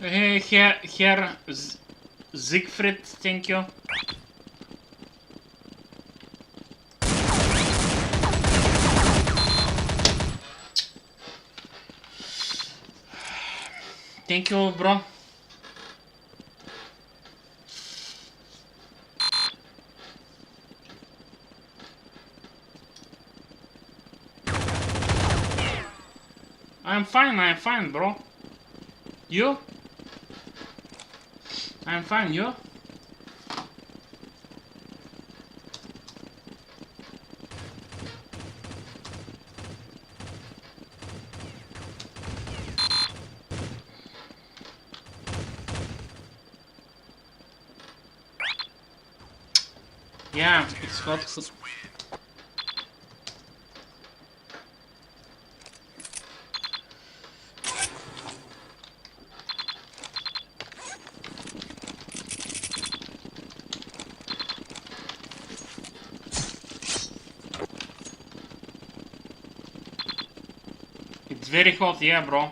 Here, Siegfried, thank you. Thank you, bro. I'm fine, bro. You? I'm fine, you? Yeah, it's hot. It's very hot, yeah, bro.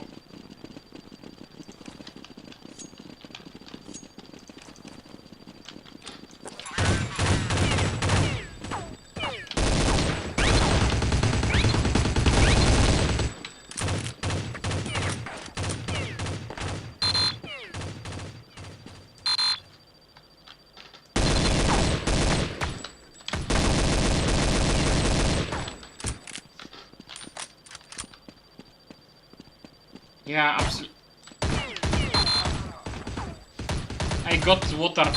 Yeah, absolutely. I got water.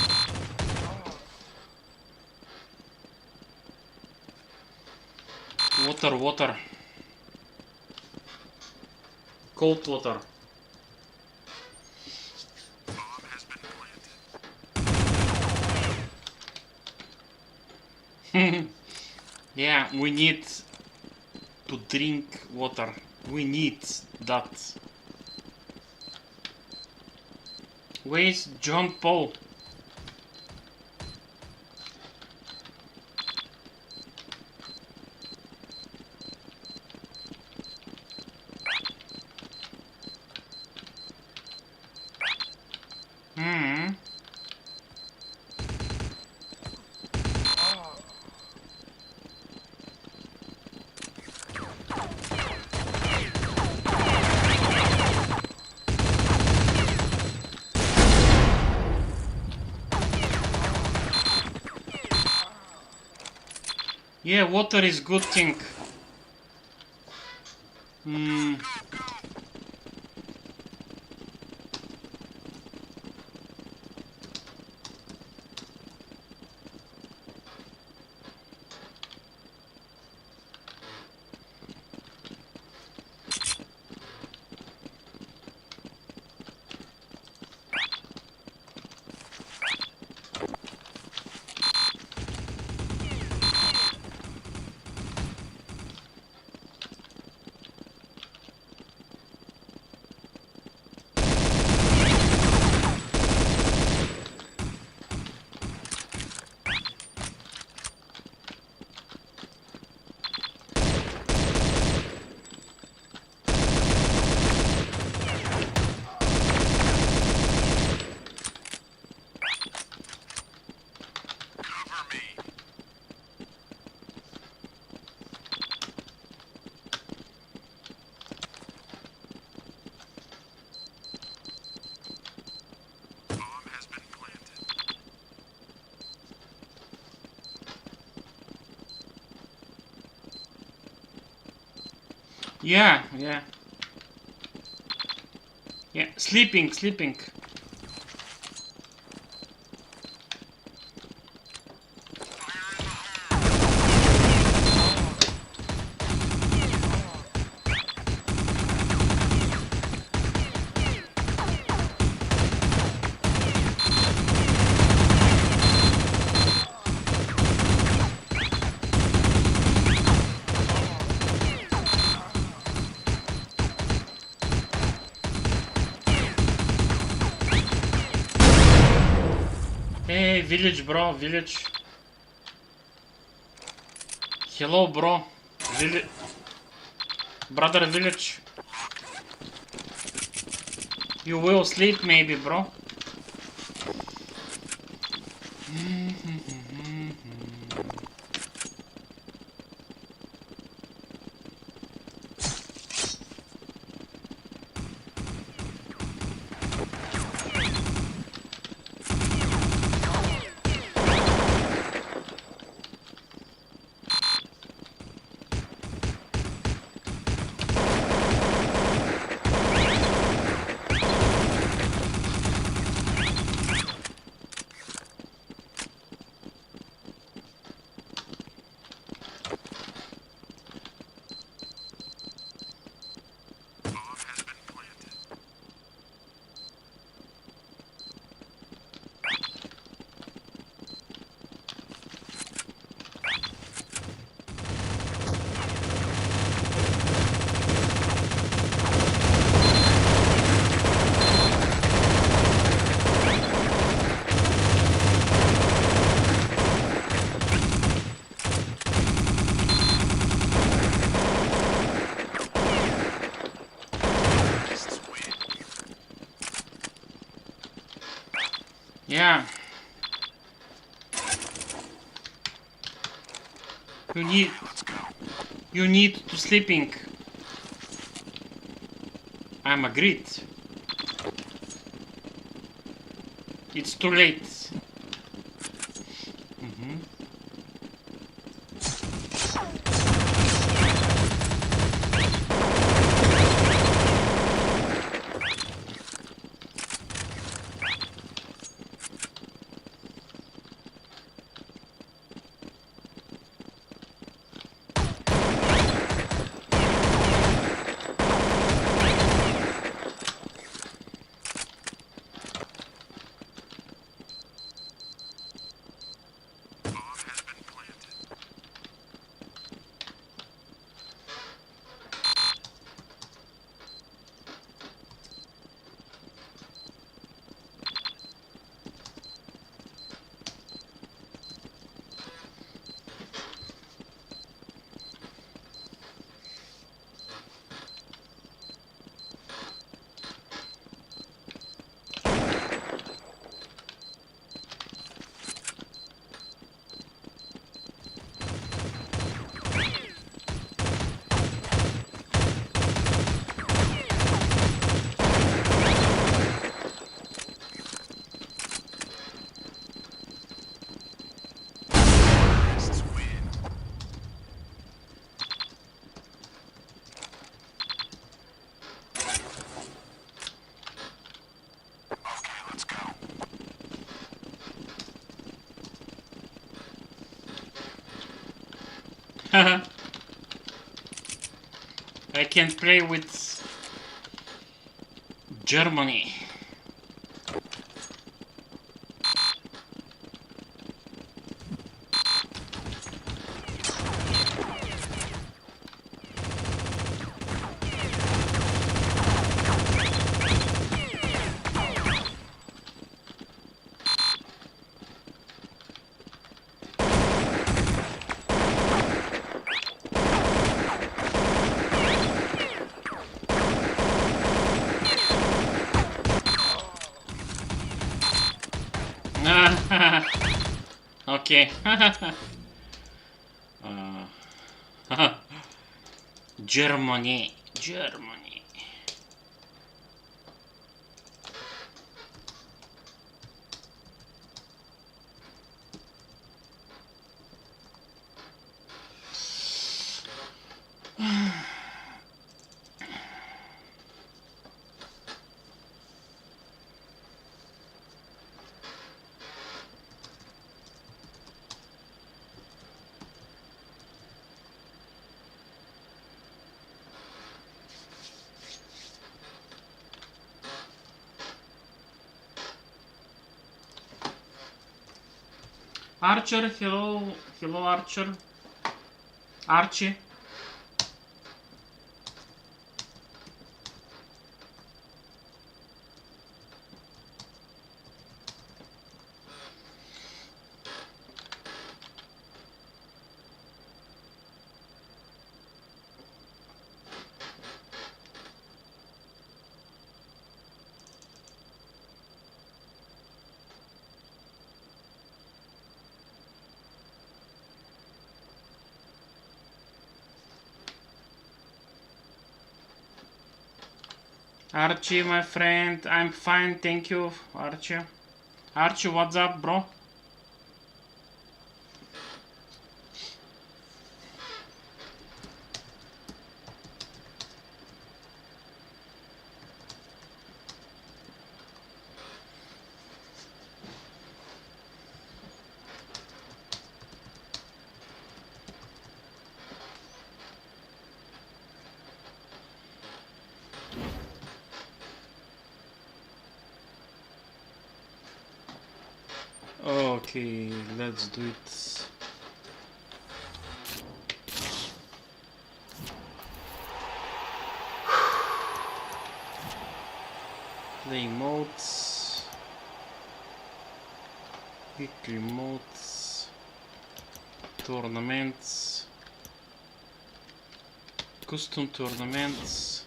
Water. Cold water. Yeah, we need to drink water. We need that. Where's John Paul? Yeah, water is good thing. Yeah. Yeah, sleeping. Hey, village, bro, village. Hello, bro. Village. Brother, village. You will sleep maybe, bro. Yeah. You need to sleeping. I'm agreed. It's too late. I can't play with Germany. Okay. Germany. Germany. Archer, hello, hello Archer. Archie. Archie, my friend, I'm fine, thank you, Archie. Archie, what's up, bro? Okay, let's do it. Play modes, weekly modes, tournaments, custom tournaments,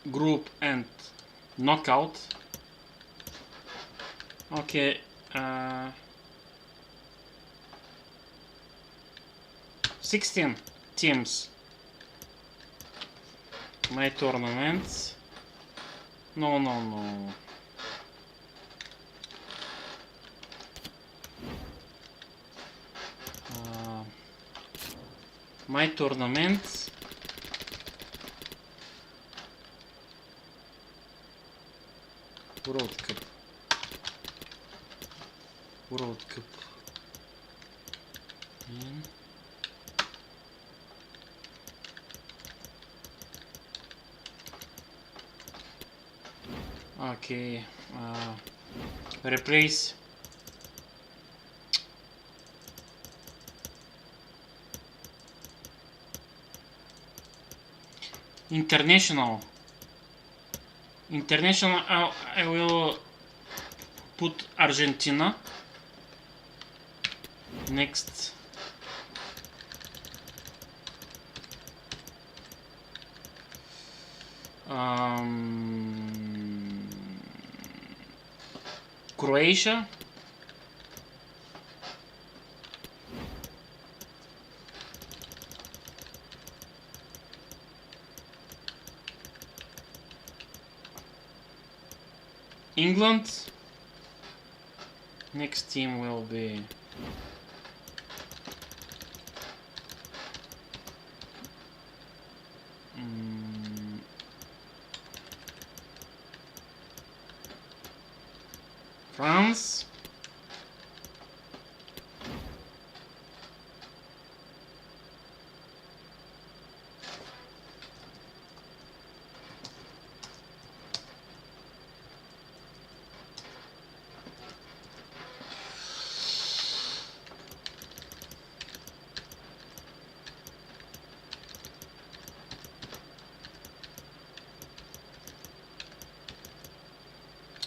group and knockout. Okay, 16 teams. My tournaments. No. My tournaments. World Cup. Okay, replace international. I will put Argentina. Next. Croatia. England. Next team will be France.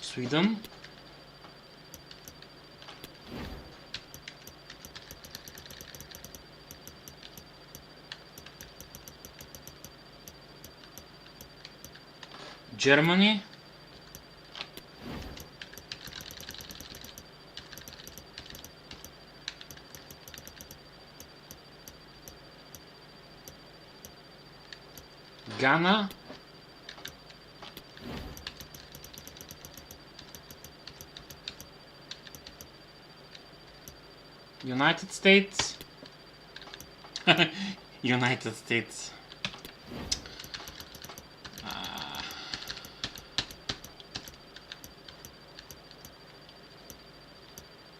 Sweden. Germany. Ghana. United States. United States.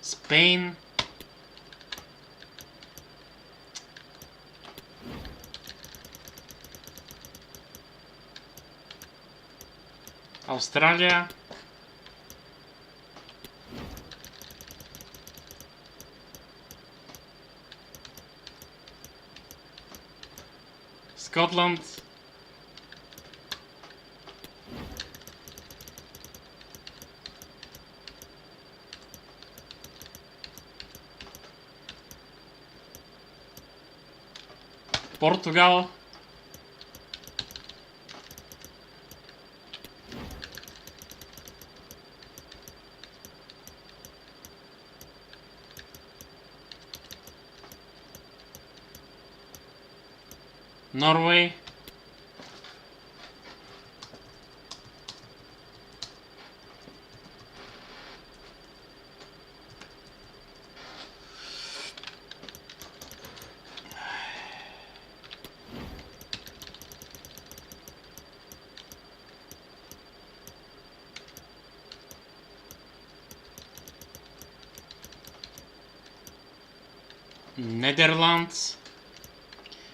Spain. Australia. Scotland. Portugal. Norway.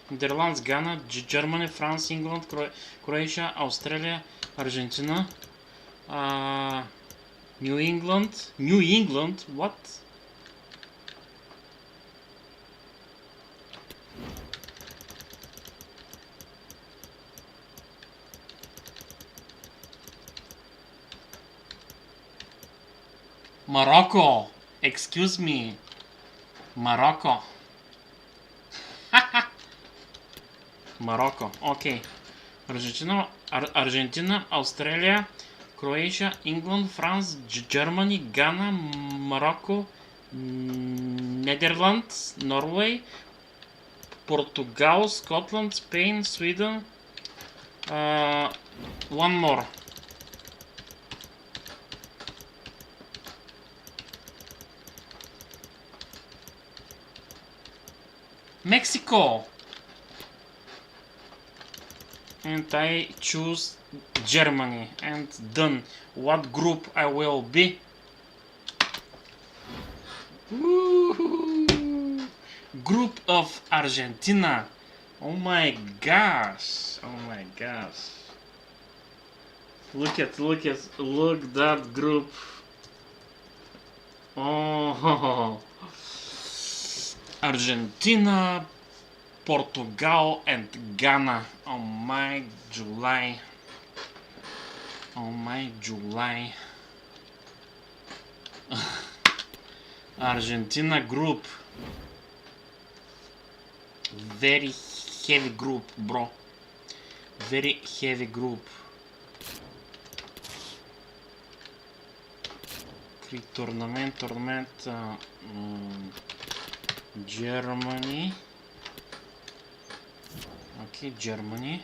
Netherlands, Ghana, Germany, France, England, Croatia, Australia, Argentina, New England, what? Morocco, excuse me, Morocco. Morocco, okay. Argentina, Australia, Croatia, England, France, Germany, Ghana, Morocco, Netherlands, Norway, Portugal, Scotland, Spain, Sweden. One more. Mexico. And I choose Germany, and done. What group I will be? Woo-hoo. Group of Argentina. Oh my gosh. Oh my gosh. Look that group. Oh, Argentina, Portugal and Ghana. Oh my July. Oh my July. Argentina group. Very heavy group, bro. Very heavy group. Tournament. Germany. Okay, Germany.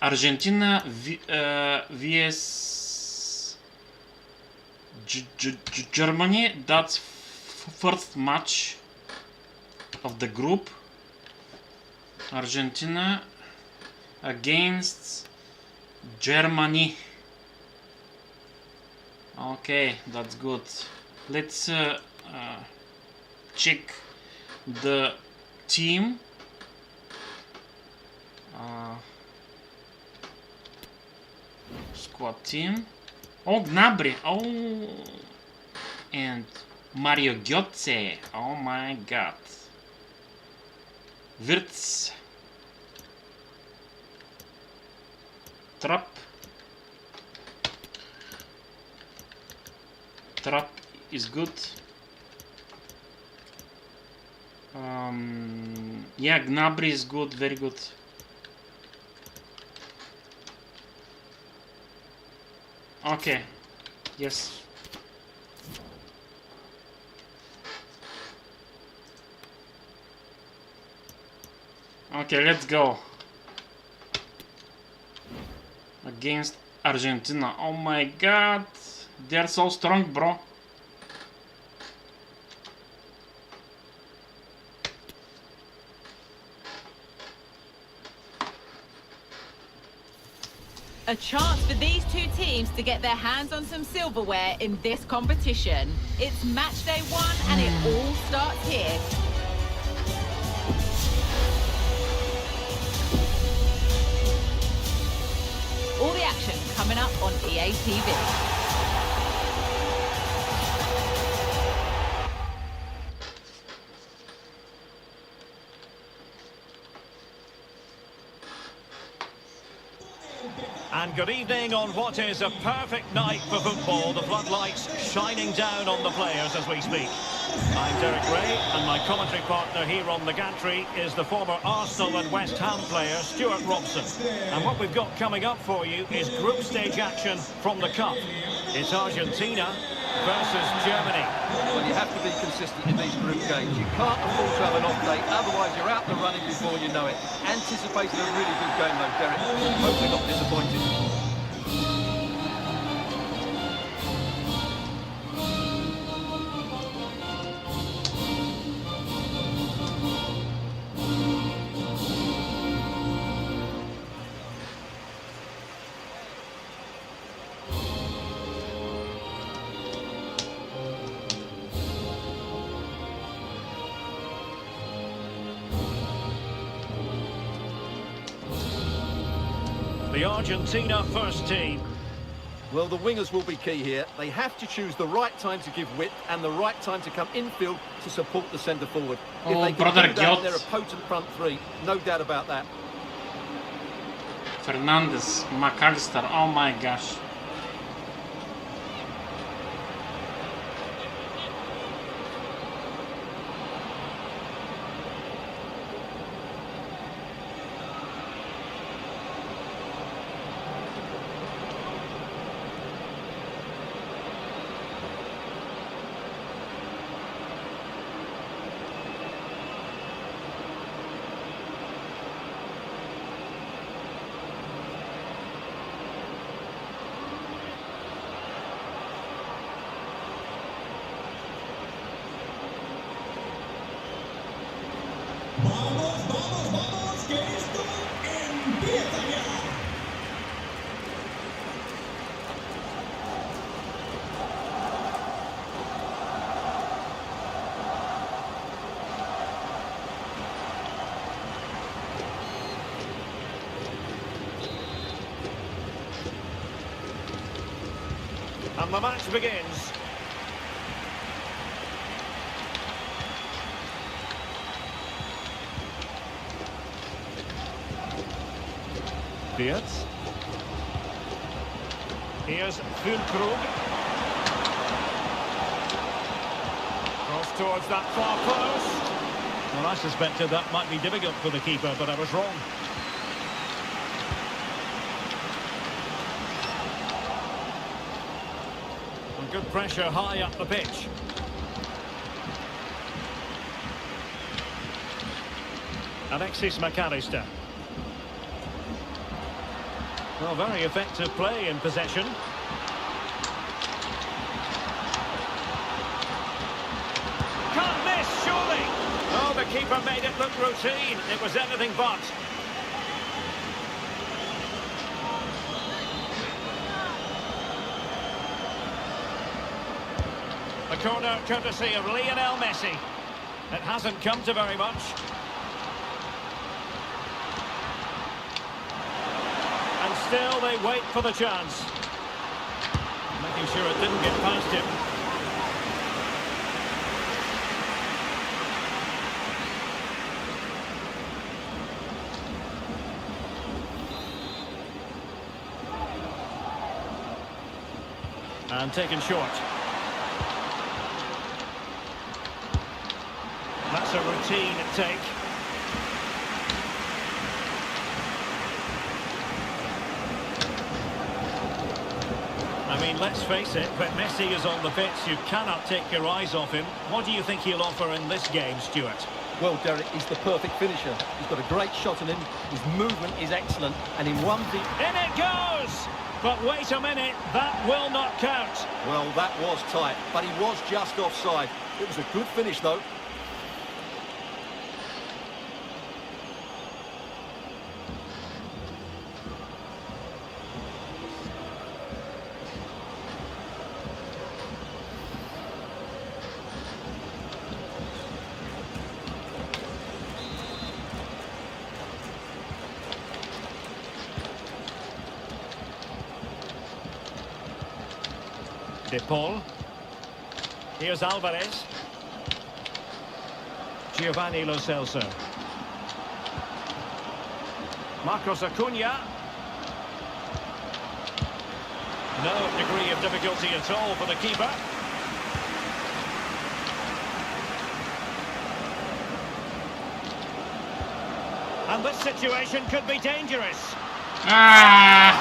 Argentina vs Germany. That's first match of the group. Argentina against Germany. Okay, that's good. Let's check the team. Squad team. Oh, Gnabry. Oh, and Mario Götze. Oh my god. Wirtz. Trapp is good. Yeah, Gnabry is good, very good. Okay, yes. Okay, let's go. Against Argentina. Oh my god, they're so strong, bro. A chance for these two teams to get their hands on some silverware in this competition. It's match day 1 and it all starts here. All the action coming up on EA TV. And good evening on what is a perfect night for football. The floodlights shining down on the players as we speak. I'm Derek Ray, and my commentary partner here on the gantry is the former Arsenal and West Ham player, Stuart Robson. And what we've got coming up for you is group stage action from the Cup. It's Argentina versus Germany. Well, you have to be consistent in these group games. You can't afford to have an off day, otherwise you're out the running before you know it. Anticipating a really good game though, Derek. Hopefully not disappointed. The Argentina first team. Well, the wingers will be key here. They have to choose the right time to give width and the right time to come infield to support the centre forward. Oh, if they can brother do that, they're a Gjot. potent front three. No doubt about that. Fernandes, McAllister, oh my gosh. Vamos, que esto empieza ya. And the match begins. Diaz. Here's Füllkrug. Cross towards that far post. Well, I suspected that might be difficult for the keeper, but I was wrong. And good pressure high up the pitch. Alexis McAllister. Well, very effective play in possession. Can't miss, surely. Oh, the keeper made it look routine. It was anything but. The corner courtesy of Lionel Messi. It hasn't come to very much. And still they wait for the chance. Making sure it didn't get past him. And taken short. That's a routine take. I mean, let's face it, but Messi is on the pitch. You cannot take your eyes off him. What do you think he'll offer in this game, Stuart? Well, Derek, he's the perfect finisher. He's got a great shot on him. His movement is excellent. And in 1v... In it goes! But wait a minute, that will not count. Well, that was tight, but he was just offside. It was a good finish, though. De Paul. Here's Alvarez. Giovanni Lo Celso. Marcos Acuna. No degree of difficulty at all for the keeper. And this situation could be dangerous. Ah!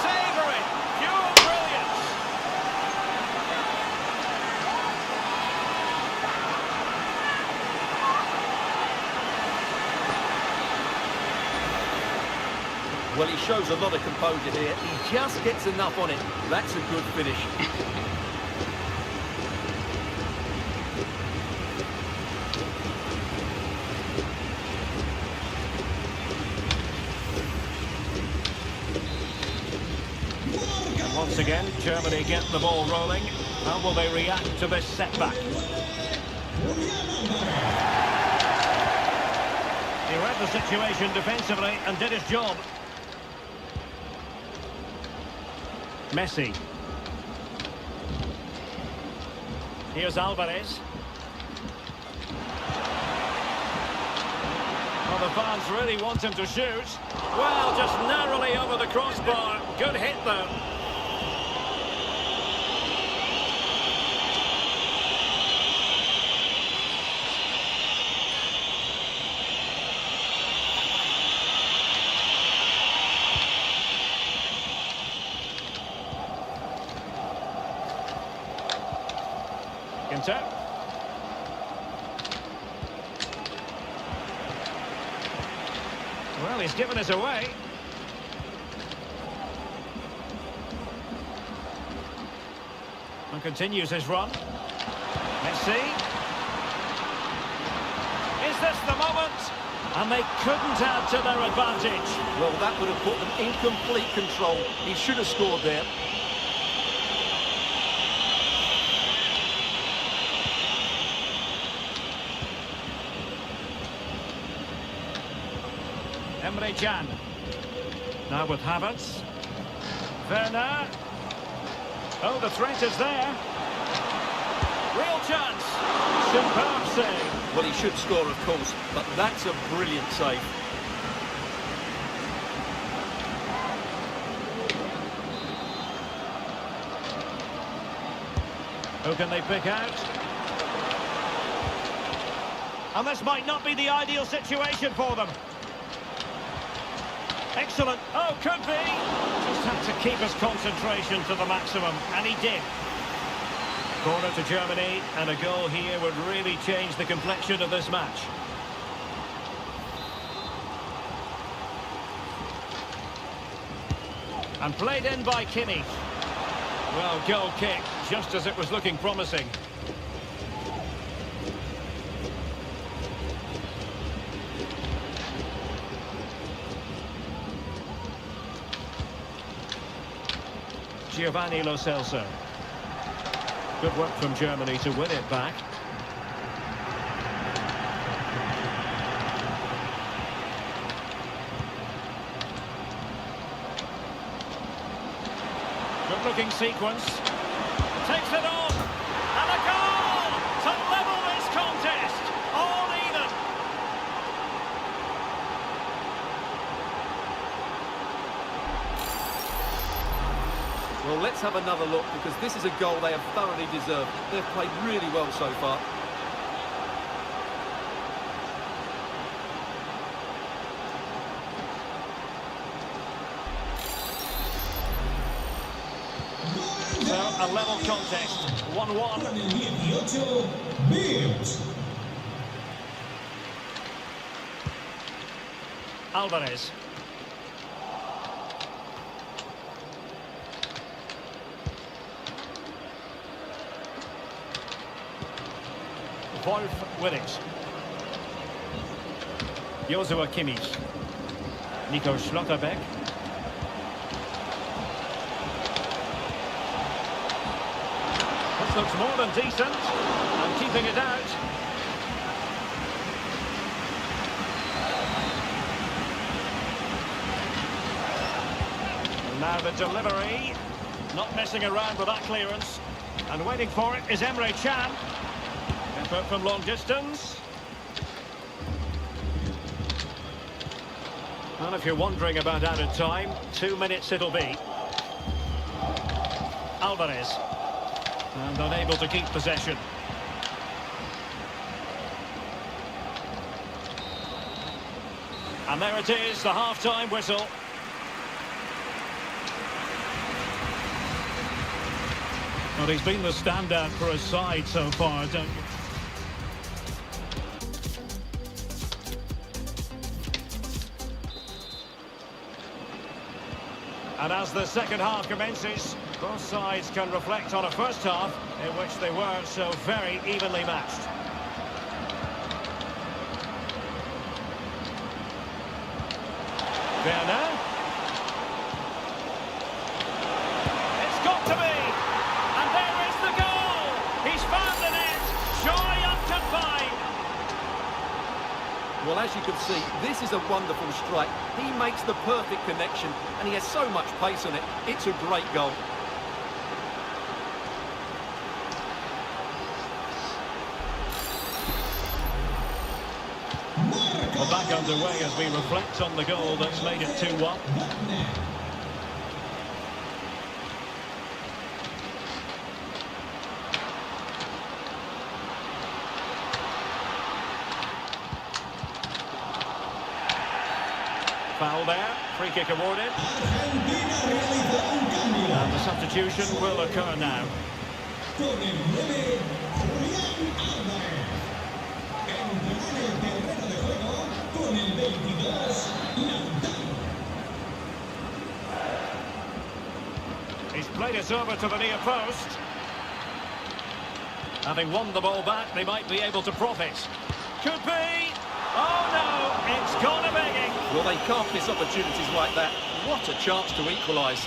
Savouring, pure brilliance. he shows a lot of composure here. He just gets enough on it. That's a good finish. Once again, Germany get the ball rolling. How will they react to this setback? He read the situation defensively and did his job. Messi. Here's Alvarez. Well, the fans really want him to shoot. Well, just narrowly over the crossbar. Good hit, though. Well, he's given us away. And continues his run. Messi. Is this the moment? And they couldn't add to their advantage. Well, that would have put them in complete control. He should have scored there. Emre Can. Now with Havertz. Werner. Oh, the threat is there. Real chance. Superb save. Well, he should score, of course, but that's a brilliant save. Who can they pick out? And this might not be the ideal situation for them. Excellent. Oh, could be. Just had to keep his concentration to the maximum, and he did. Corner to Germany, and a goal here would really change the complexion of this match. And played in by Kimmich. Well, goal kick, just as it was looking promising. Giovanni Lo Celso. Good work from Germany to win it back. Good looking sequence. Takes it on. And a goal to level this contest. All even. Well, let's have another look, because this is a goal they have thoroughly deserved. They've played really well so far. So, a level contest, 1-1. Alvarez. Wolf with it. Joshua Kimmich. Nico Schlotterbeck. This looks more than decent. And keeping it out. And now the delivery. Not messing around with that clearance. And waiting for it is Emre Can. Effort from long distance. And if you're wondering about added time, 2 minutes it'll be. Alvarez. And unable to keep possession. And there it is, the half-time whistle. Well, he's been the standout for his side so far, don't you? And as the second half commences, both sides can reflect on a first half in which they were so very evenly matched. Werner. It's got to be! And there is the goal! He's found the net! Joy unconfined! Well, as you can see, this is a wonderful strike. He makes the perfect connection, and he has so much pace on it. It's a great goal. Well, back underway as we reflect on the goal that's made it 2-1. Foul there, free kick awarded. And the substitution will occur now. He's played it over to the near post. Having won the ball back, they might be able to profit. Could be! Oh no, it's gone a begging. Well, they can't miss opportunities like that. What a chance to equalise.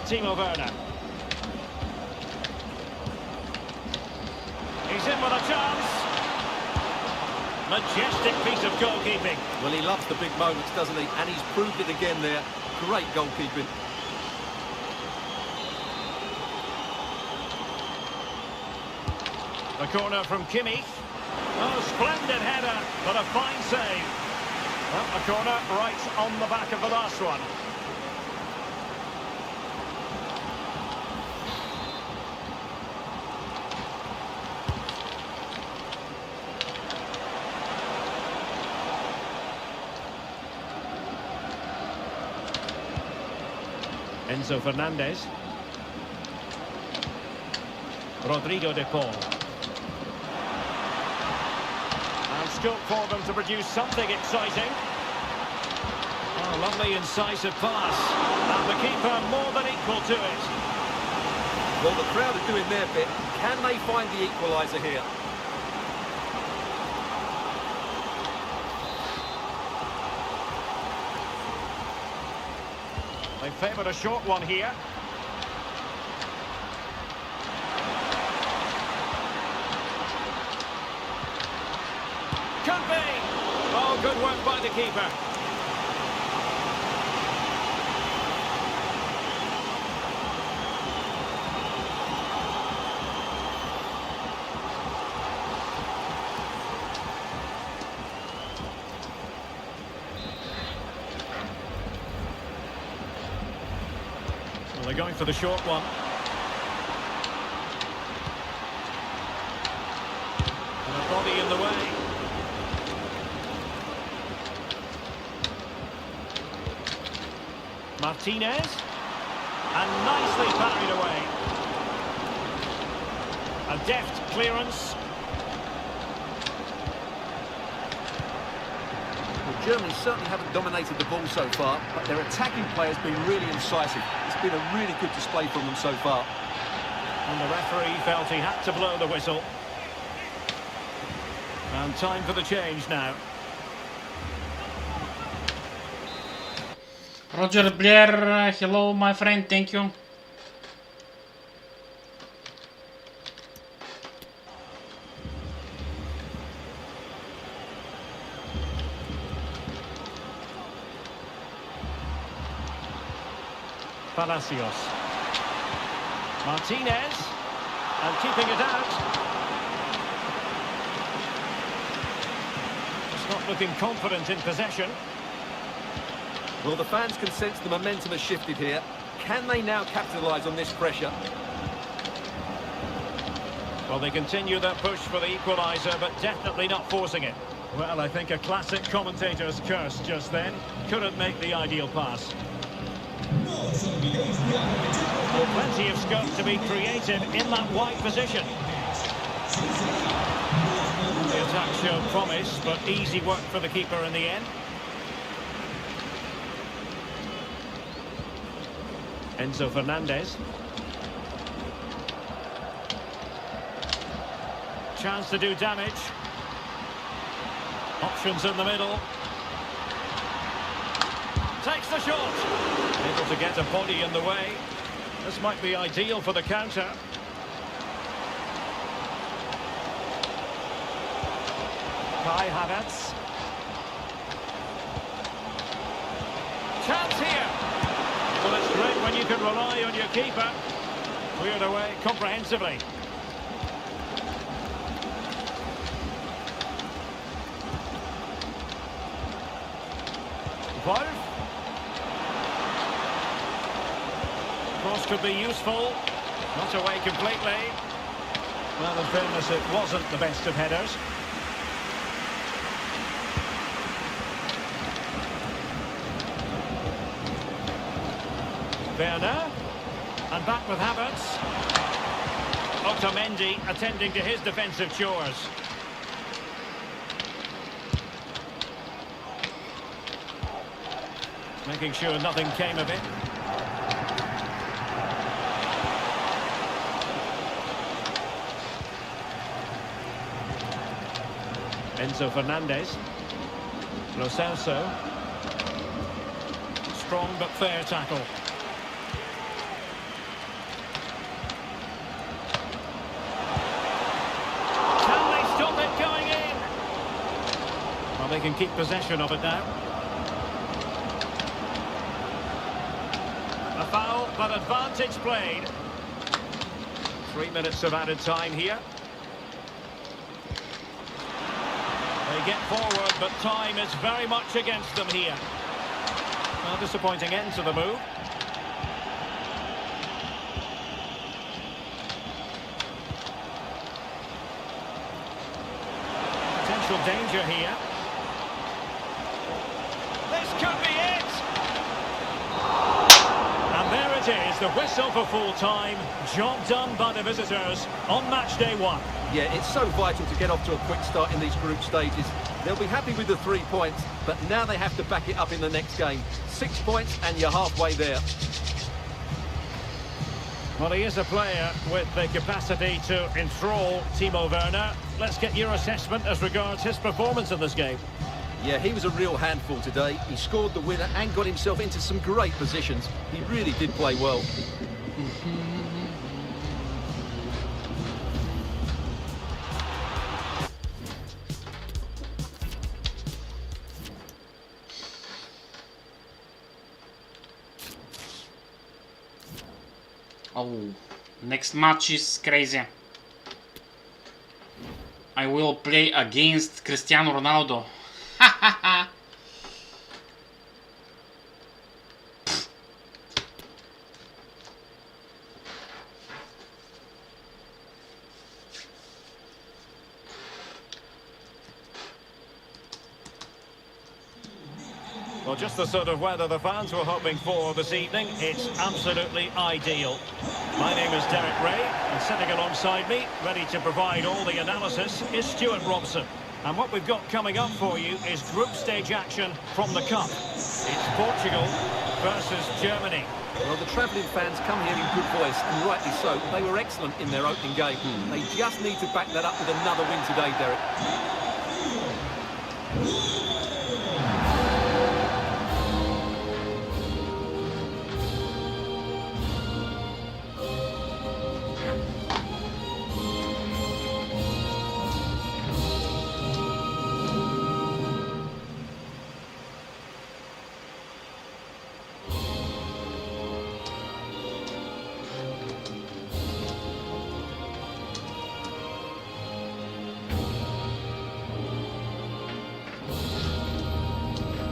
Timo Werner. He's in with a chance. Majestic piece of goalkeeping. Well, he loves the big moments, doesn't he? And he's proved it again there. Great goalkeeping. The corner from Kimmich. Oh, splendid header, but a fine save. Well, a corner right on the back of the last one. Enzo Fernandez. Rodrigo de Paul. And scope for them to produce something exciting. Oh, lovely incisive pass. And the keeper more than equal to it. Well, the crowd are doing their bit. Can they find the equaliser here? They favoured a short one here. Could be! Oh, good work by the keeper. They're going for the short one. And a body in the way. Martinez. And nicely parried away. A deft clearance. Germany certainly haven't dominated the ball so far, but their attacking play has been really incisive. It's been a really good display from them so far. And the referee felt he had to blow the whistle. And time for the change now. Roger Blair, hello my friend, thank you. Palacios. Martinez. And keeping it out. Just not looking confident in possession. Well, the fans can sense the momentum has shifted here. Can they now capitalise on this pressure? Well, they continue their push for the equaliser, but definitely not forcing it. Well, I think a classic commentator's curse just then. Couldn't make the ideal pass. Well, plenty of scope to be creative in that wide position. The attack showed promise, but easy work for the keeper in the end. Enzo Fernandez. Chance to do damage. Options in the middle. Takes the shot. Able to get a body in the way. This might be ideal for the counter. Kai Havertz. Chance here. Well, it's great when you can rely on your keeper. Cleared away comprehensively. Wolf. Cross could be useful. Not away completely. Well, in fairness, it wasn't the best of headers. Werner. And back with Havertz. Otamendi attending to his defensive chores. Making sure nothing came of it. Enzo Fernandez. Lo Celso. Strong but fair tackle. Can they stop it going in? Well, they can keep possession of it now. A foul, but advantage played. 3 minutes of added time here. They get forward, but time is very much against them here. A disappointing end to the move. Potential danger here. This could be it! And there it is, the whistle for full time. Job done by the visitors on match day 1. Yeah, it's so vital to get off to a quick start in these group stages. They'll be happy with the 3 points, but now they have to back it up in the next game. 6 points and you're halfway there. Well, he is a player with the capacity to enthrall Timo Werner. Let's get your assessment as regards his performance in this game. Yeah, he was a real handful today. He scored the winner and got himself into some great positions. He really did play well. Oh, next match is crazy. I will play against Cristiano Ronaldo. Well, just the sort of weather the fans were hoping for this evening. It's absolutely ideal. My name is Derek Ray, and sitting alongside me, ready to provide all the analysis, is Stuart Robson. And what we've got coming up for you is group stage action from the Cup. It's Portugal versus Germany. Well, the travelling fans come here in good voice, and rightly so. They were excellent in their opening game. They just need to back that up with another win today, Derek.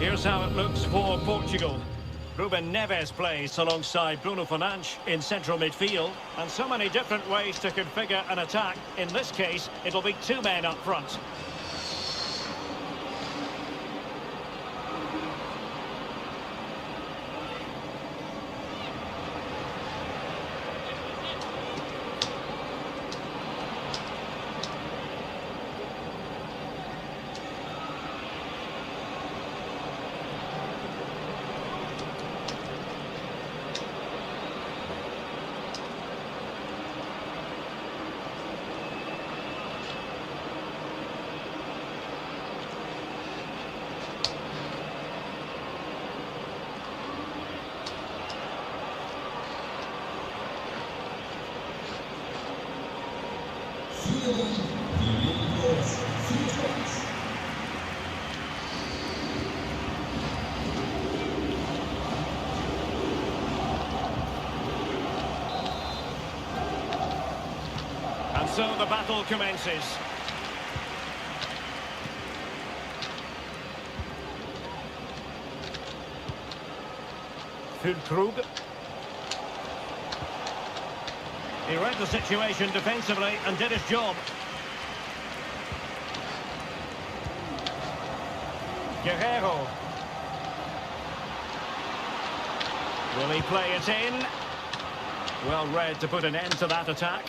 Here's how it looks for Portugal. Ruben Neves plays alongside Bruno Fernandes in central midfield. And so many different ways to configure an attack. In this case, it'll be 2 men up front. And so the battle commences. Füllkrug. He read the situation defensively and did his job. Guerrero. Will he play it in? Well read to put an end to that attack.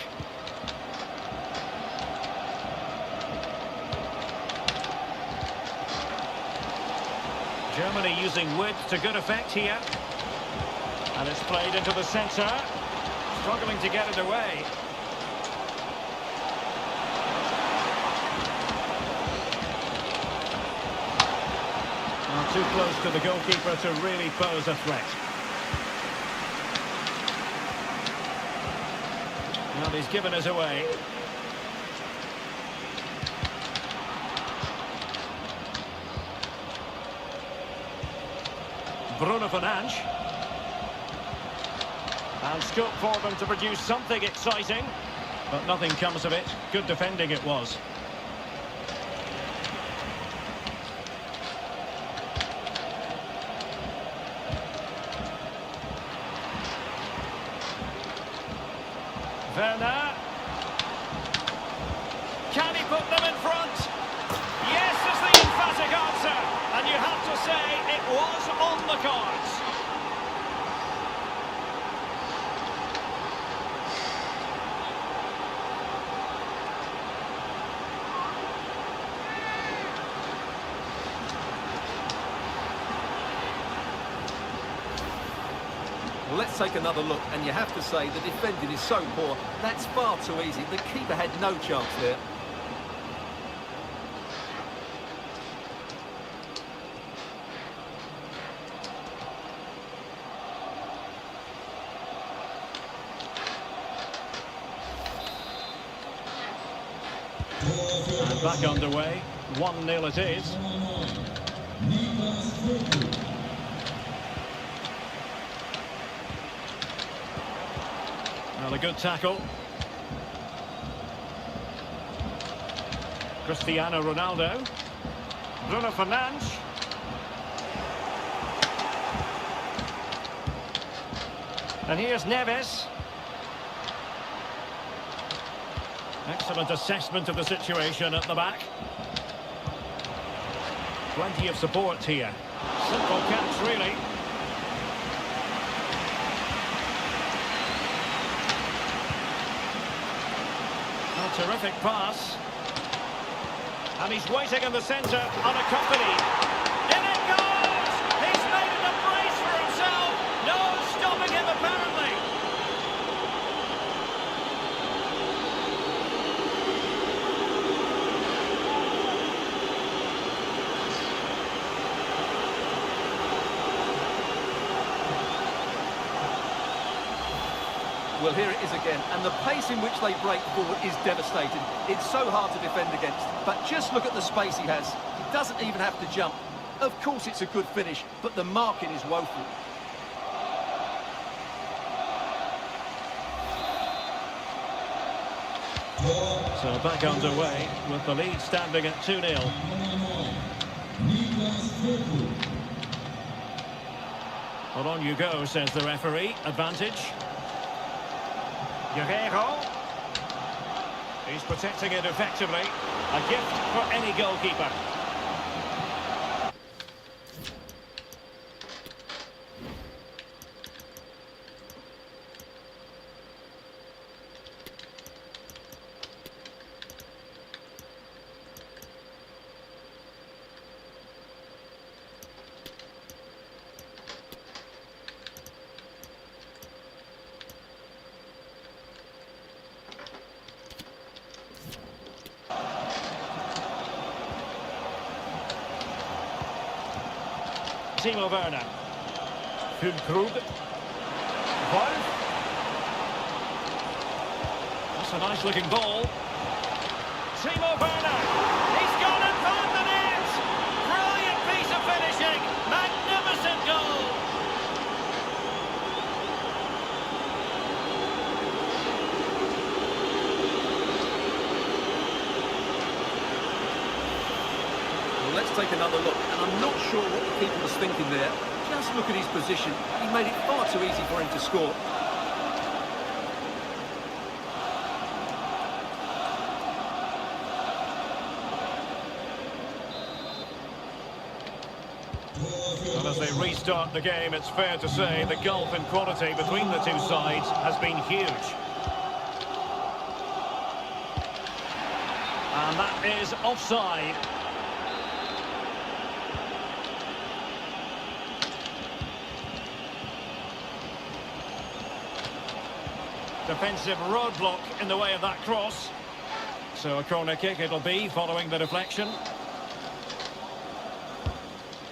Germany using width to good effect here. And it's played into the centre. Struggling to get it away. Not too close to the goalkeeper to really pose a threat. Well, he's given us away. Bruno Fernandes. And scope for them to produce something exciting. But nothing comes of it. Good defending it was. Werner. Can he put them in front? Yes is the emphatic answer. And you have to say it was on the cards. Well, let's take another look, and you have to say the defending is so poor. That's far too easy. The keeper had no chance there. And back underway. 1-0 it is. Well, a good tackle. Cristiano Ronaldo. Bruno Fernandes. And here's Neves. Excellent assessment of the situation at the back. Plenty of support here. Simple catch, really. A terrific pass. And he's waiting in the centre, unaccompanied. In it goes! He's made it a brace for himself. No stopping him, apparently. Well, here it is again, and the pace in which they break forward is devastating. It's so hard to defend against, but just look at the space he has. He doesn't even have to jump. Of course it's a good finish, but the marking is woeful. So back underway with the lead standing at 2-0. Well, on you go, says the referee. Advantage. Guerrero. He's protecting it effectively. A gift for any goalkeeper. Timo Werner. Füllkrug. Wolf. That's a nice looking ball. Timo Werner. He's gone and found the net. Brilliant piece of finishing. Magnificent goal. Well, let's take another look. And I'm not sure what the keeper was thinking there. Just look at his position. He made it far too easy for him to score. Well, as they restart the game, it's fair to say the gulf in quality between the two sides has been huge. And that is offside. Defensive roadblock in the way of that cross. So a corner kick it'll be following the deflection.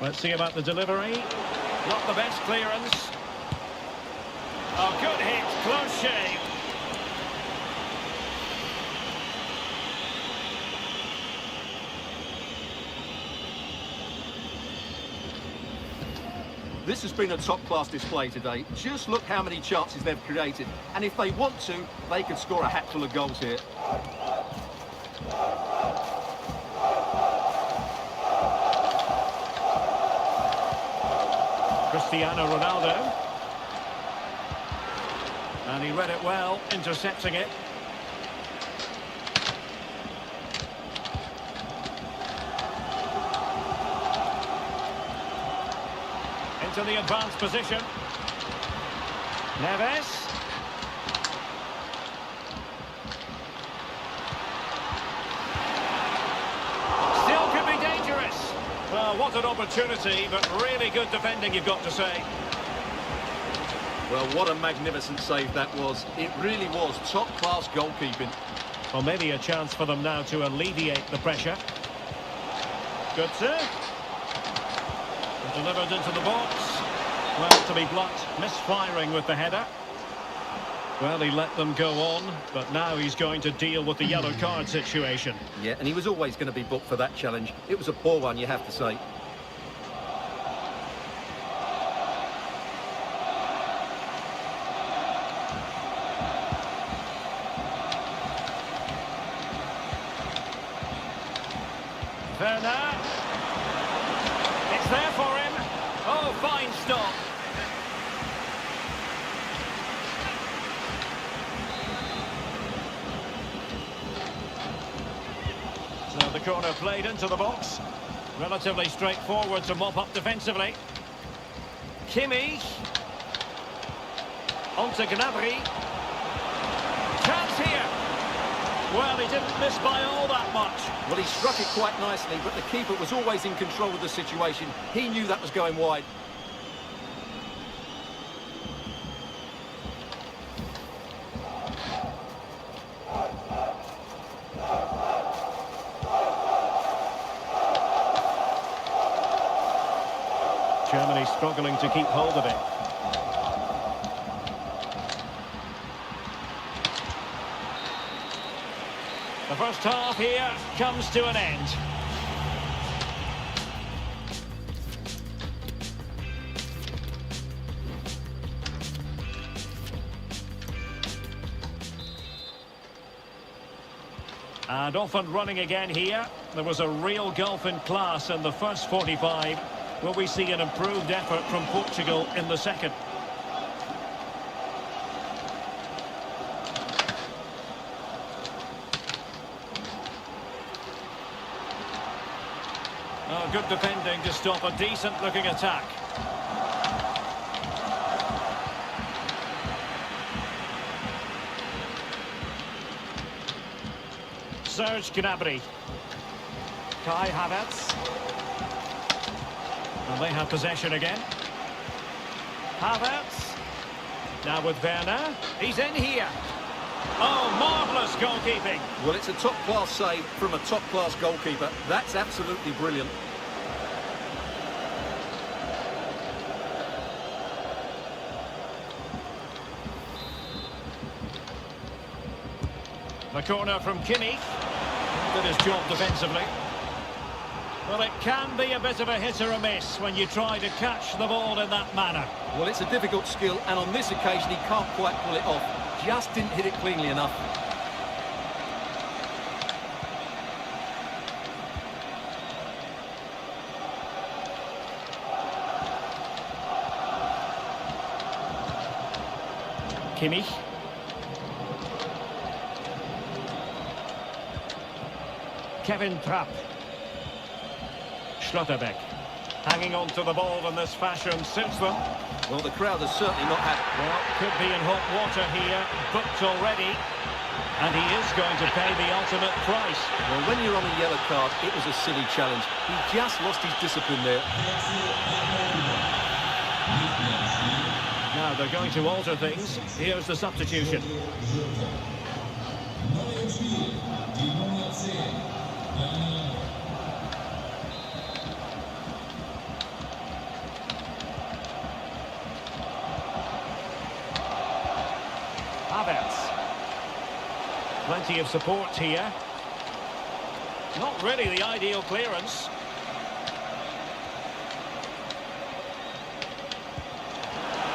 Let's see about the delivery. Not the best clearance. Oh, good hit, close shave. This has been a top-class display today. Just look how many chances they've created. And if they want to, they can score a hatful of goals here. Cristiano Ronaldo. And he read it well, intercepting it. Into the advanced position. Neves. Still could be dangerous. Well, what an opportunity, but really good defending, you've got to say. Well, what a magnificent save that was. It really was top-class goalkeeping. Well, maybe a chance for them now to alleviate the pressure. Good save. Delivered into the box. Well, to be blunt, misfiring with the header. Well, he let them go on, but now he's going to deal with the yellow card situation. Yeah, and he was always going to be booked for that challenge. It was a poor one, you have to say. Werner. It's there for him. Oh, fine stop. So the corner played into the box. Relatively straightforward to mop up defensively. Kimmich. On to Gnabry. Chance here. Well, he didn't miss by all that much. Well, he struck it quite nicely, but the keeper was always in control of the situation. He knew that was going wide. Germany struggling to keep hold of it. The first half here comes to an end. And off and running again here. There was a real gulf in class in the first 45. Will we see an improved effort from Portugal in the second? Oh, good defending to stop a decent-looking attack. Serge Gnabry. Kai Havertz. And they have possession again. Havertz. Now with Werner. He's in here. Oh, marvellous goalkeeping. Well, it's a top-class save from a top-class goalkeeper. That's absolutely brilliant. The corner from Kimmich. did his job defensively. Well, it can be a bit of a hit or a miss when you try to catch the ball in that manner. Well, it's a difficult skill, and on this occasion he can't quite pull it off. Just didn't hit it cleanly enough. Kimmich. Kevin Trapp. Schlotterbeck. Hanging on to the ball in this fashion suits them. Well, the crowd is certainly not happy. Well, could be in hot water here. Booked already. And he is going to pay the ultimate price. Well, when you're on a yellow card, it was a silly challenge. He just lost his discipline there. Now they're going to alter things. Here's the substitution. Havertz. Plenty of support here. Not really the ideal clearance.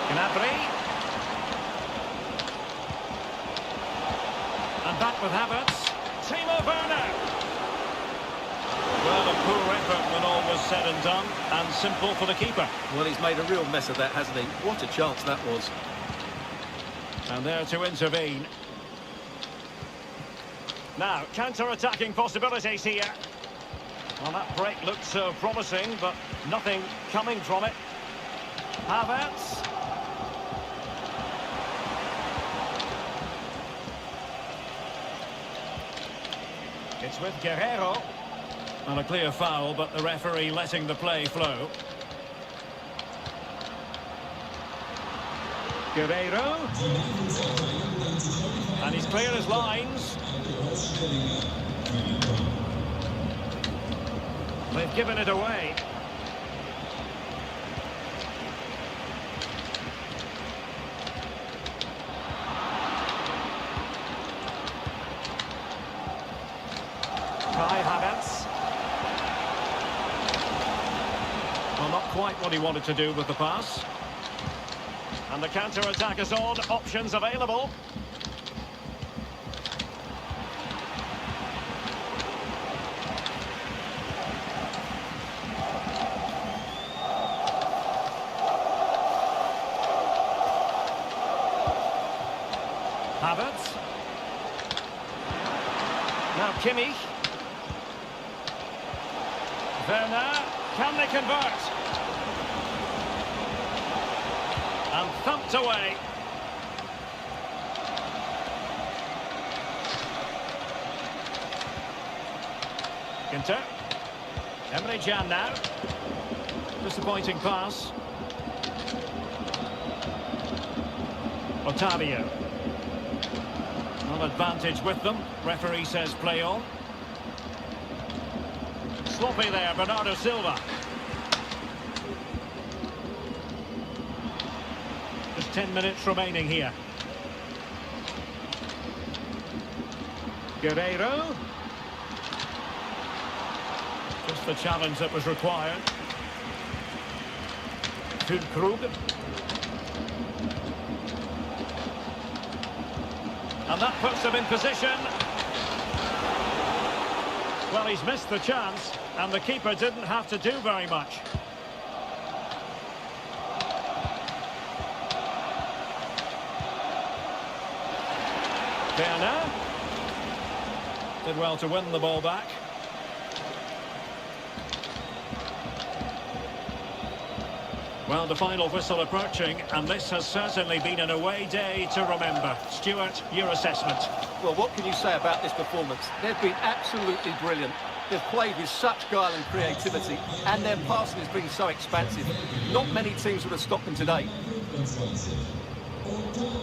Gnabry. And back with Havertz. Timo Werner. Well, a poor effort when all was said and done, and simple for the keeper. Well, he's made a real mess of that, hasn't he? What a chance that was. And there to intervene. Now, counter-attacking possibilities here. Well, that break looked so promising, but nothing coming from it. Havertz. It's with Guerrero. And a clear foul, but the referee letting the play flow. Guerrero. And he's clear his lines. They've given it away. Kai Havertz. Well, not quite what he wanted to do with the pass. And the counter-attack is on. Options available. Havertz. Now Kimmich. Werner. Can they convert? And thumped away. Ginter. Emre Can now. Disappointing pass. Otavio. Well, advantage with them. Referee says play on. Sloppy there, Bernardo Silva. Just 10 minutes remaining here. Guerrero. Just the challenge that was required. Füllkrug. And that puts him in position. Well, he's missed the chance, and the keeper didn't have to do very much. Werner. Did well to win the ball back. Well, the final whistle approaching, and this has certainly been an away day to remember. Stuart, your assessment. Well, what can you say about this performance? They've been absolutely brilliant. They've played with such guile and creativity, and their passing has been so expansive. Not many teams would have stopped them today.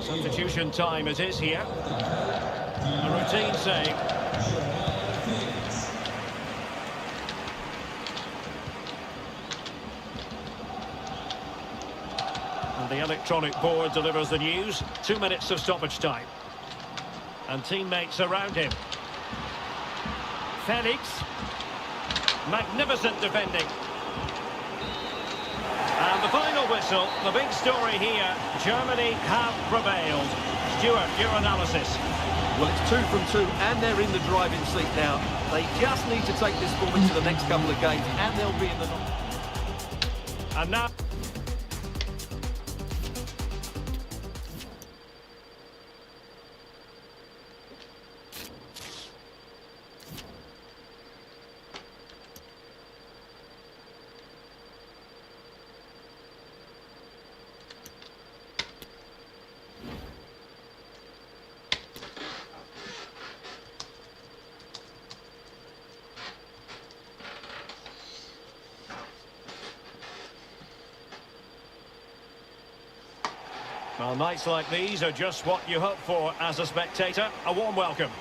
Substitution time it is here. A routine save. And the electronic board delivers the news. 2 minutes of stoppage time. And teammates around him. Felix. Magnificent defending. And the final whistle, the big story here, Germany have prevailed. Stuart, your analysis. Well, it's 2 from 2, and they're in the driving seat now. They just need to take this forward to the next couple of games, and they'll be in the... And now... Well, nights like these are just what you hope for as a spectator. A warm welcome.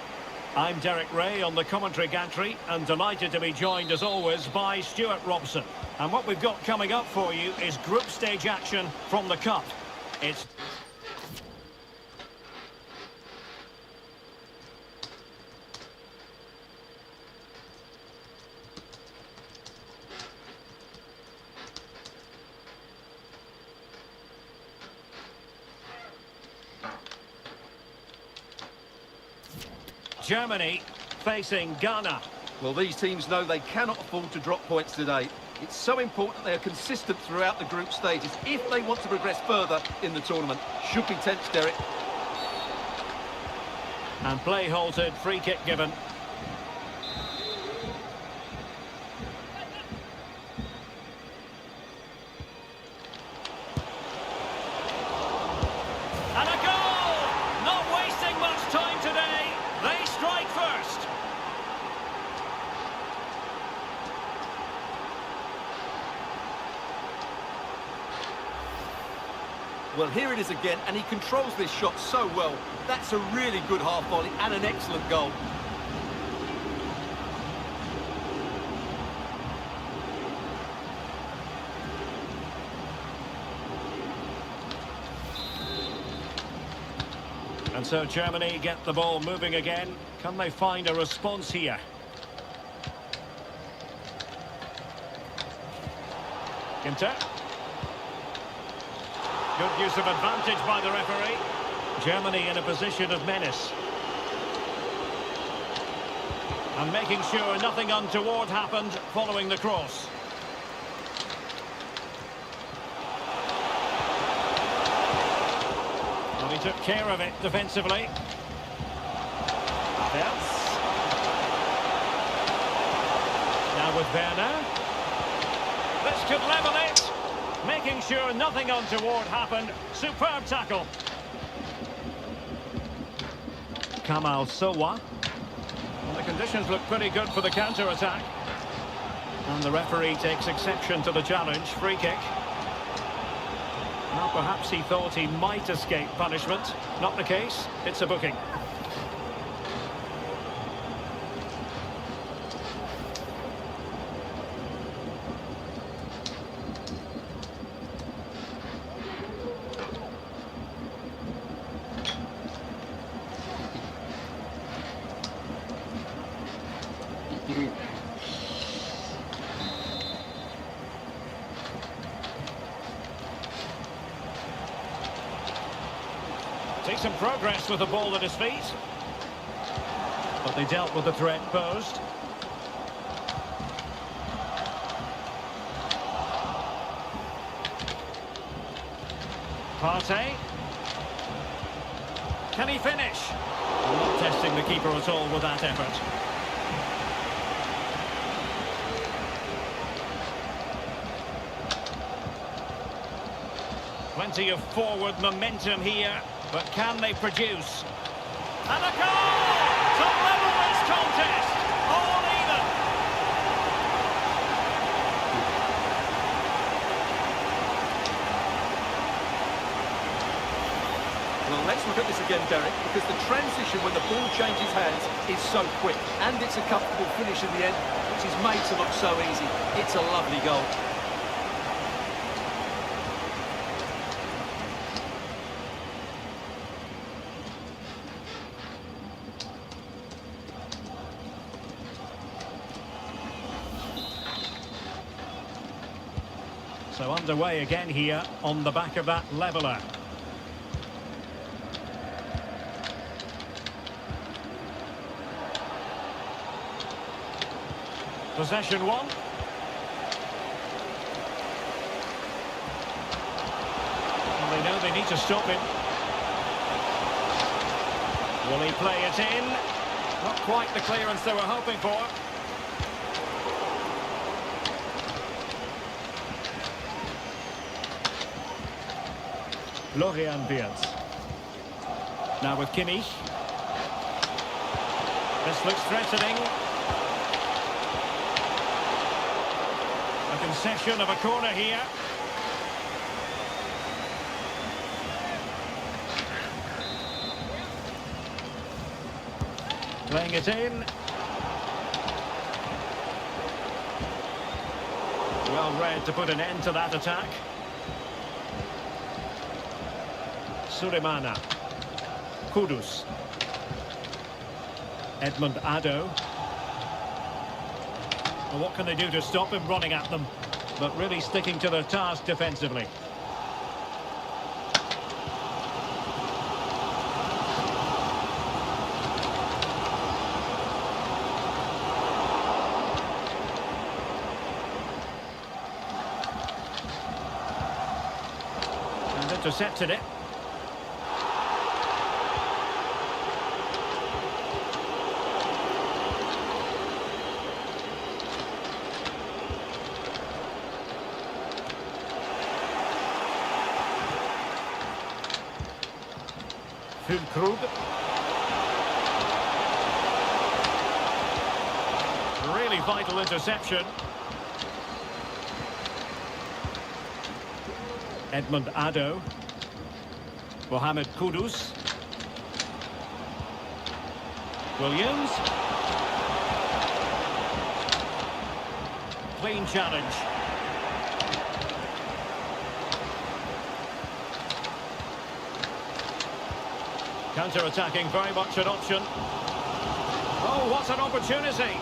I'm Derek Ray on the commentary gantry and delighted to be joined as always by Stuart Robson. And what we've got coming up for you is group stage action from the Cup. It's... Germany facing Ghana. Well, these teams know they cannot afford to drop points today. It's so important they are consistent throughout the group stages if they want to progress further in the tournament. Should be tense, Derek. And play halted, free kick given. And a goal! Not wasting much time today. They strike first. Well, here it is again, and he controls this shot so well. That's a really good half volley and an excellent goal. And so Germany get the ball moving again. Can they find a response here? Ginter. Good use of advantage by the referee. Germany in a position of menace. And making sure nothing untoward happened following the cross. Well, he took care of it defensively. Havertz. Now with Werner. This could level it. Making sure nothing untoward happened. Superb tackle. Kamal Sowa. Well, the conditions look pretty good for the counter-attack. And the referee takes exception to the challenge. Free kick. Now perhaps he thought he might escape punishment. Not the case. It's a booking. Take some progress with the ball at his feet. But they dealt with the threat posed. Partey. Can he finish? Not testing the keeper at all with that effort. Plenty of forward momentum here. But can they produce? And a goal to level this contest. All even. Well, let's look at this again, Derek, because the transition when the ball changes hands is so quick. And it's a comfortable finish in the end, which is made to look so easy. It's a lovely goal. So underway again here on the back of that leveller. Possession one. And they know they need to stop him. Will he play it in? Not quite the clearance they were hoping for. Florian Wirtz. Now with Kimmich. This looks threatening. A concession of a corner here. Playing it in. Well read to put an end to that attack. Sulemana. Kudus. Edmund Addo. Well, what can they do to stop him running at them? But really sticking to their task defensively. And intercepted it. Füllkrug. Really vital interception. Edmund Addo. Mohamed Kudus. Williams. Clean challenge. Counter-attacking, very much an option. Oh, what an opportunity!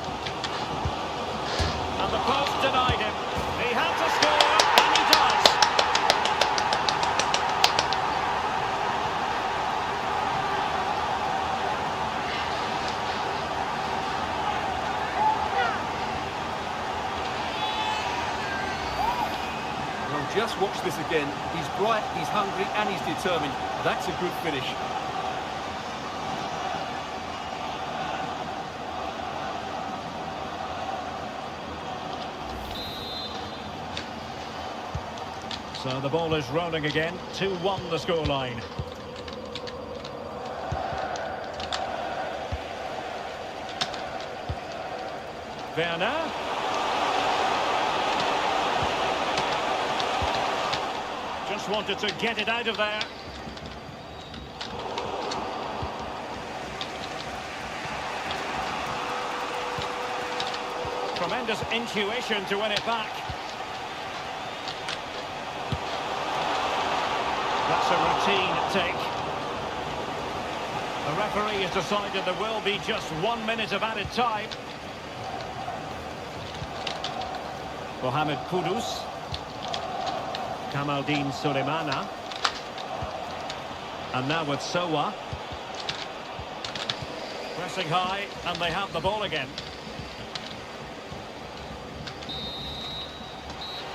And the post denied him. He had to score, and he does! Well, just watch this again. He's bright, he's hungry, and he's determined. That's a good finish. So the ball is rolling again. 2-1 the scoreline. Werner. Just wanted to get it out of there. Tremendous intuition to win it back. That's a routine take. The referee has decided there will be just 1 minute of added time. Mohamed Kudus. Kamaldeen Sulemana. And now with Sowa. Pressing high, and they have the ball again.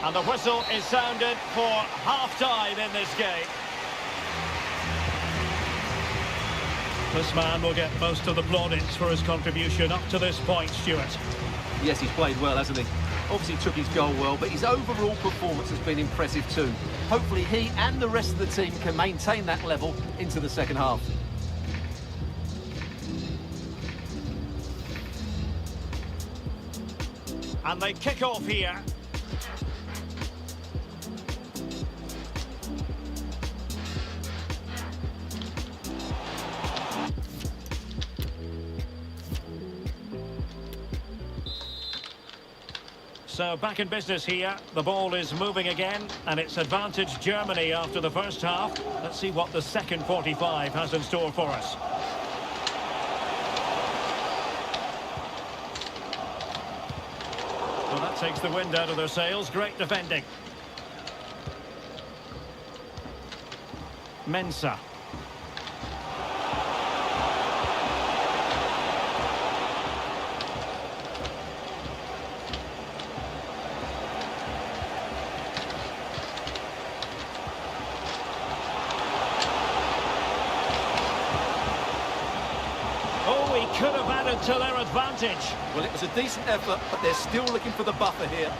And the whistle is sounded for half-time in this game. This man will get most of the plaudits for his contribution up to this point, Stuart. Yes, he's played well, hasn't he? Obviously took his goal well, but his overall performance has been impressive too. Hopefully he and the rest of the team can maintain that level into the second half. And they kick off here. So back in business here. The ball is moving again, and it's advantage Germany after the first half. Let's see what the second 45 has in store for us. Well, that takes the wind out of their sails. Great defending. Mensah. Oh, he could have added to their advantage. Well, it was a decent effort, but they're still looking for the buffer here.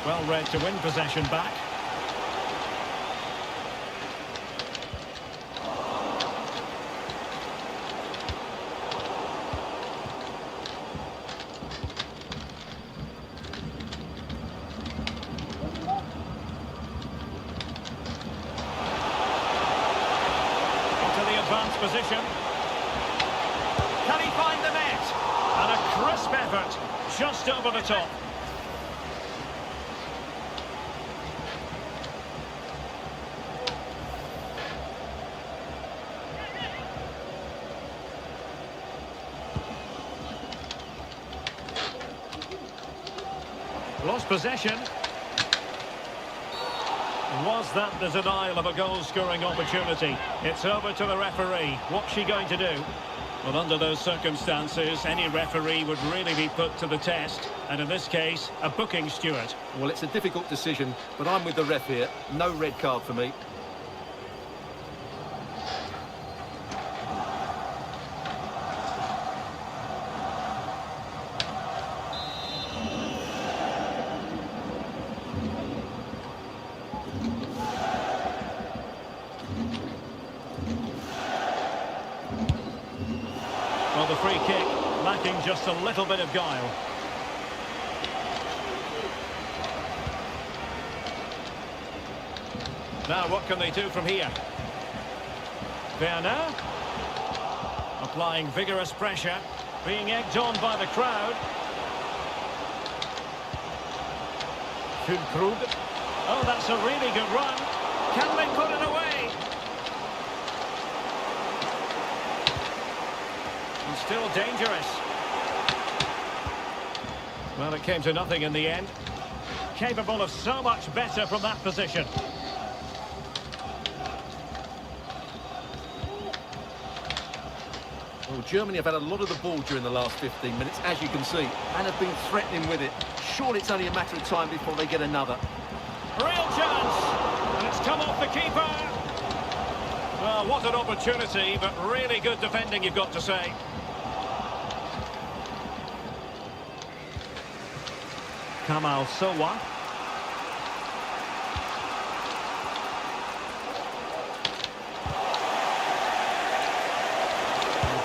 Well read to win possession back. Into the advanced position. Can he find the net? And a crisp effort, just over the top. Lost possession. Was that the denial of a goal-scoring opportunity? It's over to the referee. What's she going to do? Well, under those circumstances, any referee would really be put to the test. And in this case, a booking steward. Well, it's a difficult decision, but I'm with the ref here. No red card for me. Well, the free kick lacking just a little bit of guile. Now, what can they do from here? Werner. Applying vigorous pressure. Being egged on by the crowd. Füllkrug. Oh, that's a really good run. Can they put it away? And still dangerous. Well, it came to nothing in the end. Capable of so much better from that position. Well, Germany have had a lot of the ball during the last 15 minutes, as you can see, and have been threatening with it. Surely it's only a matter of time before they get another. Real chance! And it's come off the keeper! Well, what an opportunity, but really good defending, you've got to say. Kamal Sowa.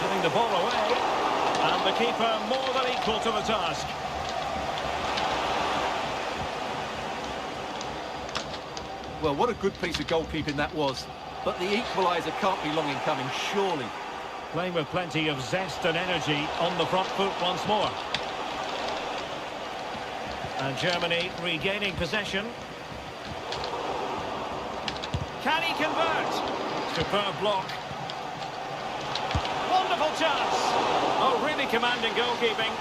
Giving the ball away. And the keeper more than equal to the task. Well, what a good piece of goalkeeping that was. But the equaliser can't be long in coming, surely. Playing with plenty of zest and energy on the front foot once more. And Germany regaining possession. Can he convert? Superb block. Wonderful chance. Oh, really commanding goalkeeping.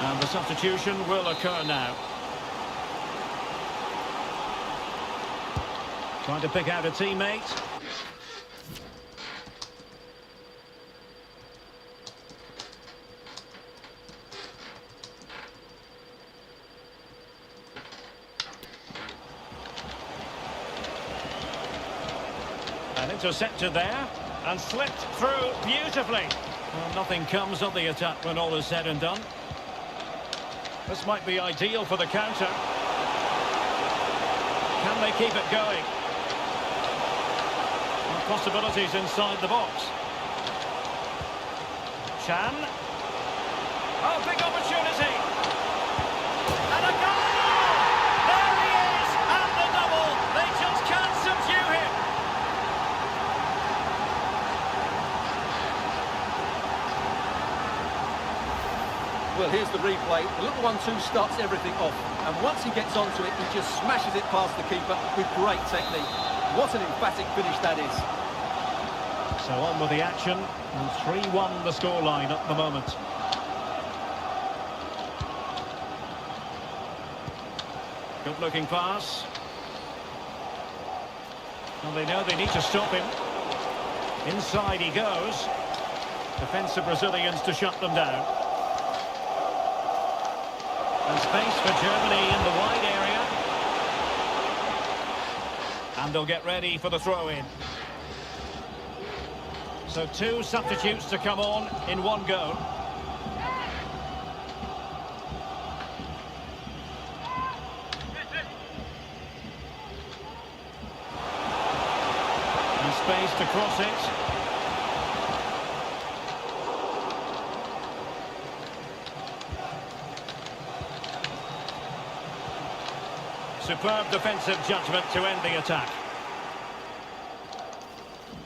And the substitution will occur now. Trying to pick out a teammate. An interceptor there, and slipped through beautifully. Well, nothing comes of the attack when all is said and done. This might be ideal for the counter. Can they keep it going? And possibilities inside the box. Chan. Oh, big opportunity. And a goal! There he is, and the double. They just can't subdue him. Well, here's the replay. The little 1-2 starts everything off. And once he gets onto it, he just smashes it past the keeper with great technique. What an emphatic finish that is. So on with the action, and 3-1 the scoreline at the moment. Good looking pass. Well, they know they need to stop him. Inside he goes. Defensive Brazilians to shut them down. And space for Germany in the wide area. And they'll get ready for the throw-in. So 2 substitutes to come on in one go. And space to cross it. Superb defensive judgment to end the attack.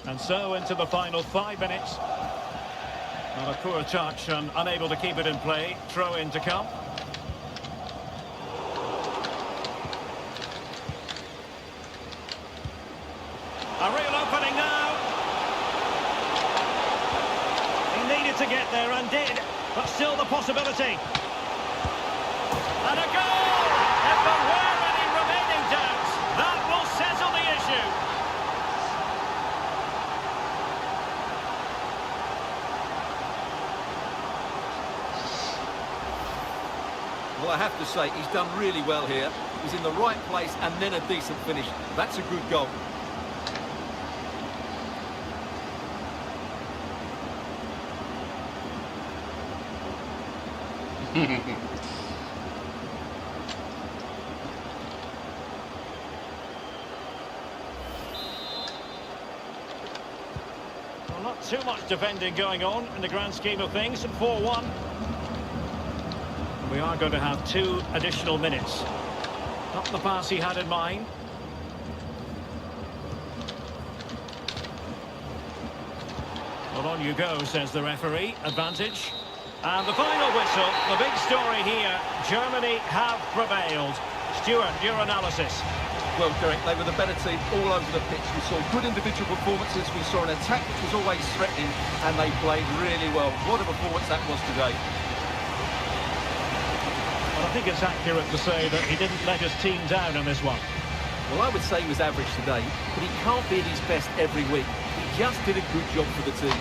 And so into the final 5 minutes. Well, a poor touch and unable to keep it in play. Throw in to come. A real opening now. He needed to get there and did, but still the possibility. And a goal! If there were any remaining doubts, that will settle the issue. Well, I have to say, he's done really well here. He's in the right place and then a decent finish. That's a good goal. Well, not too much defending going on in the grand scheme of things. 4-1. We are going to have 2 additional minutes. Not the pass he had in mind. Well, on you go, says the referee. Advantage. And the final whistle, the big story here. Germany have prevailed. Stuart, your analysis. Well, Derek, they were the better team all over the pitch. We saw good individual performances. We saw an attack which was always threatening, and they played really well. What a performance that was today. Well, I think it's accurate to say that he didn't let his team down in this one. Well, I would say he was average today, but he can't be at his best every week. He just did a good job for the team.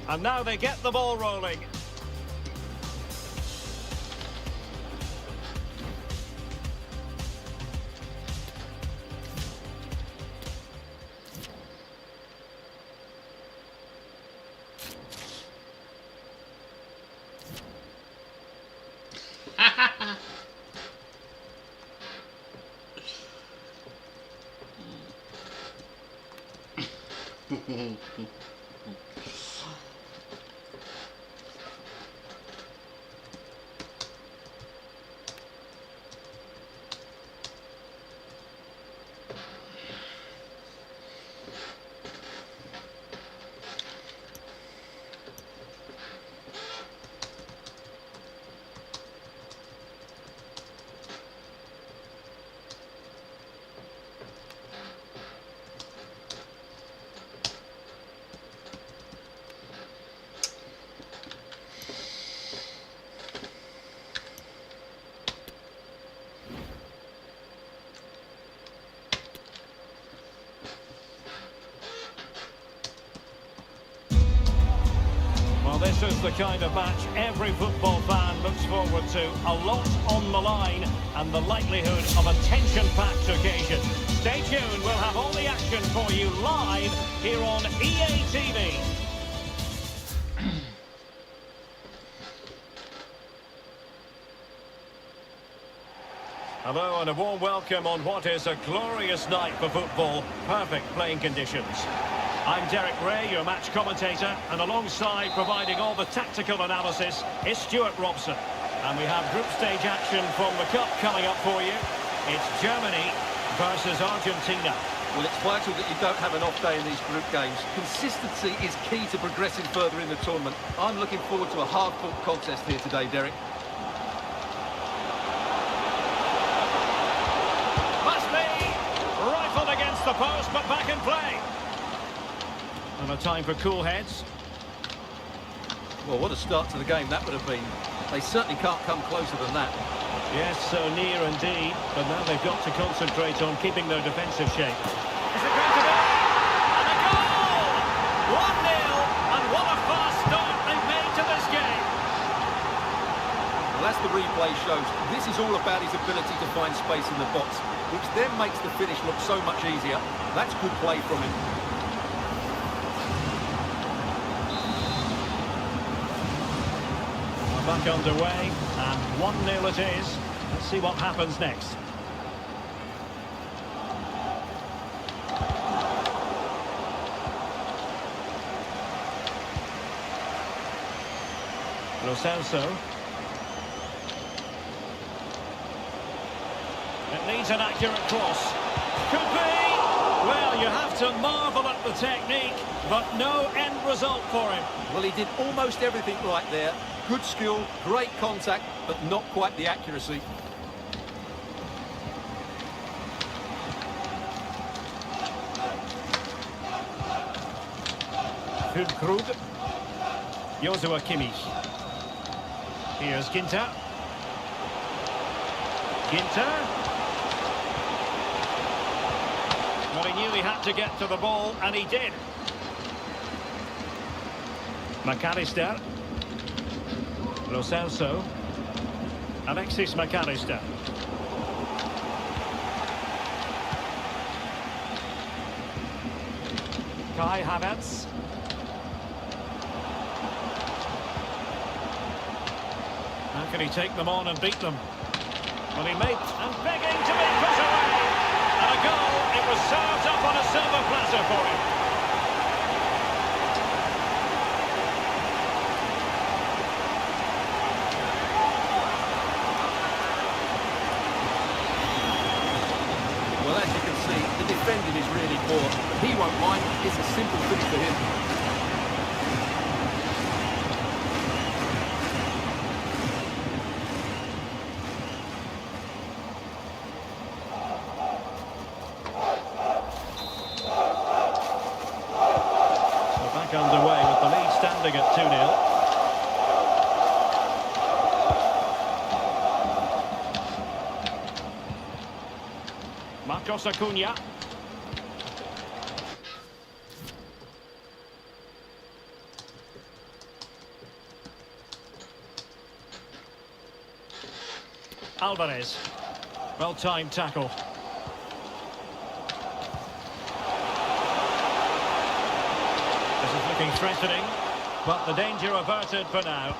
And now they get the ball rolling. This is the kind of match every football fan looks forward to. A lot on the line and the likelihood of a tension-packed occasion. Stay tuned, we'll have all the action for you live here on EA TV. Hello and a warm welcome on what is a glorious night for football. Perfect playing conditions. I'm Derek Ray, your match commentator, and alongside providing all the tactical analysis is Stuart Robson. And we have group stage action from the Cup coming up for you. It's Germany versus Argentina. Well, it's vital that you don't have an off day in these group games. Consistency is key to progressing further in the tournament. I'm looking forward to a hard-fought contest here today, Derek. Must be! Rifled against the post, but back in play. And a time for cool heads. Well, what a start to the game that would have been. They certainly can't come closer than that. Yes, so near indeed, but now they've got to concentrate on keeping their defensive shape. Is it going to be? And a goal! 1-0, and what a fast start they've made to this game. Well, as the replay shows, this is all about his ability to find space in the box, which then makes the finish look so much easier. That's good play from him. Back underway, and 1-0 it is. Let's see what happens next. Lo Celso. It needs an accurate cross. Could be! Well, you have to marvel at the technique, but no end result for him. Well, he did almost everything right there. Good skill, great contact, but not quite the accuracy. Füllkrug. Joshua Kimmich. Here's Ginter. Ginter. Well, he knew he had to get to the ball, and he did. McAllister. Lo Celso. Alexis McAllister. Kai Havertz. How can he take them on and beat them? Well, he made, and begging to be put away. And a goal. It was served up on a silver platter for him. Well, as you can see, the defending is really poor. He won't mind. It's a simple finish for him. Back underway with the lead standing at 2-0. Marcos Acuna. Alvarez. Well-timed tackle. This is looking threatening, but the danger averted for now.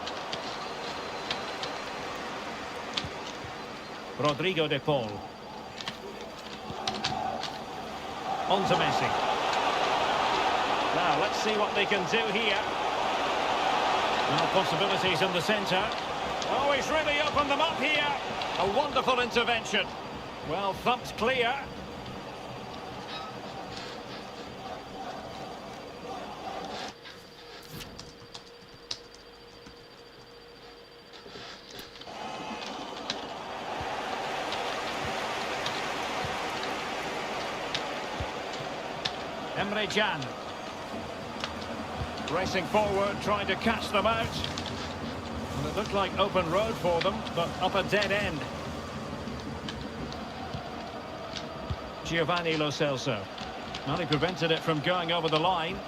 Rodrigo de Paul. On to Messi. Now, let's see what they can do here. Now, possibilities in the centre. Oh, he's really opened them up here. A wonderful intervention. Well, thumped clear. Emre Can. Racing forward, trying to catch them out. And it looked like open road for them, but up a dead end. Giovanni Lo Celso. Well, he prevented it from going over the line.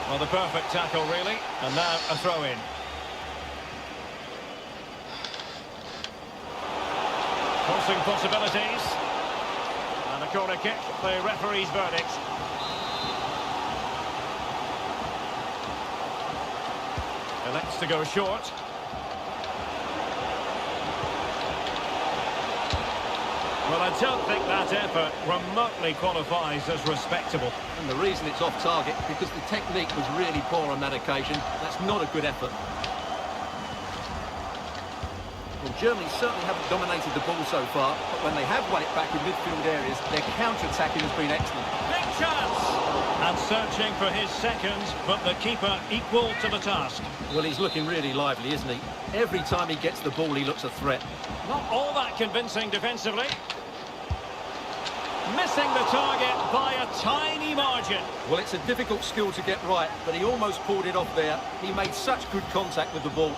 Well, the perfect tackle, really. And now a throw-in. Crossing possibilities. corner kick, the referee's verdict. Elects to go short. Well, I don't think that effort remotely qualifies as respectable. And the reason it's off target, because the technique was really poor on that occasion. That's not a good effort. Well, Germany certainly haven't dominated the ball so far, but when they have won it back in midfield areas, their counter-attacking has been excellent. Big chance! And searching for his second, but the keeper equal to the task. Well, he's looking really lively, isn't he? Every time he gets the ball, he looks a threat. Not all that convincing defensively. Missing the target by a tiny margin. Well, it's a difficult skill to get right, but he almost pulled it off there. He made such good contact with the ball.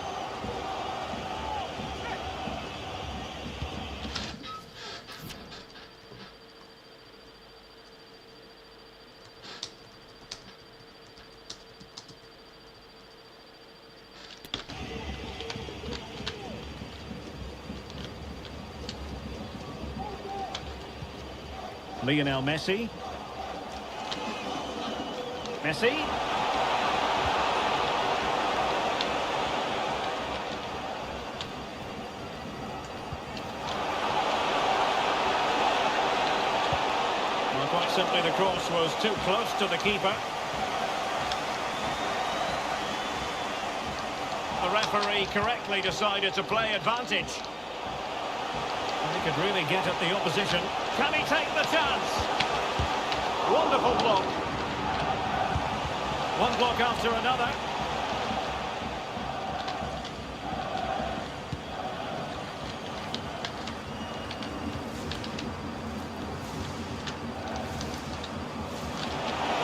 Lionel Messi. Messi. Well, quite simply, the cross was too close to the keeper. The referee correctly decided to play advantage. He could really get at the opposition. Can he take the chance? Wonderful block. One block after another.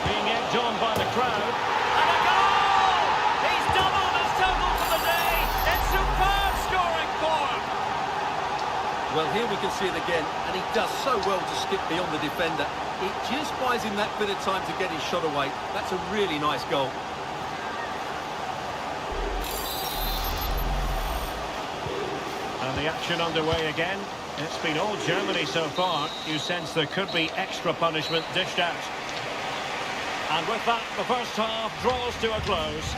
Being egged on by the crowd. And a goal! He's doubled his total for the day. It's superb scoring form. Well, here we can see it again, and he does so well to skip beyond the defender. It just buys him that bit of time to get his shot away. That's a really nice goal. And the action underway again. It's been all Germany so far. You sense there could be extra punishment dished out. And with that, the first half draws to a close.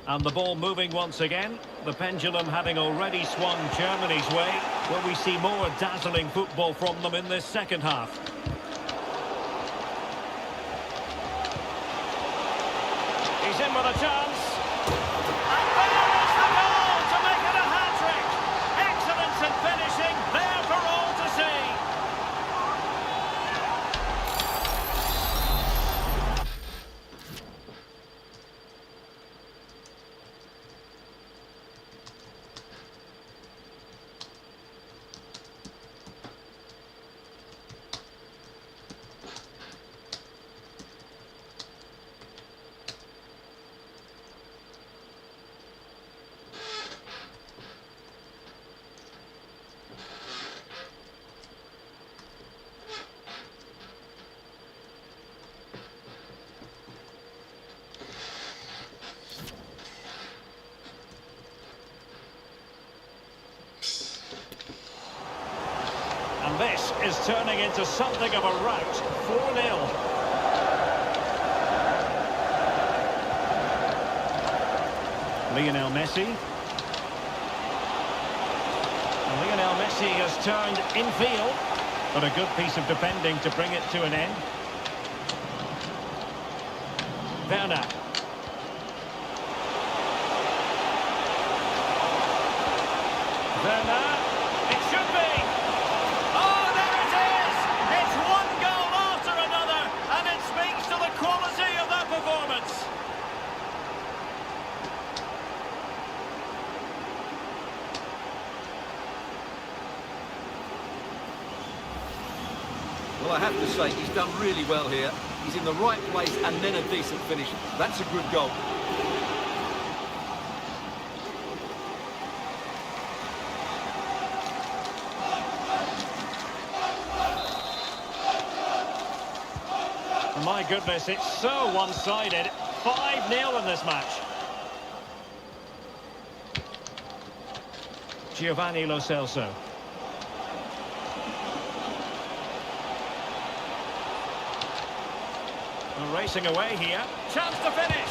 And the ball moving once again. The pendulum having already swung Germany's way. Will we see more dazzling football from them in this second half? He's in with a chance. And there is the goal to make it a hat-trick. Excellence in finishing, there for all to see. And this is turning into something of a rout. 4-0. Lionel Messi. And Lionel Messi has turned infield, but a good piece of defending to bring it to an end. Werner. Werner. It should be. Oh, there it is! It's one goal after another, and it speaks to the quality of that performance. Well, I have to say, he's done really well here. He's in the right place and then a decent finish. That's a good goal. My goodness, it's so one-sided. 5-0 in this match. Giovanni Lo Celso. Well, racing away here. Chance to finish.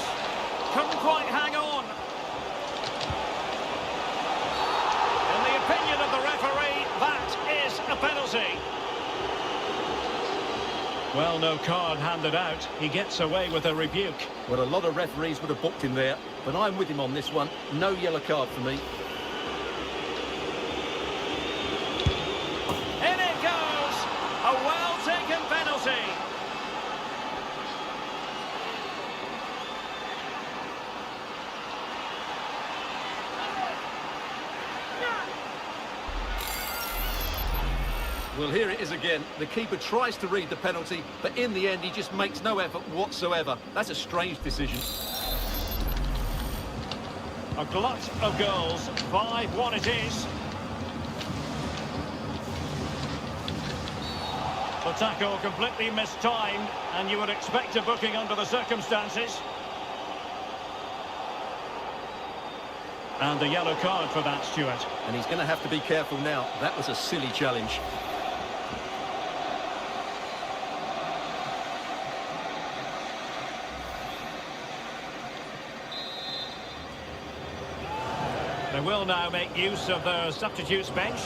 Couldn't quite hang on. In the opinion of the referee, that is a penalty. Well, no card handed out. He gets away with a rebuke. Well, a lot of referees would have booked him there, but I'm with him on this one. No yellow card for me. In it goes! A well-taken penalty. Well, here it is again. The keeper tries to read the penalty, but in the end, he just makes no effort whatsoever. That's a strange decision. A glut of goals. 5-1 it is. The tackle completely mistimed, and you would expect a booking under the circumstances. And a yellow card for that, Stuart. And he's going to have to be careful now. That was a silly challenge. They will now make use of their substitutes bench.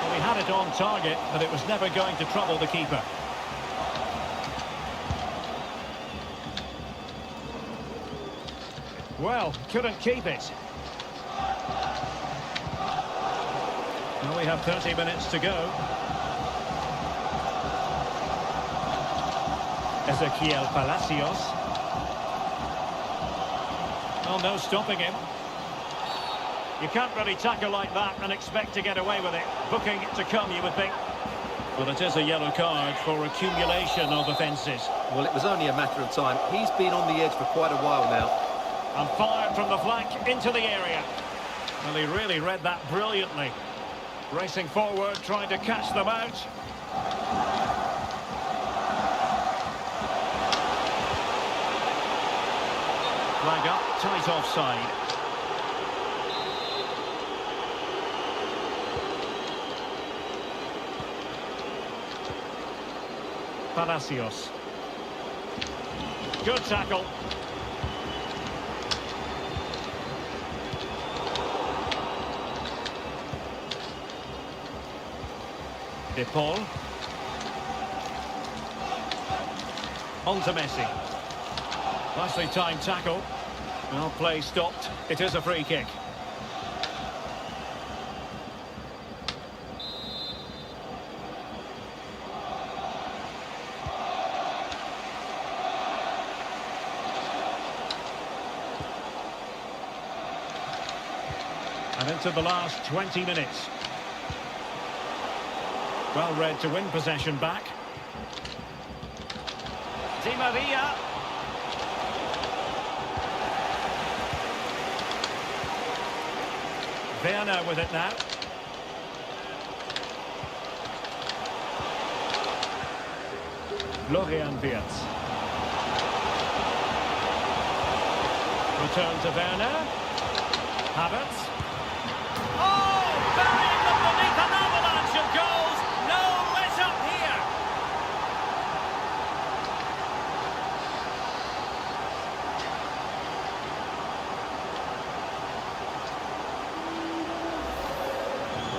Well, he had it on target, but it was never going to trouble the keeper. Well, couldn't keep it. Well, we have 30 minutes to go. Ezequiel Palacios. Well, no stopping him. You can't really tackle like that and expect to get away with it. Booking to come, you would think. Well, it is a yellow card for accumulation of offences. Well, it was only a matter of time. He's been on the edge for quite a while now. And fired from the flank into the area. Well, he really read that brilliantly. Racing forward, trying to catch them out. Flag up, tight offside. Palacios. Good tackle. De Paul. On to Messi. Nicely timed tackle. Well, play stopped. It is a free kick. And into the last 20 minutes. Well read to win possession back. Di Maria. Werner with it now. Florian Wirtz. Return to Werner. Havertz. Oh! Burying them beneath an avalanche of goals. No let up here.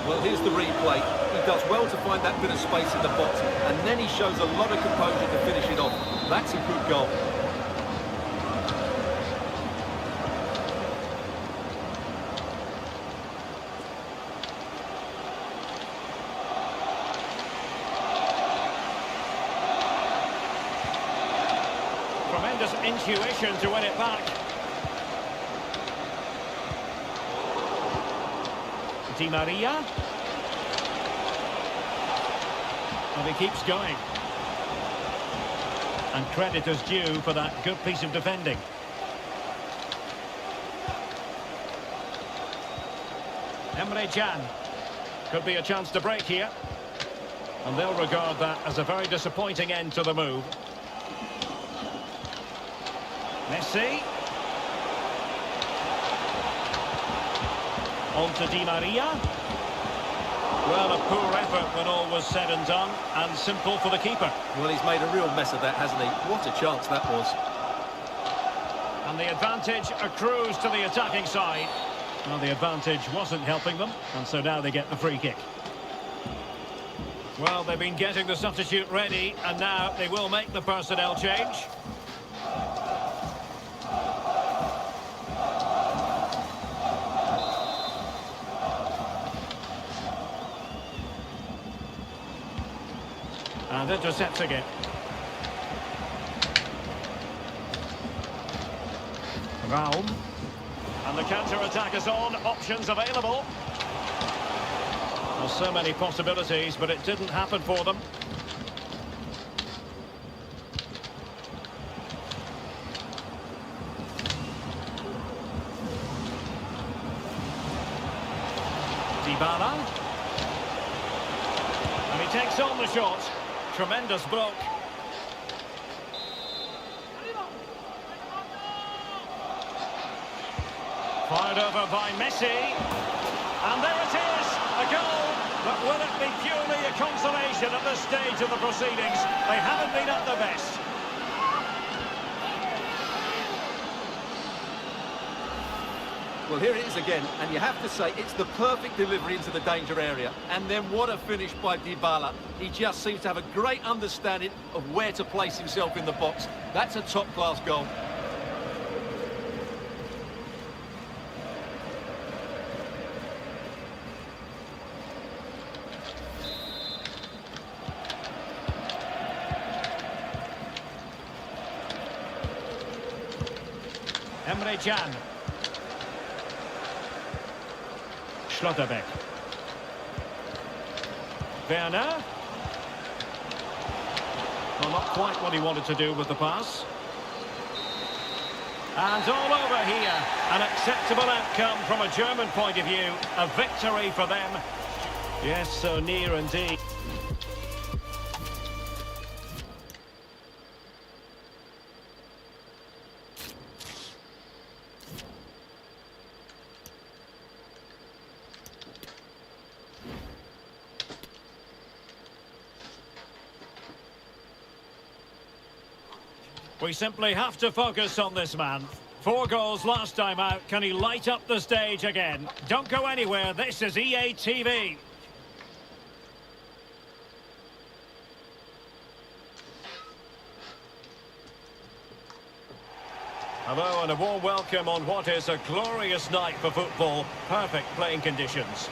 Well, here's the replay. He does well to find that bit of space in the box, and then he shows a lot of composure to finish it off. That's a good goal. Tremendous intuition to win it back. Di Maria. And he keeps going. And credit is due for that good piece of defending. Emre Can. Could be a chance to break here. And they'll regard that as a very disappointing end to the move. Messi. On to Di Maria. Well, a poor effort when all was said and done, and simple for the keeper. Well, he's made a real mess of that, hasn't he? What a chance that was. And the advantage accrues to the attacking side. Well, the advantage wasn't helping them, and so now they get the free kick. Well, they've been getting the substitute ready, and now they will make the personnel change. And intercepts again. Raum. And the counter-attack is on. Options available. Well, so many possibilities, but it didn't happen for them. Dybala. And he takes on the shot. Tremendous block. Fired over by Messi. And there it is, a goal. But will it be purely a consolation at this stage of the proceedings? They haven't been at their best. Well, here it is again, and you have to say it's the perfect delivery into the danger area. And then what a finish by Dybala. He just seems to have a great understanding of where to place himself in the box. That's a top-class goal. Emre Can. Schlotterbeck. Werner. Well, not quite what he wanted to do with the pass. And all over here. An acceptable outcome from a German point of view. A victory for them. Yes, so near indeed. We simply have to focus on this man. 4 goals last time out. Can he light up the stage again? Don't go anywhere. This is EA TV. Hello and a warm welcome on what is a glorious night for football. Perfect playing conditions.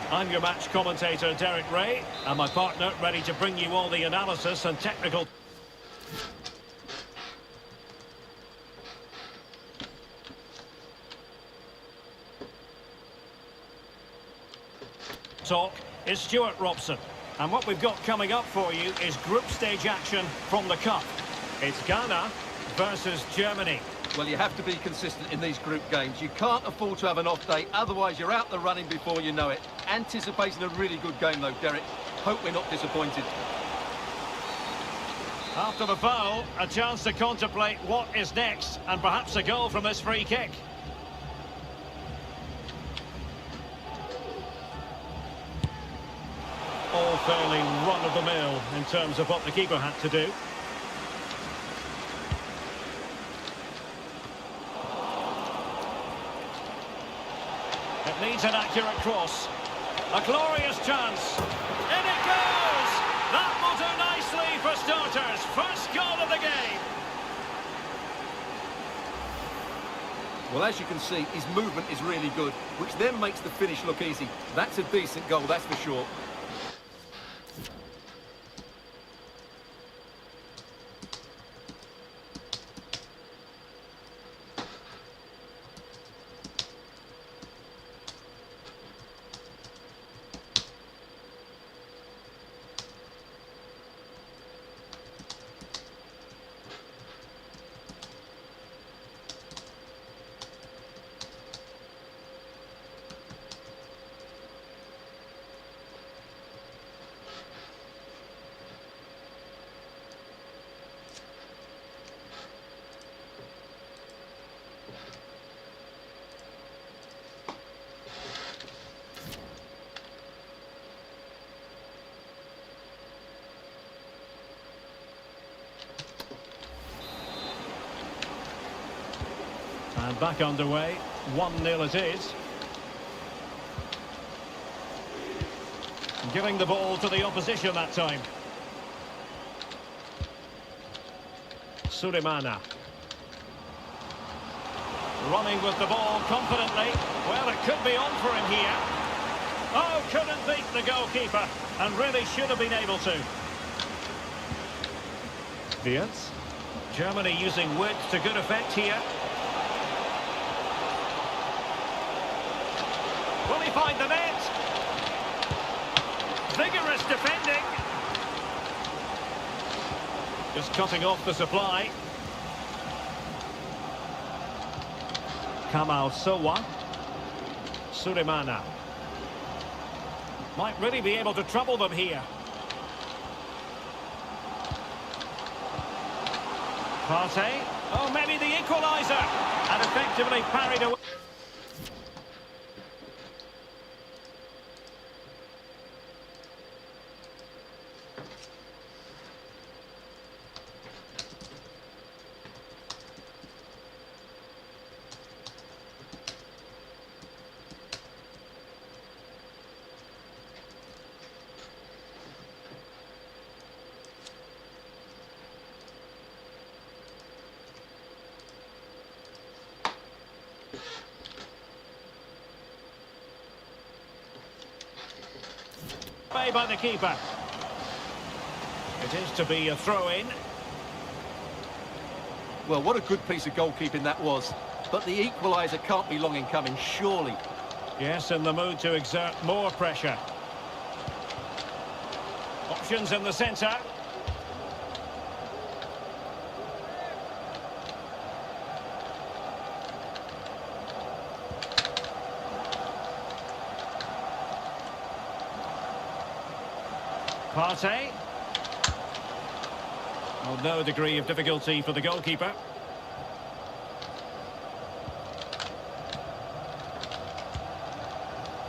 I'm your match commentator, Derek Ray, and my partner ready to bring you all the analysis and technical talk is Stuart Robson. And what we've got coming up for you is group stage action from the Cup. It's Ghana versus Germany. Well, you have to be consistent in these group games. You can't afford to have an off day, otherwise you're out the running before you know it. Anticipating a really good game though, Derek. Hope we're not disappointed. After the foul, a chance to contemplate what is next, and perhaps a goal from this free kick. All fairly run-of-the-mill in terms of what the keeper had to do. It needs an accurate cross. A glorious chance. In it goes! That will do nicely for starters. First goal of the game. Well, as you can see, his movement is really good, which then makes the finish look easy. That's a decent goal, that's for sure. And back underway. 1-0 it is. Giving the ball to the opposition that time. Sulemana. Running with the ball confidently. Well, it could be on for him here. Oh, couldn't beat the goalkeeper. And really should have been able to. Wirtz. Germany using width to good effect here. Will he find the net? Vigorous defending. Just cutting off the supply. Kamal Sowa. Sulemana. Might really be able to trouble them here. Partey. Oh, maybe the equaliser. And effectively parried away. By the keeper. It is to be a throw-in. Well, what a good piece of goalkeeping that was. But the equaliser can't be long in coming, surely. Yes, in the mood to exert more pressure. Options in the centre. Partey. Well, no degree of difficulty for the goalkeeper.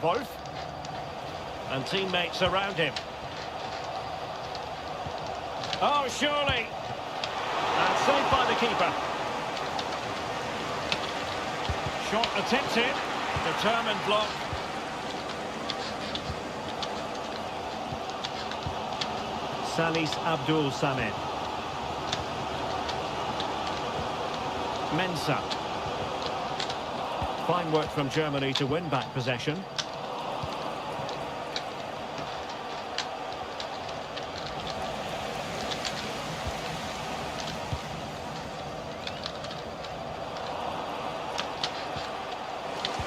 Wolf. And teammates around him. Oh, surely. And saved by the keeper. Shot attempted. Determined block. Salis Abdul Samed. Mensah. Fine work from Germany to win back possession.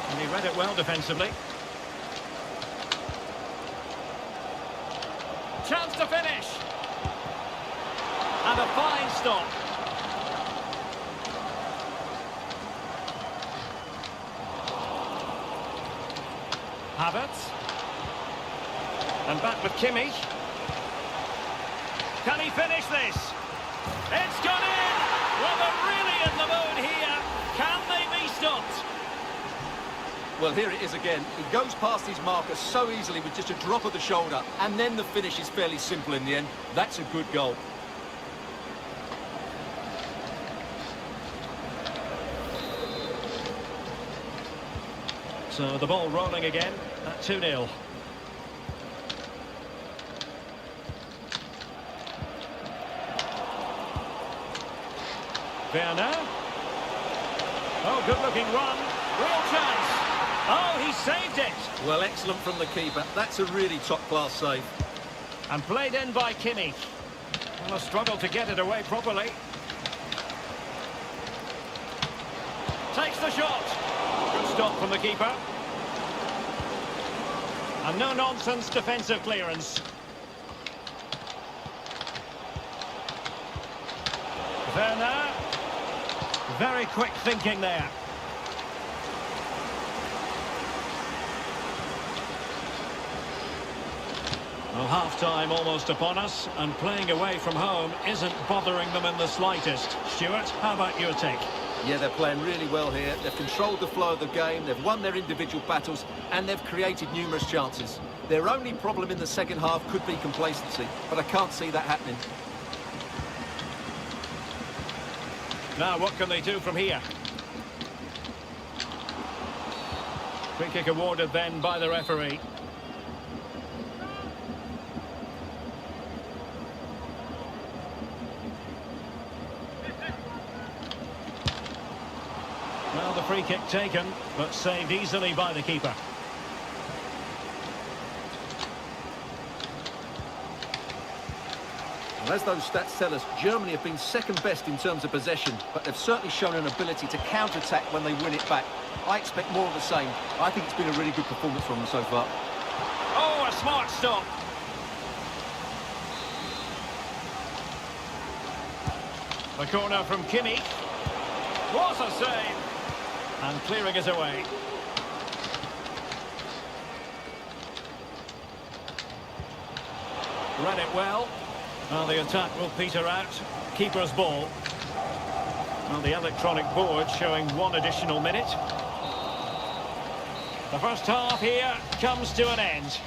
And he read it well defensively. Chance to finish. And a fine stop. Havertz. And back with Kimmich. Can he finish this? It's gone in! Well, they're really in the mood here. Can they be stopped? Well, here it is again. He goes past his marker so easily with just a drop of the shoulder, and then the finish is fairly simple in the end. That's a good goal. So the ball rolling again at 2-0. Werner. Oh, good-looking run. Real chance. Oh, he saved it. Well, excellent from the keeper. That's a really top-class save. And played in by Kimmich. Well, a struggle to get it away properly. Takes the shot. Good stop from the keeper. And no-nonsense defensive clearance. Werner. Very quick thinking there. Well, half-time almost upon us, and playing away from home isn't bothering them in the slightest. Stuart, how about your take? Yeah, they're playing really well here. They've controlled the flow of the game, they've won their individual battles, and they've created numerous chances. Their only problem in the second half could be complacency, but I can't see that happening. Now, what can they do from here? Free kick awarded then by the referee. Well, the free kick taken, but saved easily by the keeper. And as those stats tell us, Germany have been second best in terms of possession, but they've certainly shown an ability to counter-attack when they win it back. I expect more of the same. I think it's been a really good performance from them so far. Oh, a smart stop. The corner from Kimmich. What a save. And clearing it away. Read it well. Well, the attack will peter out. Keeper's ball. Well, the electronic board showing 1 additional minute. The first half here comes to an end.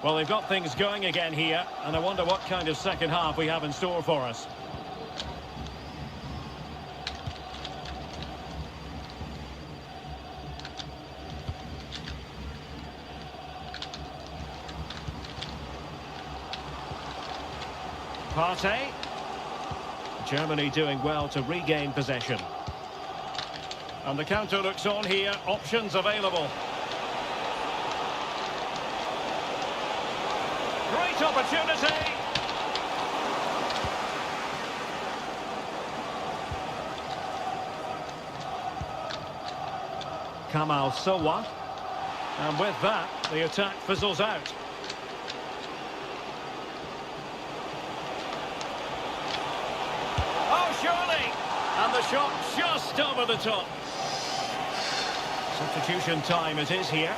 Well, they've got things going again here, and I wonder what kind of second half we have in store for us. Partey. Germany doing well to regain possession. And the counter looks on here, options available. Great opportunity. Kamal Sowa. And with that, the attack fizzles out. Oh, surely! And the shot just over the top. Substitution time it is here.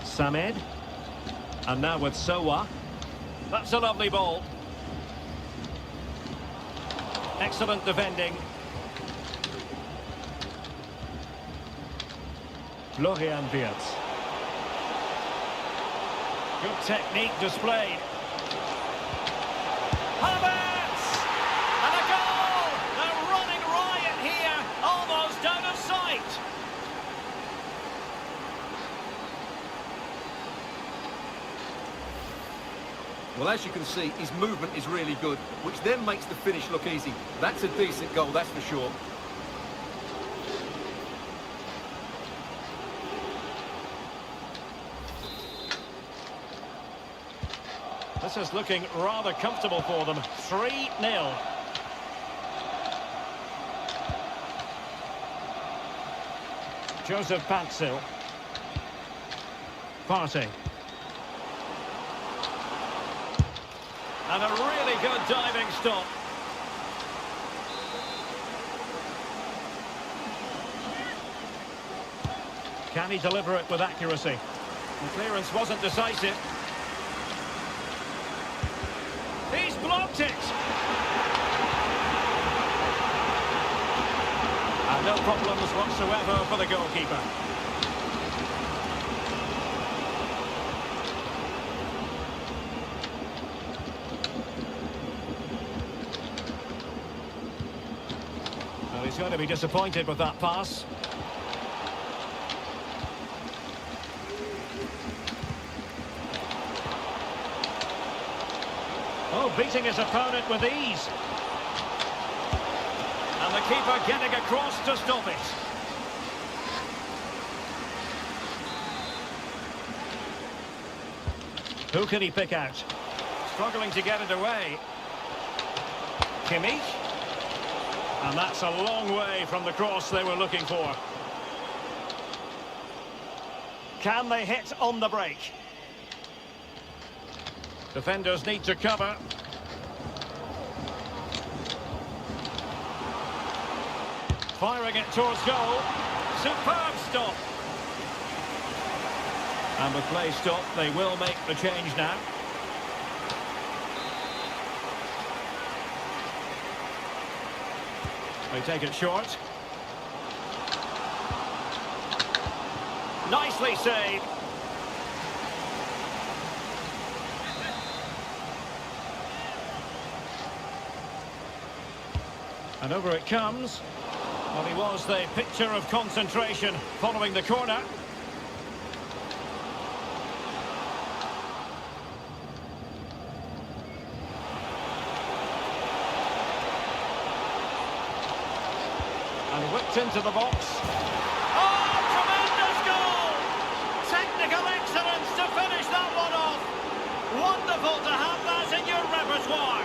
Samed. And now with Sowa. That's a lovely ball. Excellent defending. Florian Wirtz. Good technique displayed. Havertz! And a goal! They're running riot here, almost out of sight. Well, as you can see, his movement is really good, which then makes the finish look easy. That's a decent goal, that's for sure. This is looking rather comfortable for them. 3-0. Joseph Patzil. Partey. And a really good diving stop. Can he deliver it with accuracy? The clearance wasn't decisive. He's blocked it! And no problems whatsoever for the goalkeeper. Well, he's going to be disappointed with that pass. Oh, beating his opponent with ease. And the keeper getting across to stop it. Who can he pick out? Struggling to get it away. Kimmich. And that's a long way from the cross they were looking for. Can they hit on the break? Defenders need to cover. Firing it towards goal. Superb stop. And with play stopped, they will make the change now. They take it short. Nicely saved. And over it comes. Well, he was the picture of concentration following the corner. And whipped into the box. Oh, tremendous goal! Technical excellence to finish that one off. Wonderful to have that in your repertoire.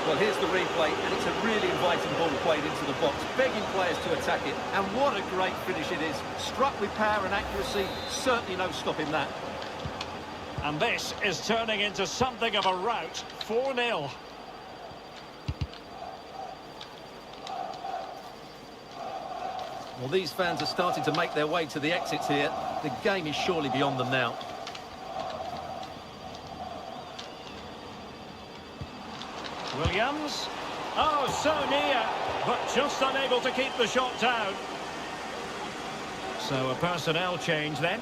Well, here's the replay, and it's a really inviting ball played into the box, begging players to attack it. And what a great finish it is. Struck with power and accuracy, certainly no stopping that. And this is turning into something of a rout. 4-0. Well, these fans are starting to make their way to the exits here. The game is surely beyond them now. Williams. Oh, so near, but just unable to keep the shot down. So a personnel change then.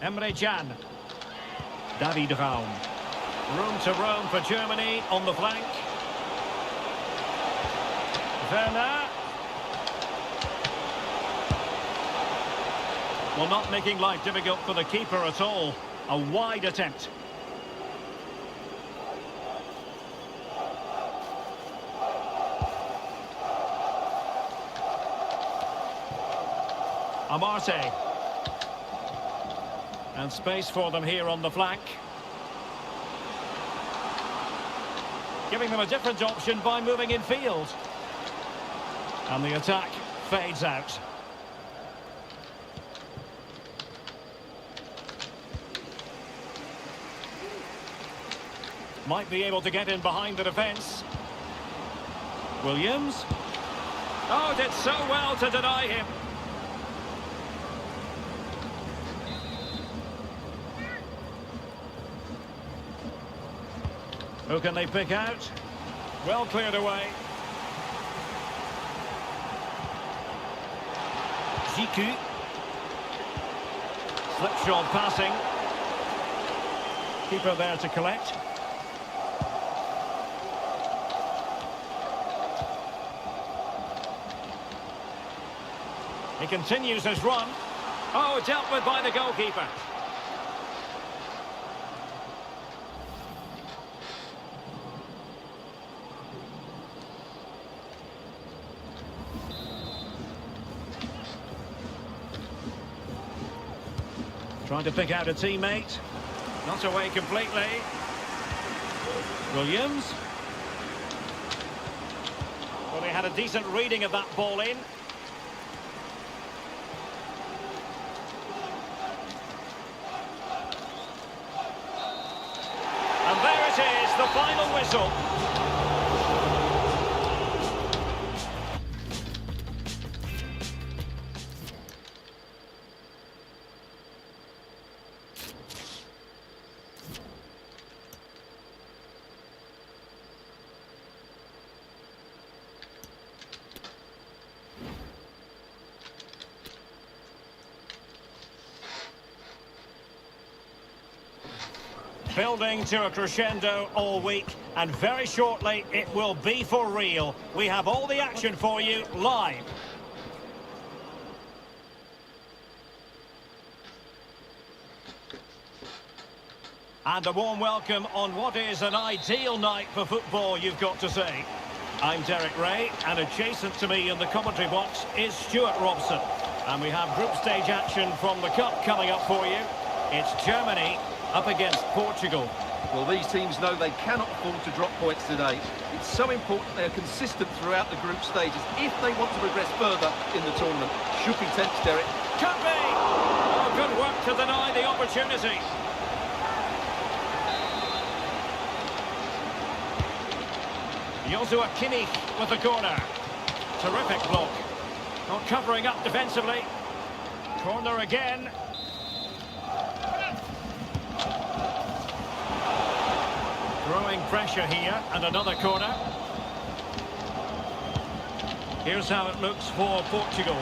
Emre Can. David Raum. Room to roam for Germany on the flank. Werner. Well, not making life difficult for the keeper at all. A wide attempt. Amarte. And space for them here on the flank. Giving them a different option by moving in field. And the attack fades out. Might be able to get in behind the defence. Williams. Oh, did so well to deny him. Who can they pick out? Well cleared away. Ziku. Slipshod passing. Keeper there to collect. He continues his run. Oh, dealt with by the goalkeeper. Trying to pick out a teammate. Not away completely. Williams. Well, he had a decent reading of that ball in. And there it is, the final whistle. Building to a crescendo all week, and very shortly it will be for real. We have all the action for you live. And a warm welcome on what is an ideal night for football, you've got to say. I'm Derek Ray, and adjacent to me in the commentary box is Stuart Robson. And we have group stage action from the Cup coming up for you. It's Germany up against Portugal. Well, these teams know they cannot afford to drop points today. It's so important they are consistent throughout the group stages if they want to progress further in the tournament. Should be tense, Derek. Could be! Oh, good work to deny the opportunity. Joshua Kimmich with the corner. Terrific block. Not covering up defensively. Corner again. Growing pressure here, and another corner. Here's how it looks for Portugal.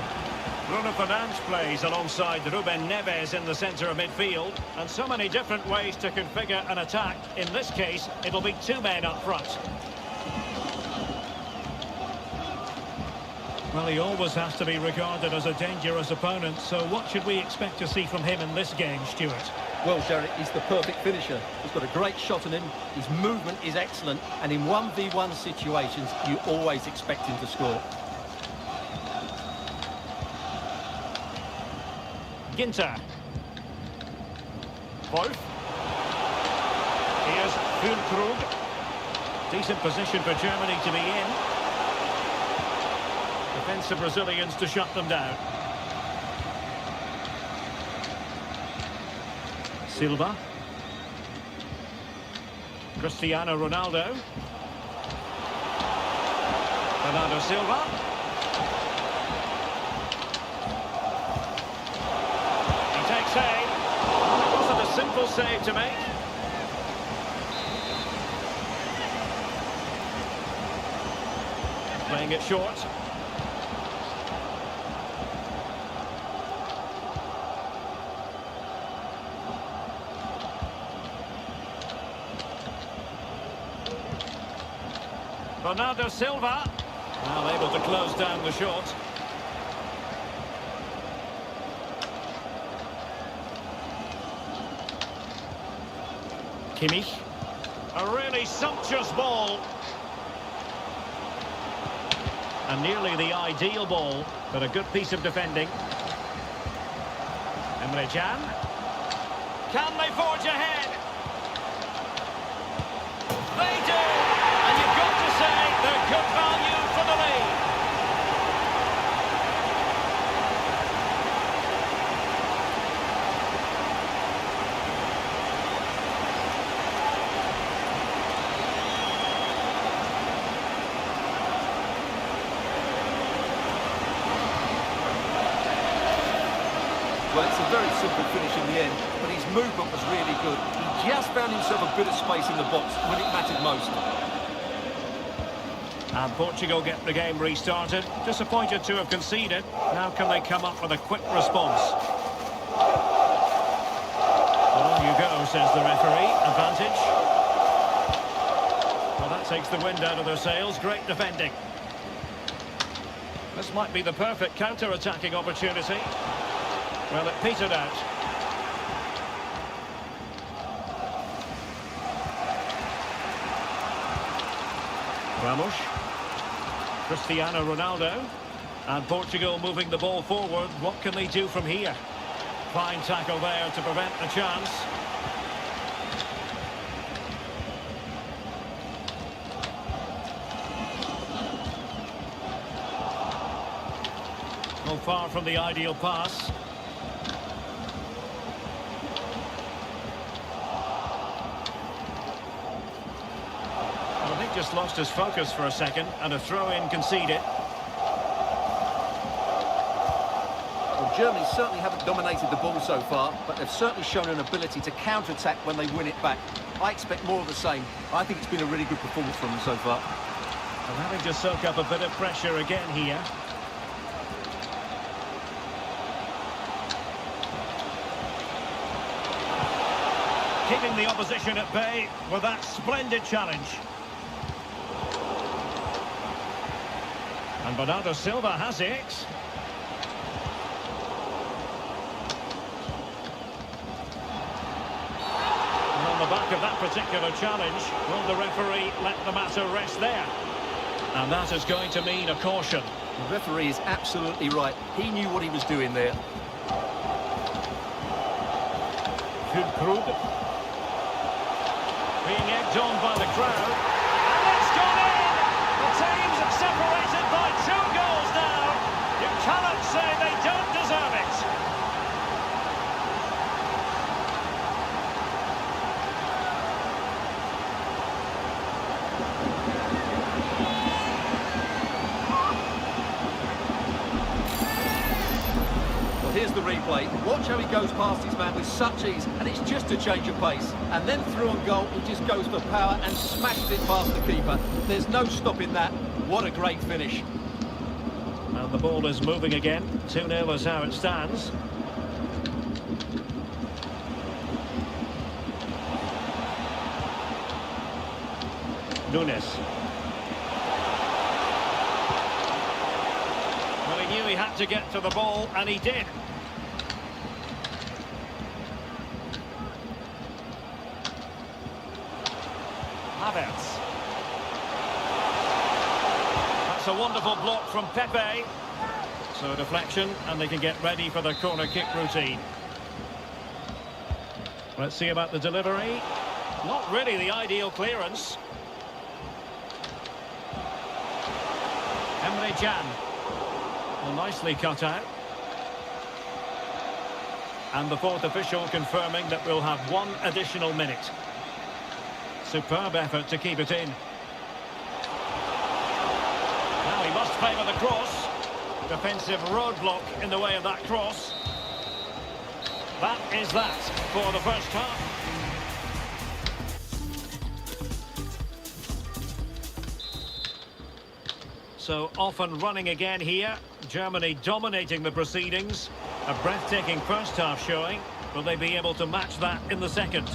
Bruno Fernandes plays alongside Ruben Neves in the centre of midfield. And so many different ways to configure an attack. In this case, it'll be two men up front. Well, he always has to be regarded as a dangerous opponent. So what should we expect to see from him in this game, Stuart? Well, Derek, he's the perfect finisher. He's got a great shot on him. His movement is excellent. And in 1v1 situations, you always expect him to score. Ginter. Wolf. Here's Füllkrug. Decent position for Germany to be in. Defensive Brazilians to shut them down. Silva. Cristiano Ronaldo. Bernardo Silva. Save. It wasn't a simple save to make. Playing it short. Bernardo Silva. Well, able to close down the shot. Kimmich. A really sumptuous ball. And nearly the ideal ball, but a good piece of defending. Emre Can. Can they forge ahead? They do! And you've got to say they're good value for the lead. Well, it's a very simple finish in the end, but his movement was really good. He just found himself a bit of space in the box when it mattered most. And Portugal get the game restarted. Disappointed to have conceded. Now can they come up with a quick response? On you go, says the referee. Advantage. Well, that takes the wind out of their sails. Great defending. This might be the perfect counter-attacking opportunity. Well, it petered out. Ramos. Cristiano Ronaldo. And Portugal moving the ball forward. What can they do from here? Fine tackle there to prevent the chance. Well, far from the ideal pass. Just lost his focus for a second, and a throw-in conceded. Well, Germany certainly haven't dominated the ball so far, but they've certainly shown an ability to counter-attack when they win it back. I expect more of the same. I think it's been a really good performance from them so far. And having to soak up a bit of pressure again here. Keeping the opposition at bay with that splendid challenge. And Bernardo Silva has it. And on the back of that particular challenge, will the referee let the matter rest there? And that is going to mean a caution. The referee is absolutely right. He knew what he was doing there. Füllkrug. Being egged on by the crowd. And it's gone in! The teams are separated by 2 goals now. You cannot say they don't deserve it. replay. Watch how he goes past his man with such ease, and it's just a change of pace. And then through on goal, he just goes for power and smashes it past the keeper. There's no stopping that. What a great finish. And the ball is moving again. 2-0 is how it stands. Nunes. Well, he knew he had to get to the ball, and he did. Havertz. That's a wonderful block from Pepe. So deflection, and they can get ready for the corner kick routine. Let's see about the delivery. Not really the ideal clearance. Emre Can. Well, nicely cut out. And the fourth official confirming that we'll have 1 additional minute. Superb effort to keep it in. Now he must favour the cross. Defensive roadblock in the way of that cross. That is that for the first half. So off and running again here. Germany dominating the proceedings. A breathtaking first half showing. Will they be able to match that in the second?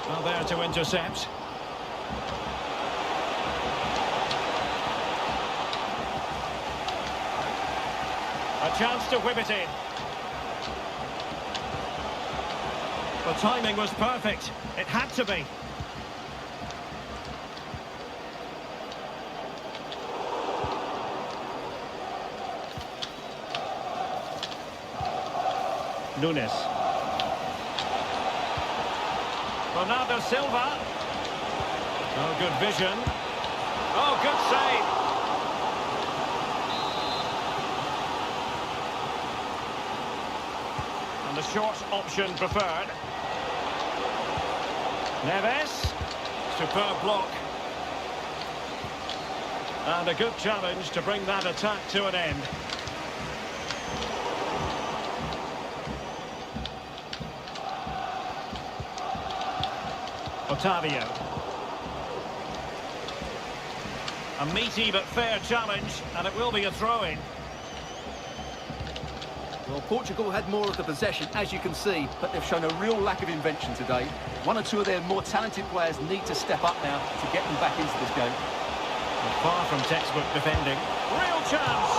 Well, there to intercept. A chance to whip it in. The timing was perfect. It had to be. Nunes. Bernardo Silva. Oh, good vision. Oh, good save. And the short option preferred. Neves. Superb block. And a good challenge to bring that attack to an end. Otavio. A meaty but fair challenge, and it will be a throw-in. Well, Portugal had more of the possession, as you can see, but they've shown a real lack of invention today. 1 or 2 of their more talented players need to step up now to get them back into this game. Far from textbook defending. Real chance!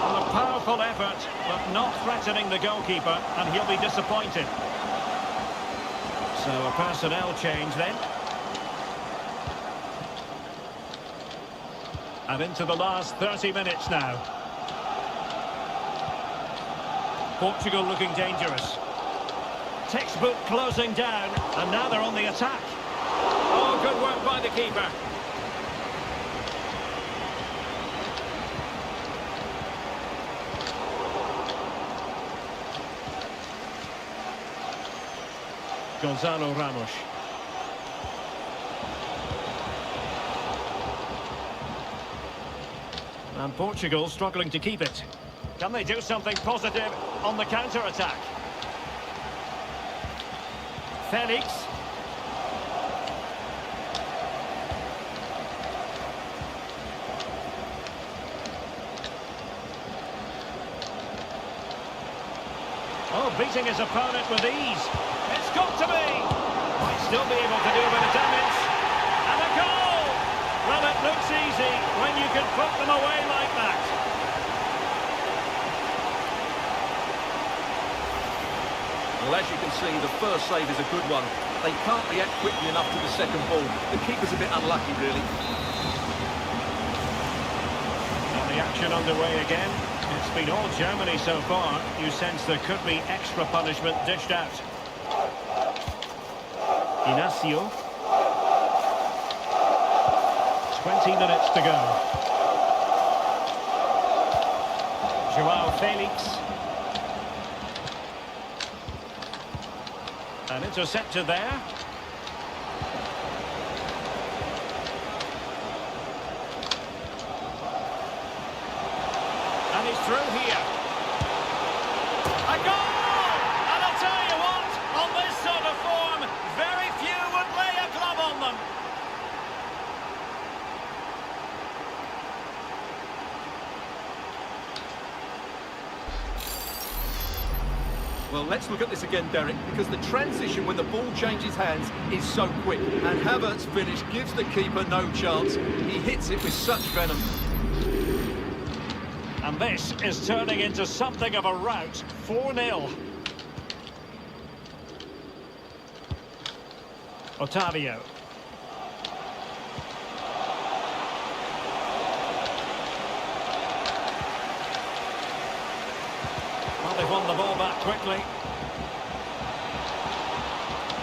And a powerful effort, but not threatening the goalkeeper, and he'll be disappointed. So a personnel change then. And into the last 30 minutes now. Portugal looking dangerous. Textbook closing down, and now they're on the attack. Oh, good work by the keeper. Gonzalo Ramos. And Portugal struggling to keep it. Can they do something positive on the counter-attack? Felix. Oh, beating his opponent with ease. It's got to be. Might still be able to do a bit of damage. And a goal! Well, it looks easy when you can put them away like that. Well, as you can see, the first save is a good one. They can't react quickly enough to the second ball. The keeper's a bit unlucky, really. And the action underway again. It's been all Germany so far. You sense there could be extra punishment dished out. Inacio. 20 minutes to go. Joao Felix. And intercepted there. And he's through here. A goal! And I'll tell you what, on this sort of form, very few would lay a glove on them. Well, let's look at this again, Derek, because the transition when the ball changes hands is so quick. And Havertz's finish gives the keeper no chance. He hits it with such venom. And this is turning into something of a rout. 4-0. Ottavio. Well, they've won the ball back quickly.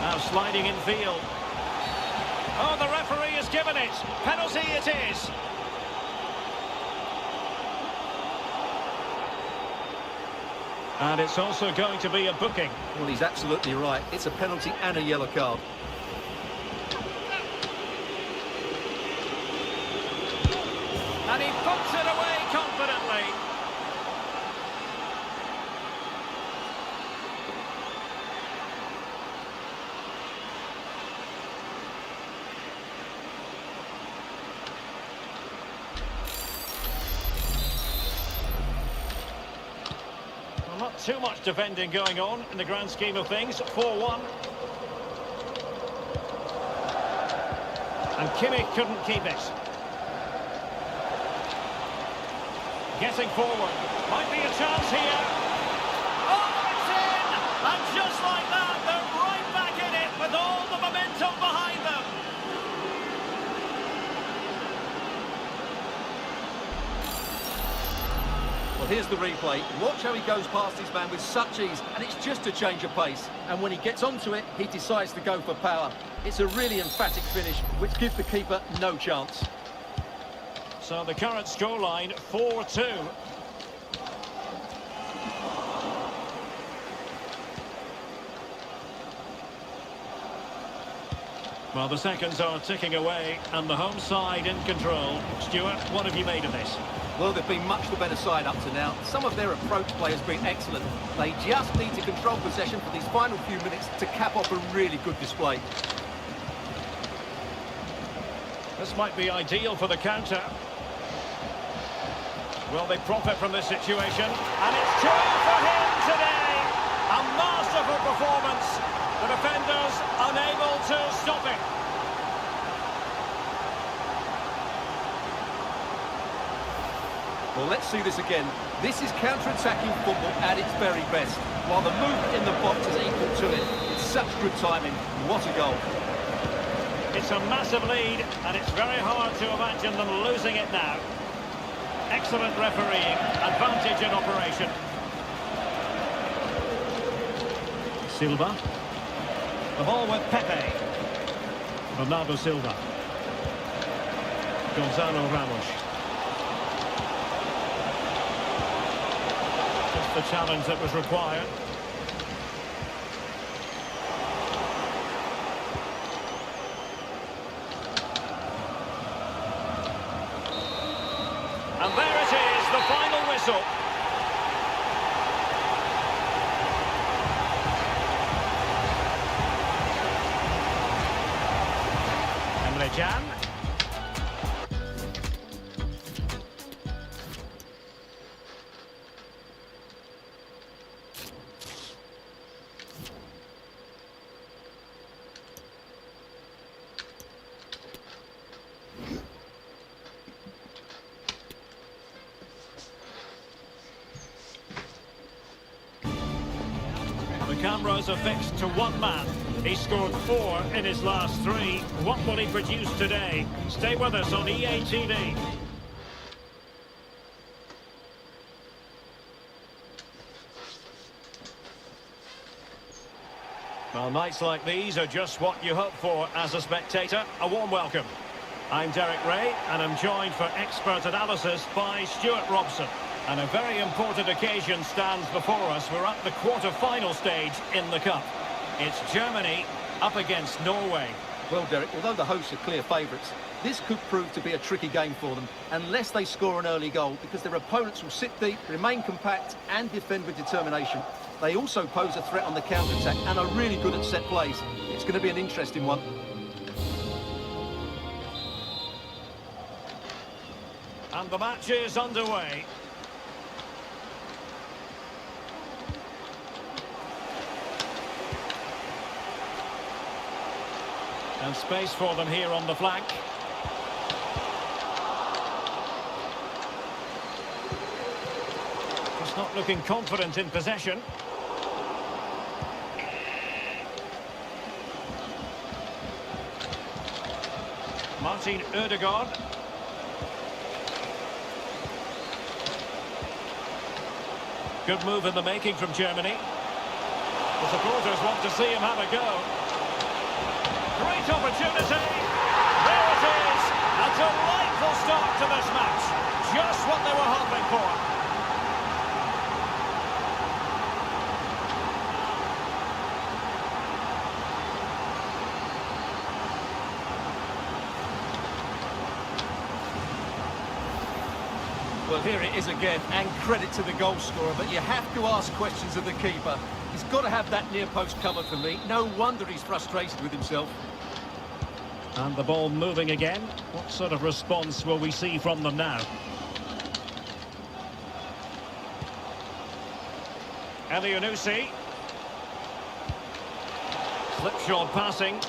Now sliding in field. Oh, the referee has given it. Penalty it is. And it's also going to be a booking. Well, he's absolutely right. It's a penalty and a yellow card. And he puts it away confidently. Well, not too much defending going on in the grand scheme of things. 4-1. And Kimmich couldn't keep it. Getting forward. Might be a chance here. Oh, it's in! And just like that, they're right back in it with all the momentum behind them. Well, here's the replay. Watch how he goes past his man with such ease, and it's just a change of pace. And when he gets onto it, he decides to go for power. It's a really emphatic finish, which gives the keeper no chance. So the current scoreline, 4-2. Well, the seconds are ticking away, and the home side in control. Stuart, what have you made of this? Well, they've been much the better side up to now. Some of their approach play has been excellent. They just need to control possession for these final few minutes to cap off a really good display. This might be ideal for the counter. Will they profit from this situation? And it's 2 for him today. A masterful performance. The defenders unable to stop it. Well, let's see this again. This is counter-attacking football at its very best. While the movement in the box is equal to it. It's such good timing. What a goal. It's a massive lead, and it's very hard to imagine them losing it now. Excellent refereeing, advantage in operation. Silva. The ball with Pepe. Bernardo Silva. Gonzalo Ramos. Just the challenge that was required. And there it is, the final whistle. Emre Can. The cameras are fixed to one man. He scored 4 in his last 3. What will he produce today? Stay with us on EA TV. Well, nights like these are just what you hope for as a spectator. A warm welcome. I'm Derek Ray, and I'm joined for expert analysis by Stuart Robson. And a very important occasion stands before us. We're at the quarter-final stage in the Cup. It's Germany up against Norway. Well, Derek, although the hosts are clear favourites, this could prove to be a tricky game for them, unless they score an early goal, because their opponents will sit deep, remain compact and defend with determination. They also pose a threat on the counter-attack and are really good at set plays. It's going to be an interesting one. And the match is underway. And space for them here on the flank. Just not looking confident in possession. Martin Ødegaard. Good move in the making from Germany. The supporters want to see him have a go. Great opportunity. There it is. A delightful start to this match. Just what they were hoping for. Well, here it is again, and credit to the goal scorer, but you have to ask questions of the keeper. He's got to have that near post covered for me. No wonder he's frustrated with himself. And the ball moving again. What sort of response will we see from them now? Elyounoussi. Slipshod passing.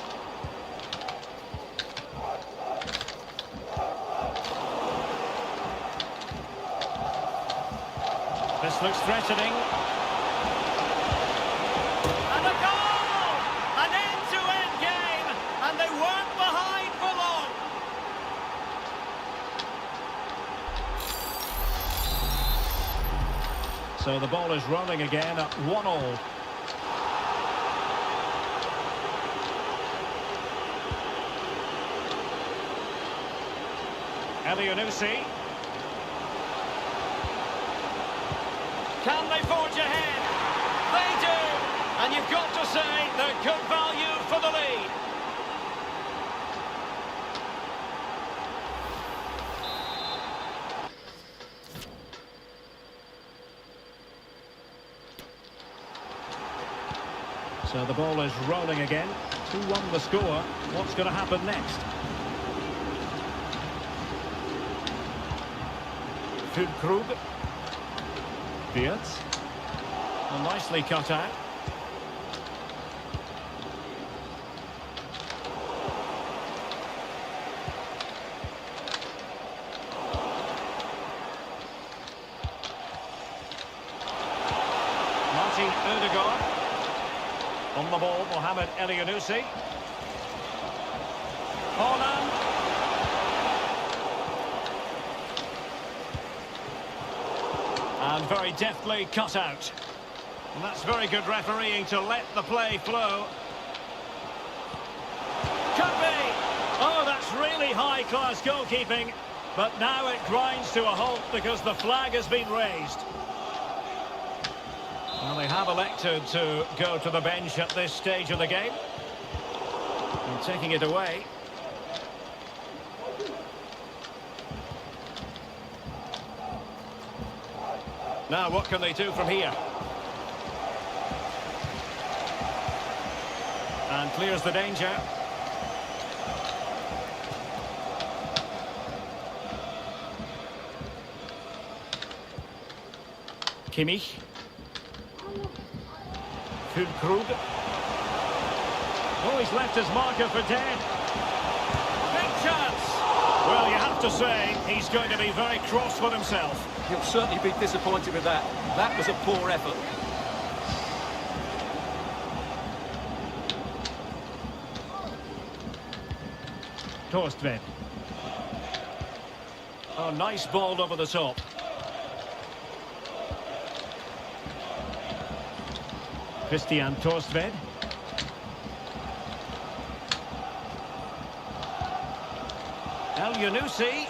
This looks threatening. And a goal! An end-to-end game, and they weren't behind for long. So the ball is rolling again at 1-1. Elyounoussi. Can they forge ahead? They do! And you've got to say they're good value for the lead. So the ball is rolling again. 2-1 the score. What's going to happen next? Füllkrug. Beards. Well, nicely cut out. Martin Ødegaard. On the ball, Mohamed Elyounoussi. Holland. And very deftly cut out. And that's very good refereeing to let the play flow. Could be! Oh, that's really high-class goalkeeping. But now it grinds to a halt because the flag has been raised. Well, they have elected to go to the bench at this stage of the game. And taking it away. Now, what can they do from here? And clears the danger. Kimmich. Füllkrug. Oh, he's left his marker for dead. Big chance. Well, you have to say, he's going to be very cross with himself. He'll certainly be disappointed with that. That was a poor effort. Torstvedt. Oh, nice ball over the top. Christian Torstvedt. Elyounoussi.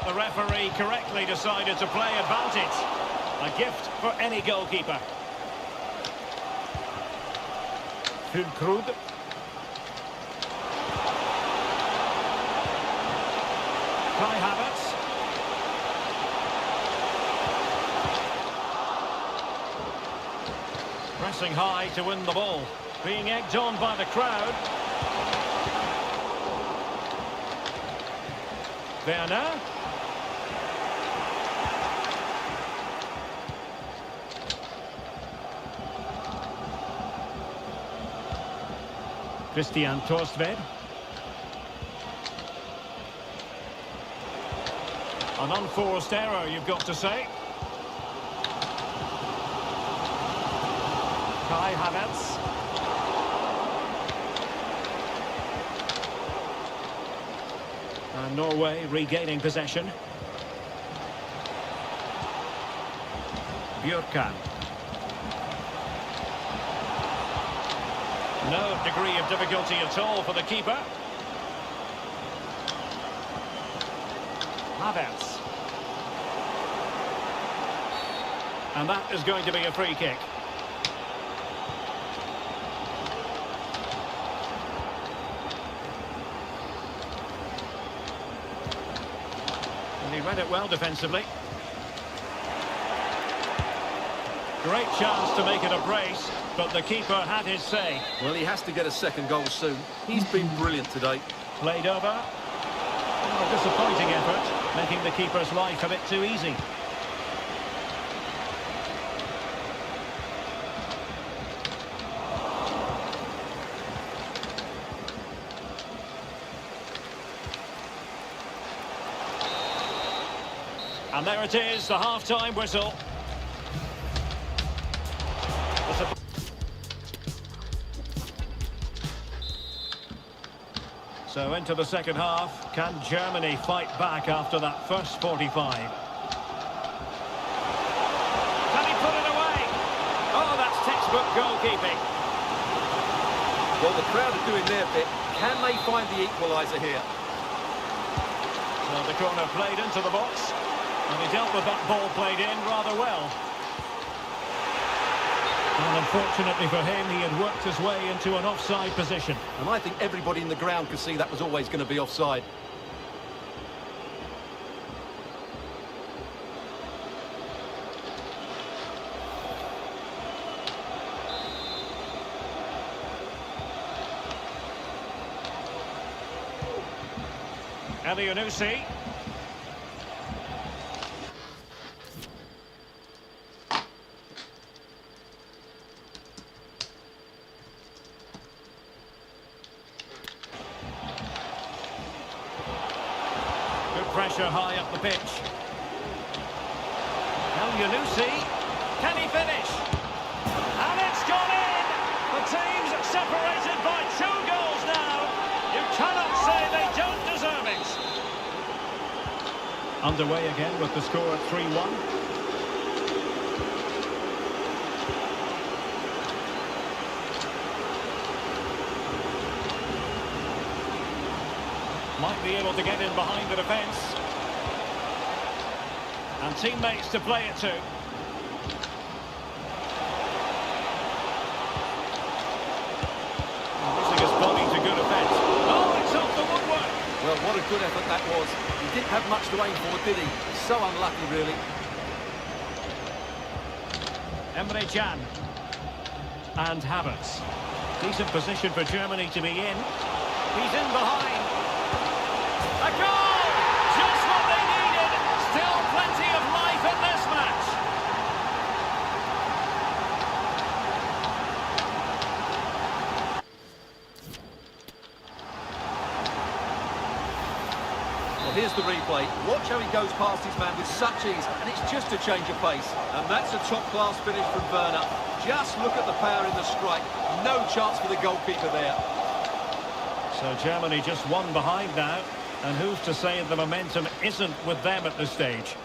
The referee correctly decided to play advantage. A gift for any goalkeeper. Hulkrud. Kai Havertz. Pressing high to win the ball. Being egged on by the crowd. Werner. Christian Torstved. An unforced error, you've got to say. Kai Havertz. And Norway regaining possession. Björkan. No degree of difficulty at all for the keeper. Havertz. And that is going to be a free kick. And he read it well defensively. Great chance to make it a brace, but the keeper had his say. Well, he has to get a second goal soon. He's been brilliant today. Played over. Oh, disappointing effort, making the keeper's life a bit too easy. And there it is, the half-time whistle. So into the second half, can Germany fight back after that first 45? Can he put it away? Oh, that's textbook goalkeeping. Well, the crowd are doing their bit. Can they find the equaliser here? So the corner played into the box, and he dealt with that ball played in rather well. And unfortunately for him, he had worked his way into an offside position. And I think everybody in the ground could see that was always going to be offside. Elianusi. Pressure high up the pitch. Elianusi, can he finish? And it's gone in! The team's separated by 2 goals now. You cannot say they don't deserve it. Underway again with the score at 3-1. Might be able to get in behind the defence. And teammates to play it to. Using his body to good effect. Oh, it's off the woodwork. Well, what a good effort that was. He didn't have much to aim for, did he? So unlucky, really. Emre Can. And Havertz. Decent position for Germany to be in. He's in behind. A goal! Just what they needed. Still plenty of life in this match. Well, here's the replay. Watch how he goes past his man with such ease, and it's just a change of pace. And that's a top-class finish from Werner. Just look at the power in the strike. No chance for the goalkeeper there. So Germany just one behind now. And who's to say the momentum isn't with them at this stage?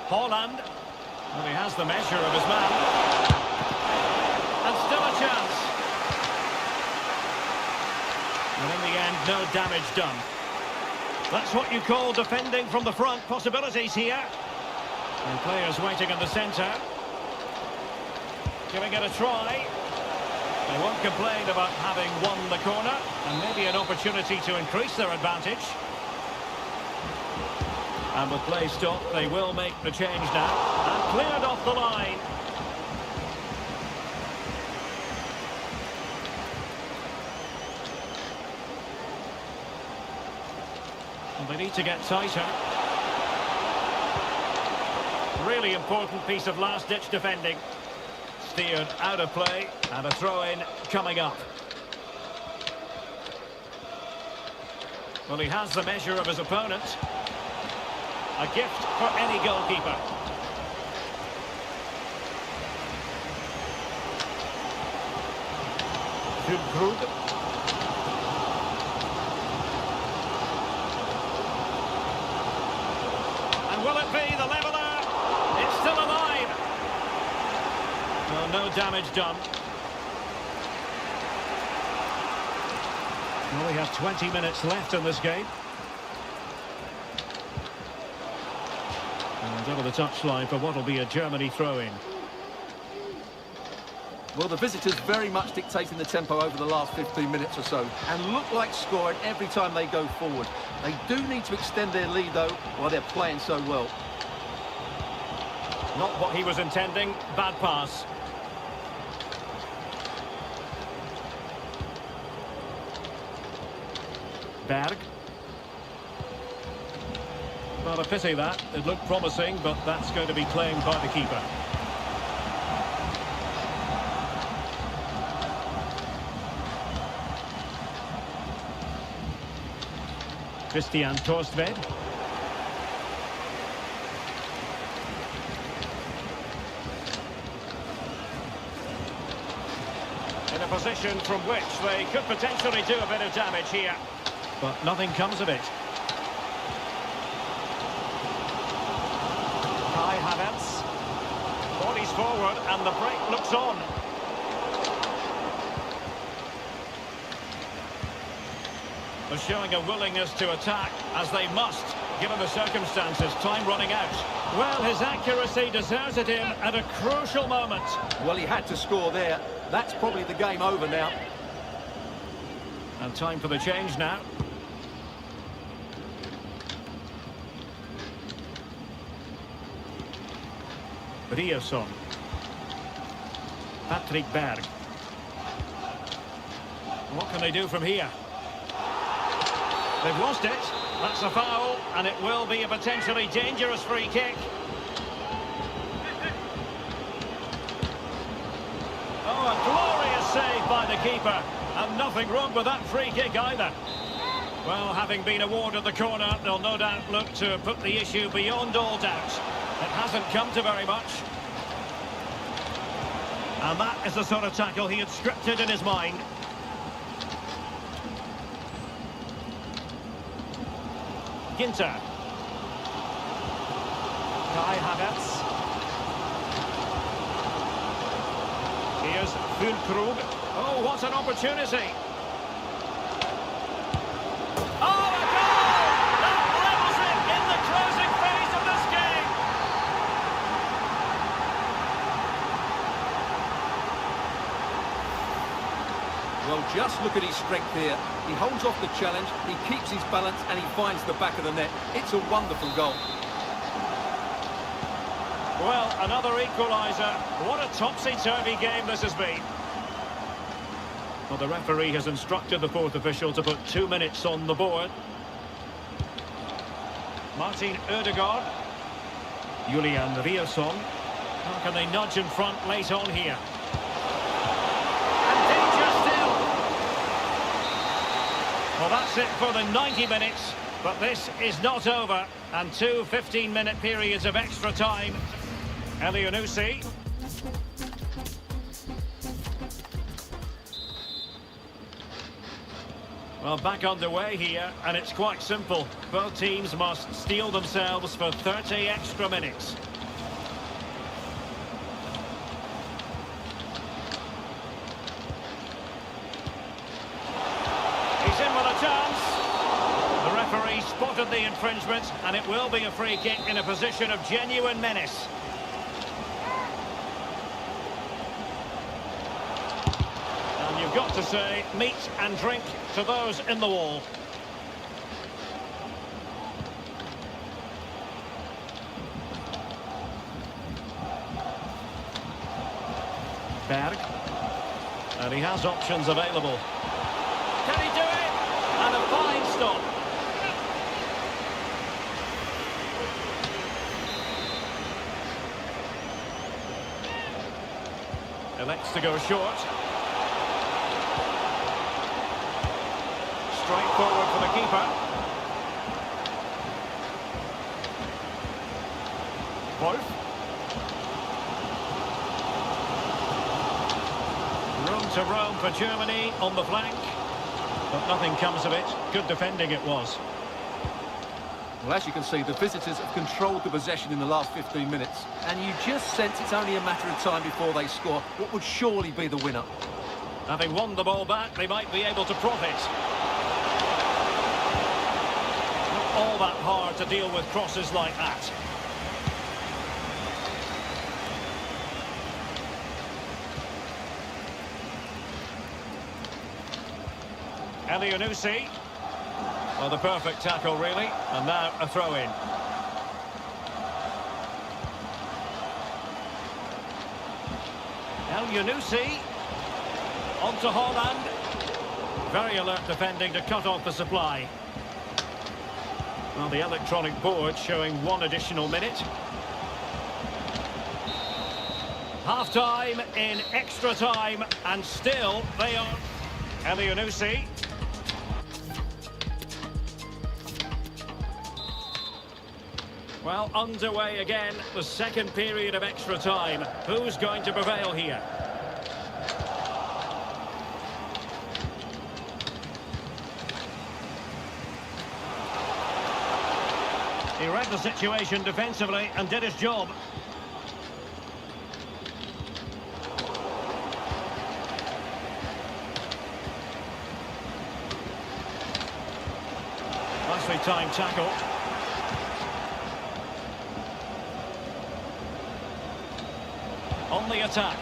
Haaland. Well, he has the measure of his man. And still a chance. And in the end, no damage done. That's what you call defending from the front. Possibilities here. And players waiting in the centre. Giving it a try. They won't complain about having won the corner, and maybe an opportunity to increase their advantage. And with play stopped, they will make the change now. And cleared off the line. And they need to get tighter. Really important piece of last-ditch defending. Steered out of play, and a throw-in coming up. Well, he has the measure of his opponent. A gift for any goalkeeper. Füllkrug. And will it be the leveller? It's still alive. Well, no damage done. Well, we have 20 minutes left in this game. And over the touchline for what will be a Germany throw-in. Well, the visitors very much dictating the tempo over the last 15 minutes or so, and look like scoring every time they go forward. They do need to extend their lead, though, while they're playing so well. Not what he was intending. Bad pass. Berg. Well, a pity that. It looked promising, but that's going to be claimed by the keeper. Christian Torstved. In a position from which they could potentially do a bit of damage here. But nothing comes of it. Kai Havertz. Bodies forward and the break looks on. They're showing a willingness to attack, as they must, given the circumstances. Time running out. Well, his accuracy deserted him at a crucial moment. Well, he had to score there. That's probably the game over now. And time for the change now. Riosson. Patrick Berg. What can they do from here? They've lost it. That's a foul, and it will be a potentially dangerous free kick. Oh, a glorious save by the keeper. And nothing wrong with that free kick either. Well, having been awarded the corner, they'll no doubt look to put the issue beyond all doubt. It hasn't come to very much. And that is the sort of tackle he had scripted in his mind. Ginter. Kai Havertz. Here's Füllkrug. Oh, what an opportunity. Oh, a goal! That levels it in the closing phase of this game. Well, just look at his strength here. He holds off the challenge, he keeps his balance, and he finds the back of the net. It's a wonderful goal. Well, another equaliser. What a topsy-turvy game this has been. Well, the referee has instructed the fourth official to put 2 minutes on the board. Martin Ødegaard. Julian Riosson. How can they nudge in front late on here? And danger still. Well, that's it for the 90 minutes. But this is not over. And 2 15-minute periods of extra time. Elyounoussi. Well, back underway here, and it's quite simple. Both teams must steel themselves for 30 extra minutes. He's in with a chance. The referee spotted the infringement, and it will be a free kick in a position of genuine menace. got to say, meat and drink to those in the wall. Berg. And he has options available. Can he do it? And a fine stop. Elects to go short. Straight forward for the keeper. Wolf. Room to roam for Germany on the flank. But nothing comes of it. Good defending it was. Well, as you can see, the visitors have controlled the possession in the last 15 minutes. And you just sense it's only a matter of time before they score what would surely be the winner. Having won the ball back, they might be able to profit. Not all that hard to deal with crosses like that. Elianusi. Well, the perfect tackle, really. And now a throw-in. Elianusi. On to Holland. Very alert defending to cut off the supply. Well, the electronic board showing 1 additional minute. Half-time in extra time, and still they are... Elianusi. Well, underway again, the second period of extra time. Who's going to prevail here? He read the situation defensively and did his job. Nicely timed tackle. On the attack.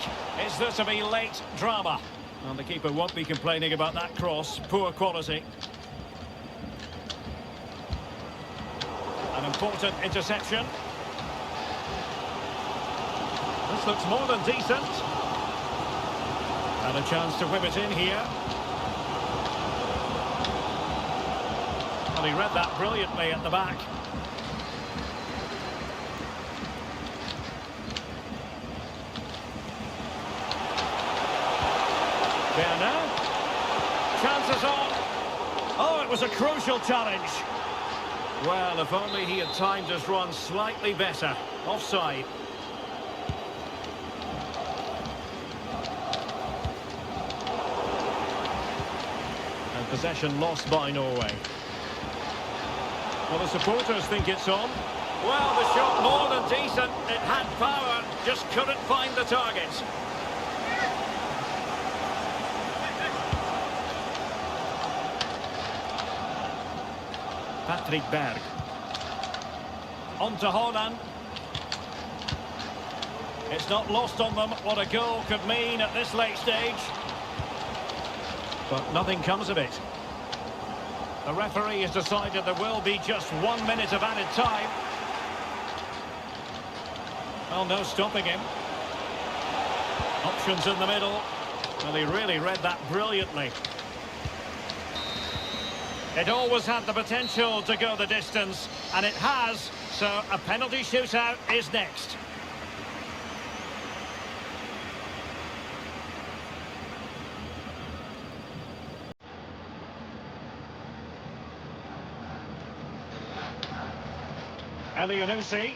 Is there to be late drama? And the keeper won't be complaining about that cross. Poor quality. An important interception. This looks more than decent. And a chance to whip it in here. Well, he read that brilliantly at the back. There now. Chances on. Oh, it was a crucial challenge. Well, if only he had timed his run slightly better. Offside. And possession lost by Norway. Well, the supporters think it's on. Well, the shot more than decent. It had power, just couldn't find the target. Patrick Berg. On to Holland. It's not lost on them what a goal could mean at this late stage. But nothing comes of it. The referee has decided there will be just 1 minute of added time. Well, no stopping him. Options in the middle. Well, he really read that brilliantly. It always had the potential to go the distance, and it has, so a penalty shootout is next. Elianusi.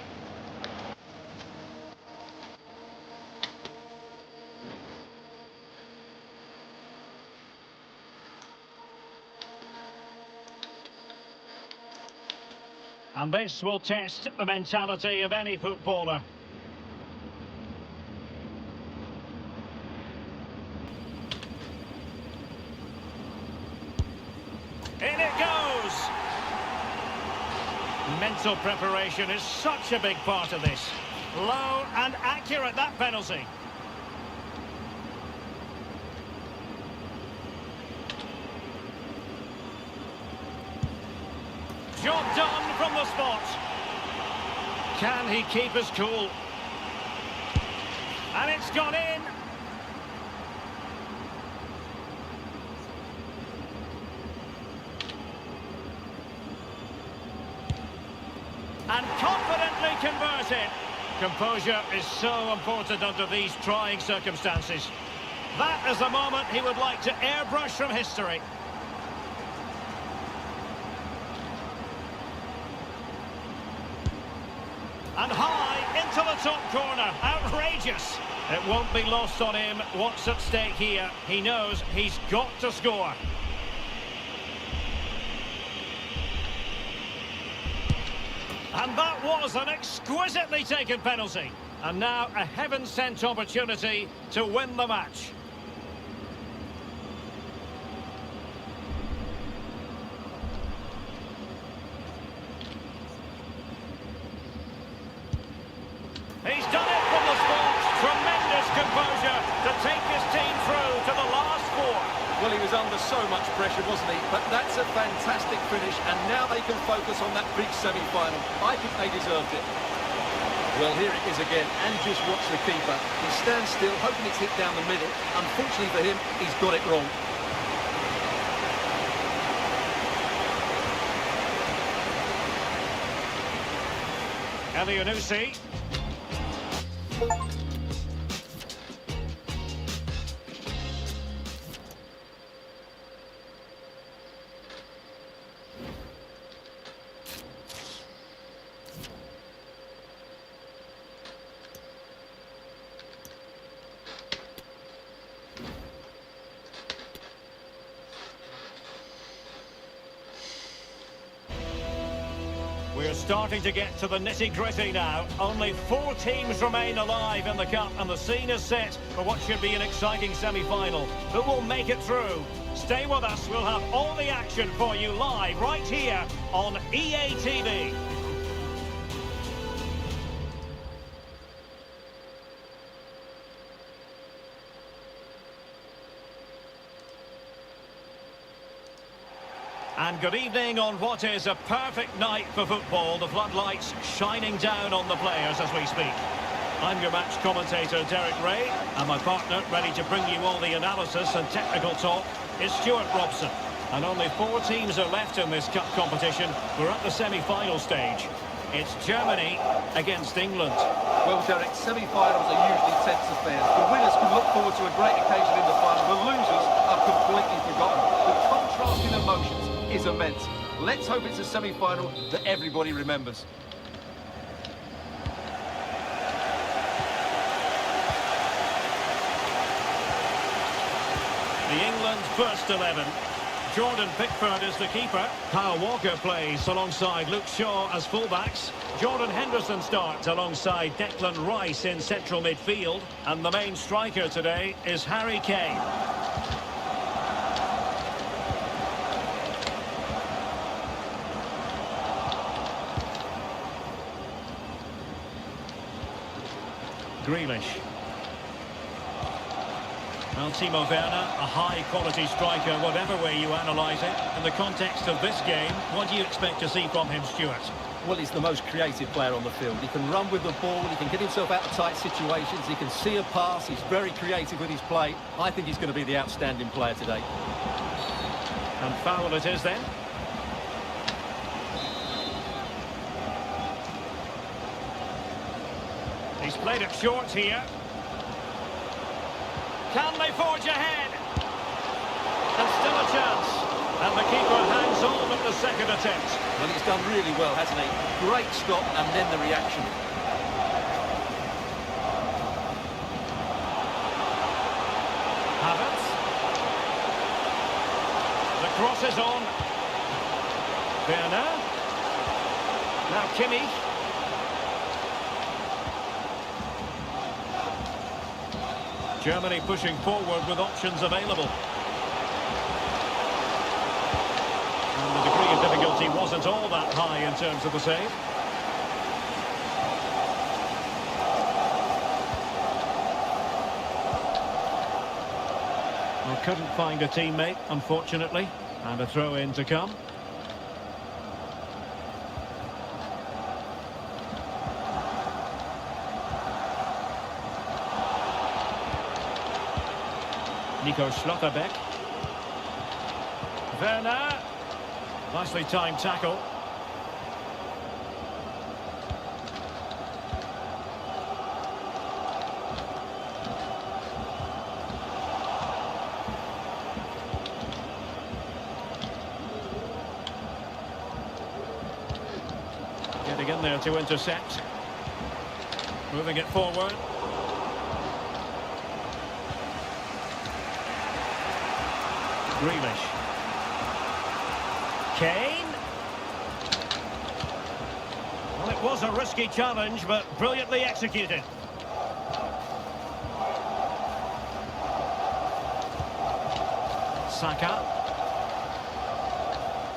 And this will test the mentality of any footballer. In it goes! Mental preparation is such a big part of this. Low and accurate, that penalty. job done from the spot. Can he keep his cool? And it's gone in. And confidently converted. Composure is so important under these trying circumstances. That is the moment he would like to airbrush from history. And high into the top corner. Outrageous. It won't be lost on him what's at stake here. He knows he's got to score. And that was an exquisitely taken penalty. And now a heaven-sent opportunity to win the match. He's done it from the spot. Tremendous composure to take his team through to the last four. Well, he was under so much pressure, wasn't he? But that's a fantastic finish, and now they can focus on that big semi-final. I think they deserved it. Well, here it is again, and just watch the keeper. He stands still, hoping it's hit down the middle. Unfortunately for him, he's got it wrong. Elianusi. We're starting to get to the nitty-gritty now. Only 4 teams remain alive in the Cup, and the scene is set for what should be an exciting semi-final. Who will make it through? Stay with us. We'll have all the action for you live right here on EA TV. And good evening on what is a perfect night for football. The floodlights shining down on the players as we speak. I'm your match commentator, Derek Ray, and my partner, ready to bring you all the analysis and technical talk, is Stuart Robson. And only 4 teams are left in this cup competition. We're at the semi-final stage. It's Germany against England. Well, Derek, semi-finals are usually tense affairs. The winners can look forward to a great occasion in the final. The losers are completely forgotten. The contrast in emotions is immense. Let's hope it's a semi-final that everybody remembers. The England first 11. Jordan Pickford is the keeper. Kyle Walker plays alongside Luke Shaw as fullbacks. Jordan Henderson starts alongside Declan Rice in central midfield. And the main striker today is Harry Kane. Grealish. Well, Timo Werner, a high-quality striker, whatever way you analyse it. In the context of this game, what do you expect to see from him, Stuart? Well, he's the most creative player on the field. He can run with the ball, he can get himself out of tight situations, he can see a pass, he's very creative with his play. I think he's going to be the outstanding player today. And foul it is then. He's played it short here. Can they forge ahead? And still a chance. And the keeper hangs on at the second attempt. Well, he's done really well, hasn't he? Great stop and then the reaction. Havertz. The cross is on. Werner. Now Kimmich. Germany pushing forward with options available. And the degree of difficulty wasn't all that high in terms of the save. Well, couldn't find a teammate, unfortunately. And a throw-in to come. Nico Schlotterbeck. Werner. Nicely timed tackle. Getting in there to intercept. Moving it forward. Grealish. Kane. Well, it was a risky challenge, but brilliantly executed. Saka.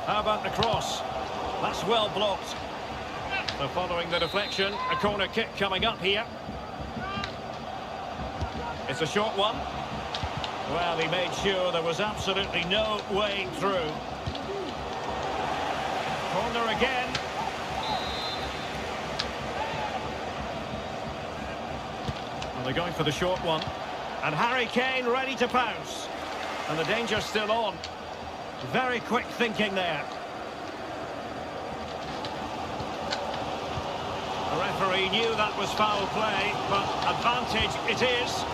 How about the cross? That's well blocked. So following the deflection, a corner kick coming up here. It's a short one. Well, he made sure there was absolutely no way through. Corner again. Well, they're going for the short one. And Harry Kane ready to pounce. And the danger's still on. Very quick thinking there. The referee knew that was foul play, but advantage it is.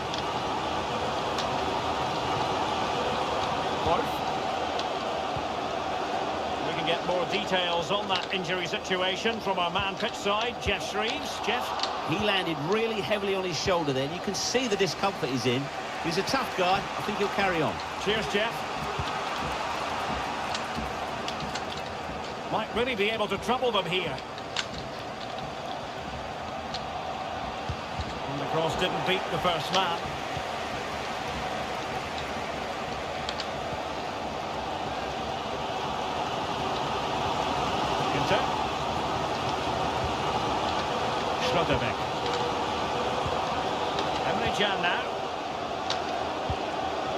We can get more details on that injury situation from our man pitch side, Jeff Shreves. Jeff? He landed really heavily on his shoulder then. You can see the discomfort he's in. He's a tough guy. I think he'll carry on. Cheers, Jeff. Might really be able to trouble them here. And the cross didn't beat the first man. Schlotterbeck. Emre Can now.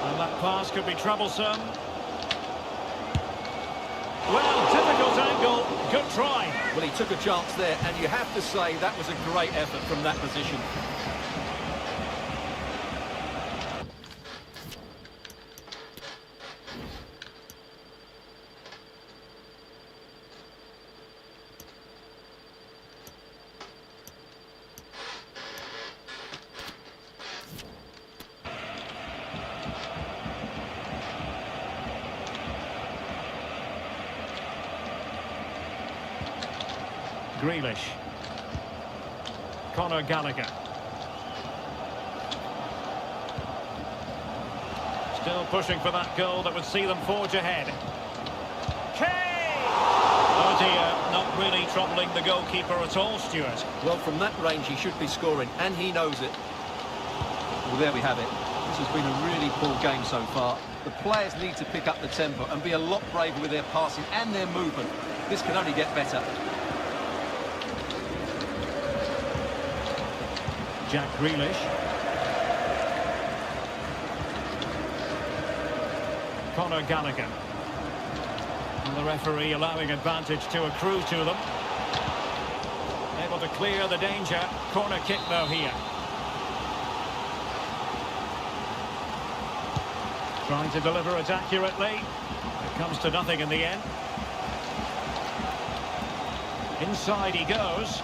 And that pass could be troublesome. Well, difficult angle. Good try. Well, he took a chance there, and you have to say that was a great effort from that position. Grealish. Conor Gallagher. Still pushing for that goal that would see them forge ahead. Kane! Oh dear, not really troubling the goalkeeper at all, Stuart. Well, from that range he should be scoring, and he knows it. Well, there we have it. This has been a really poor game so far. The players need to pick up the tempo and be a lot braver with their passing and their movement. This can only get better. Jack Grealish. Conor Gallagher. And the referee allowing advantage to accrue to them. Able to clear the danger. Corner kick though here. Trying to deliver it accurately. It comes to nothing in the end. Inside he goes.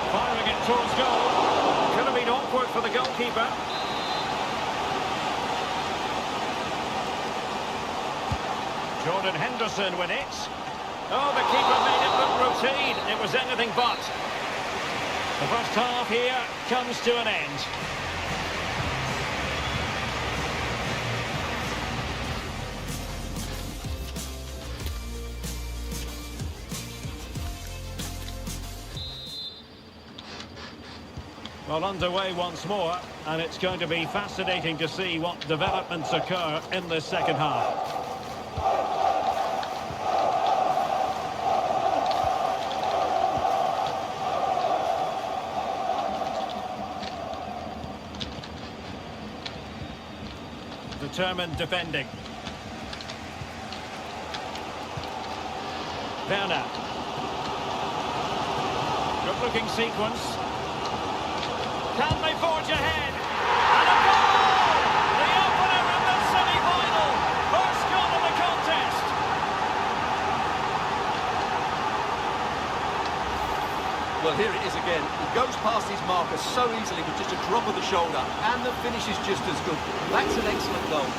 Firing it towards goal. Could have been awkward for the goalkeeper. Jordan Henderson with it. Oh, the keeper made it look routine. It was anything but. The first half here comes to an end. Well, underway once more, and it's going to be fascinating to see what developments occur in this second half. Determined defending. Werner. Good-looking sequence. Can they forge ahead? And a goal! The opener in the semi-final. First goal of the contest. Well, here it is again. He goes past his marker so easily with just a drop of the shoulder, and the finish is just as good. That's an excellent goal.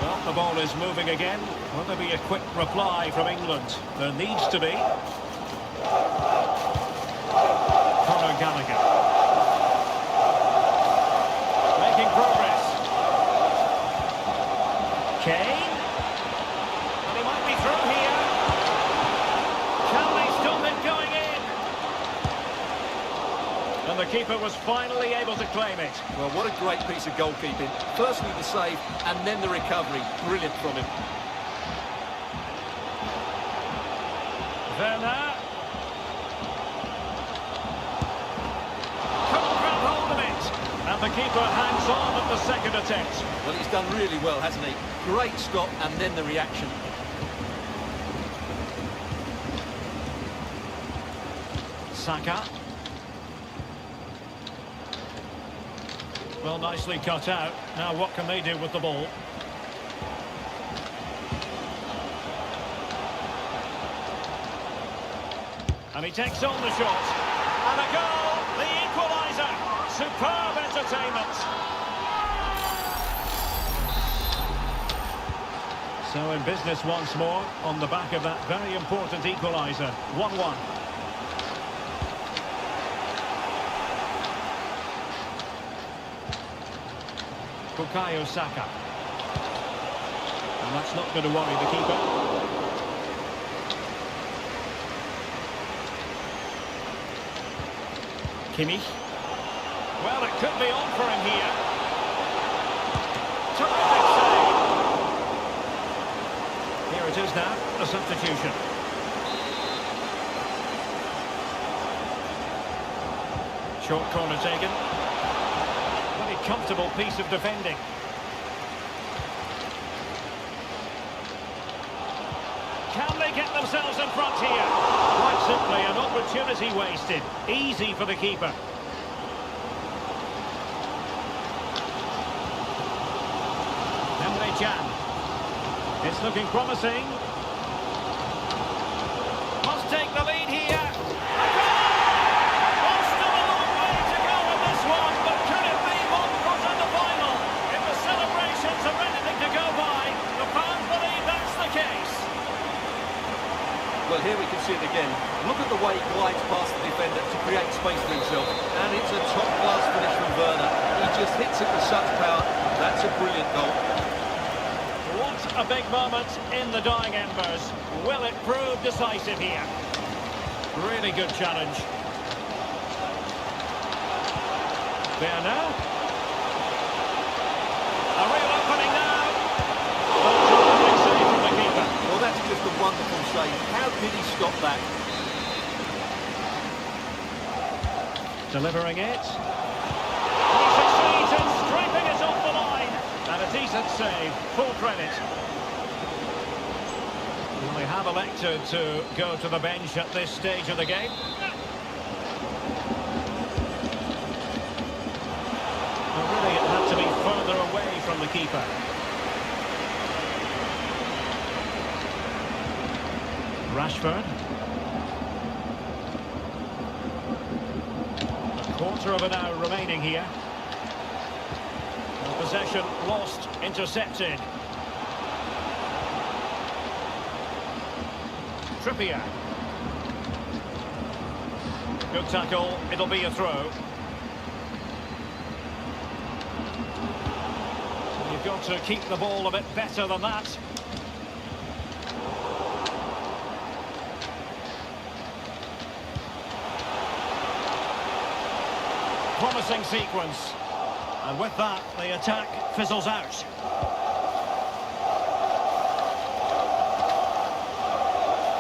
Well, the ball is moving again. Will there be a quick reply from England? There needs to be. Conor Gallagher. Making progress. Kane. And he might be through here. Can they stop it going in? And the keeper was finally able to claim it. Well, what a great piece of goalkeeping. Firstly the save, and then the recovery. Brilliant from him. Werner. Couldn't grab hold of it. And the keeper hangs on at the second attempt. Well, he's done really well, hasn't he? Great stop, and then the reaction. Saka. Well, nicely cut out. Now what can they do with the ball? And he takes on the shot. And a goal! The equaliser! Superb entertainment! So in business once more, on the back of that very important equaliser. 1-1. Bukayo Saka. And that's not going to worry the keeper. Kimmich. Well, it could be on for him here. Terrific save. Here it is now, a substitution. Short corner taken. Very comfortable piece of defending. Can they get themselves in front here? Quite simply, an opportunity wasted. Easy for the keeper. Emre Can. It's looking promising. Must take the lead here. A goal! Oh, still a long way to go in this one, but could it be one put in the final? If the celebrations are anything to go by, the fans believe that's the case. Well, here we can see it again. Look at the way he glides past the defender to create space for himself. And it's a top-class finish from Werner. He just hits it with such power. That's a brilliant goal. What a big moment in the dying embers. Will it prove decisive here? Really good challenge. Werner. A real opening now. Terrific save from the keeper. Well, that's just a wonderful save. How did he stop that? Delivering it. He succeeds in scraping it off the line. And a decent save. Full credit. Well, they have elected to go to the bench at this stage of the game. Well, really, it had to be further away from the keeper. Rashford. A quarter of an hour remaining here. And possession lost, intercepted. Trippier. Good tackle, it'll be a throw. You've got to keep the ball a bit better than that. Promising sequence, and with that the attack fizzles out.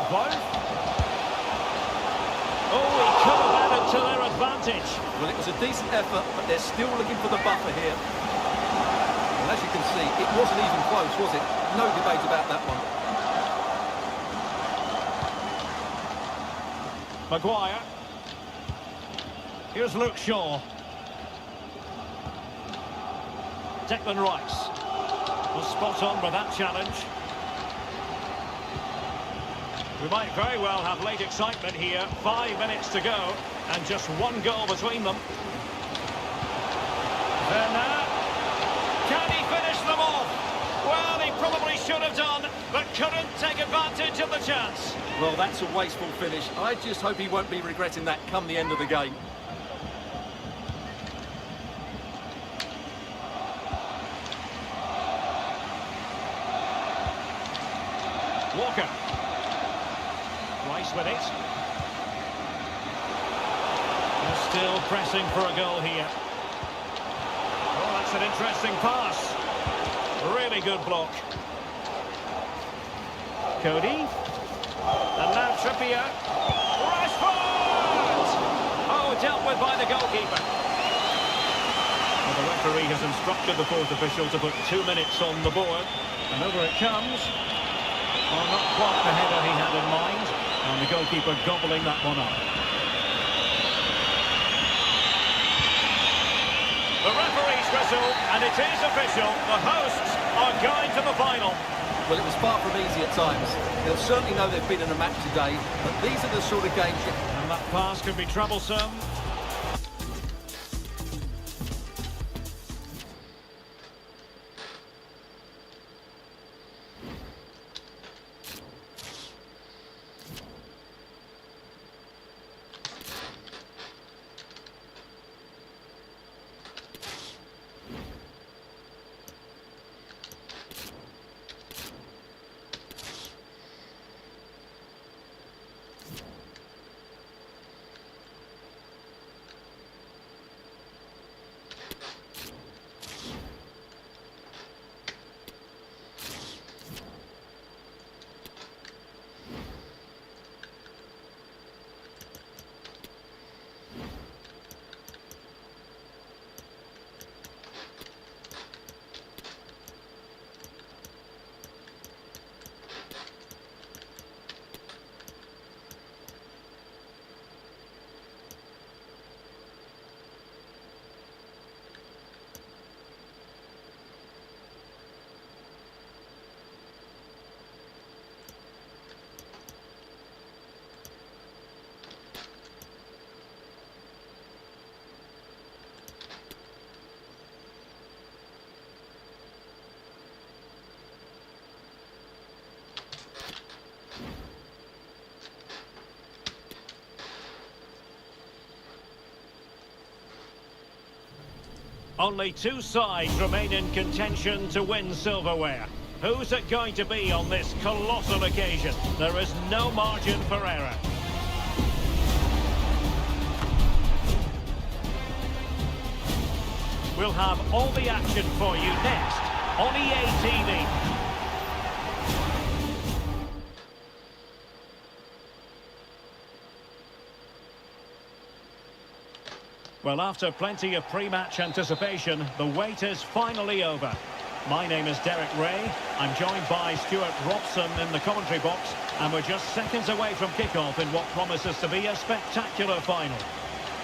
Both. Oh, he could have added to their advantage. Well, it was a decent effort, but they're still looking for the buffer here. And as you can see, it wasn't even close, was it? No debate about that one. Maguire. Here's Luke Shaw. Declan Rice was spot on with that challenge. We might very well have late excitement here. 5 minutes to go and just one goal between them. Werner. Can he finish them off? Well, he probably should have done, but couldn't take advantage of the chance. Well, that's a wasteful finish. I just hope he won't be regretting that come the end of the game. Walker. Rice with it. They're still pressing for a goal here. Oh, that's an interesting pass. Really good block. Cody. And now Trippier. Rashford! Oh, dealt with by the goalkeeper. Well, the referee has instructed the fourth official to put 2 minutes on the board. And over it comes. Well, not quite the header he had in mind. And the goalkeeper gobbling that one up. The referee's whistle, and it is official. The hosts are going to the final. Well, it was far from easy at times. They'll certainly know they've been in a match today, but these are the sort of games you... And that pass could be troublesome. Only two sides remain in contention to win silverware. Who's it going to be on this colossal occasion? There is no margin for error. We'll have all the action for you next on EA TV. Well, after plenty of pre-match anticipation, the wait is finally over. My name is Derek Ray. I'm joined by Stuart Robson in the commentary box, and we're just seconds away from kick-off in what promises to be a spectacular final.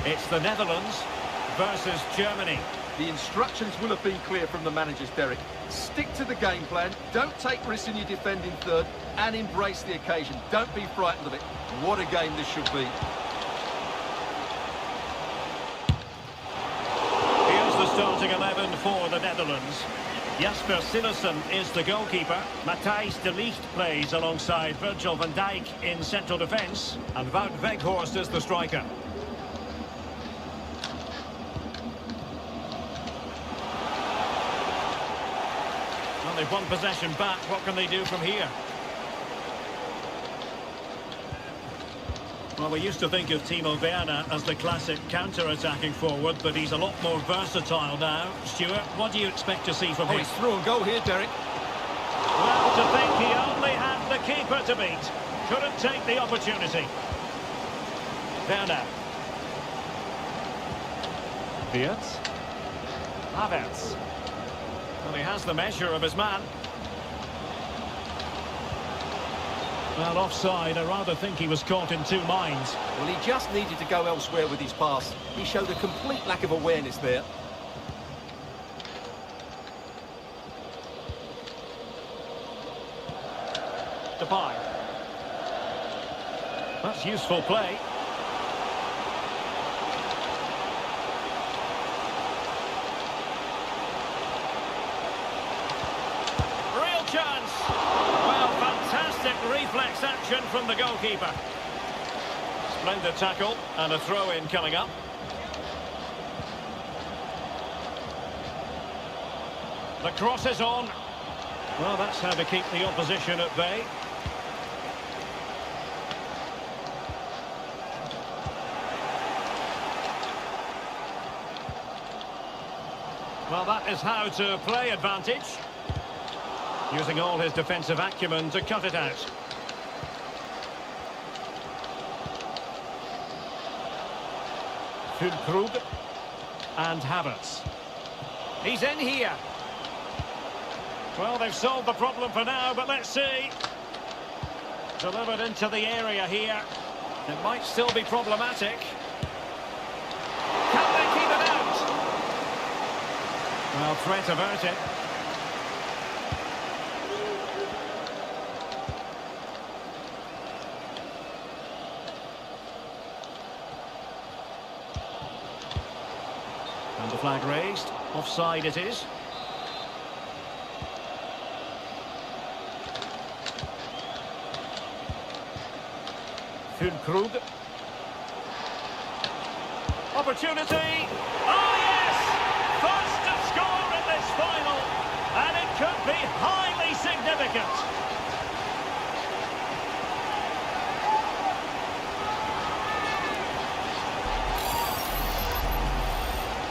It's the Netherlands versus Germany. The instructions will have been clear from the managers, Derek. Stick to the game plan, don't take risks in your defending third, and embrace the occasion. Don't be frightened of it. What a game this should be. Starting 11 for the Netherlands. Jasper Cillessen is the goalkeeper. Matthijs de Ligt plays alongside Virgil van Dijk in central defence. And Wout Weghorst is the striker. Well, they've won possession back. What can they do from here? Well, we used to think of Timo Werner as the classic counter-attacking forward, but he's a lot more versatile now. Stuart, what do you expect to see from him? He's through and goal here, Derek. Well, to think he only had the keeper to beat. Couldn't take the opportunity. Werner. Wirtz. Havertz. Well, he has the measure of his man. Well, offside. I rather think he was caught in two minds. Well, he just needed to go elsewhere with his pass. He showed a complete lack of awareness there. Depay. That's useful play. Real chance. Well, fantastic reflex action from the goalkeeper. Splendid tackle and a throw-in coming up. The cross is on. Well, that's how to keep the opposition at bay. Well, that is how to play advantage. Using all his defensive acumen to cut it out. Füllkrug and Havertz. He's in here. Well, they've solved the problem for now, but let's see. Delivered into the area here. It might still be problematic. Can they keep it out? Well, threat averted. And the flag raised. Offside it is. Füllkrug. Opportunity. Oh, yes! First to score in this final. And it could be highly significant.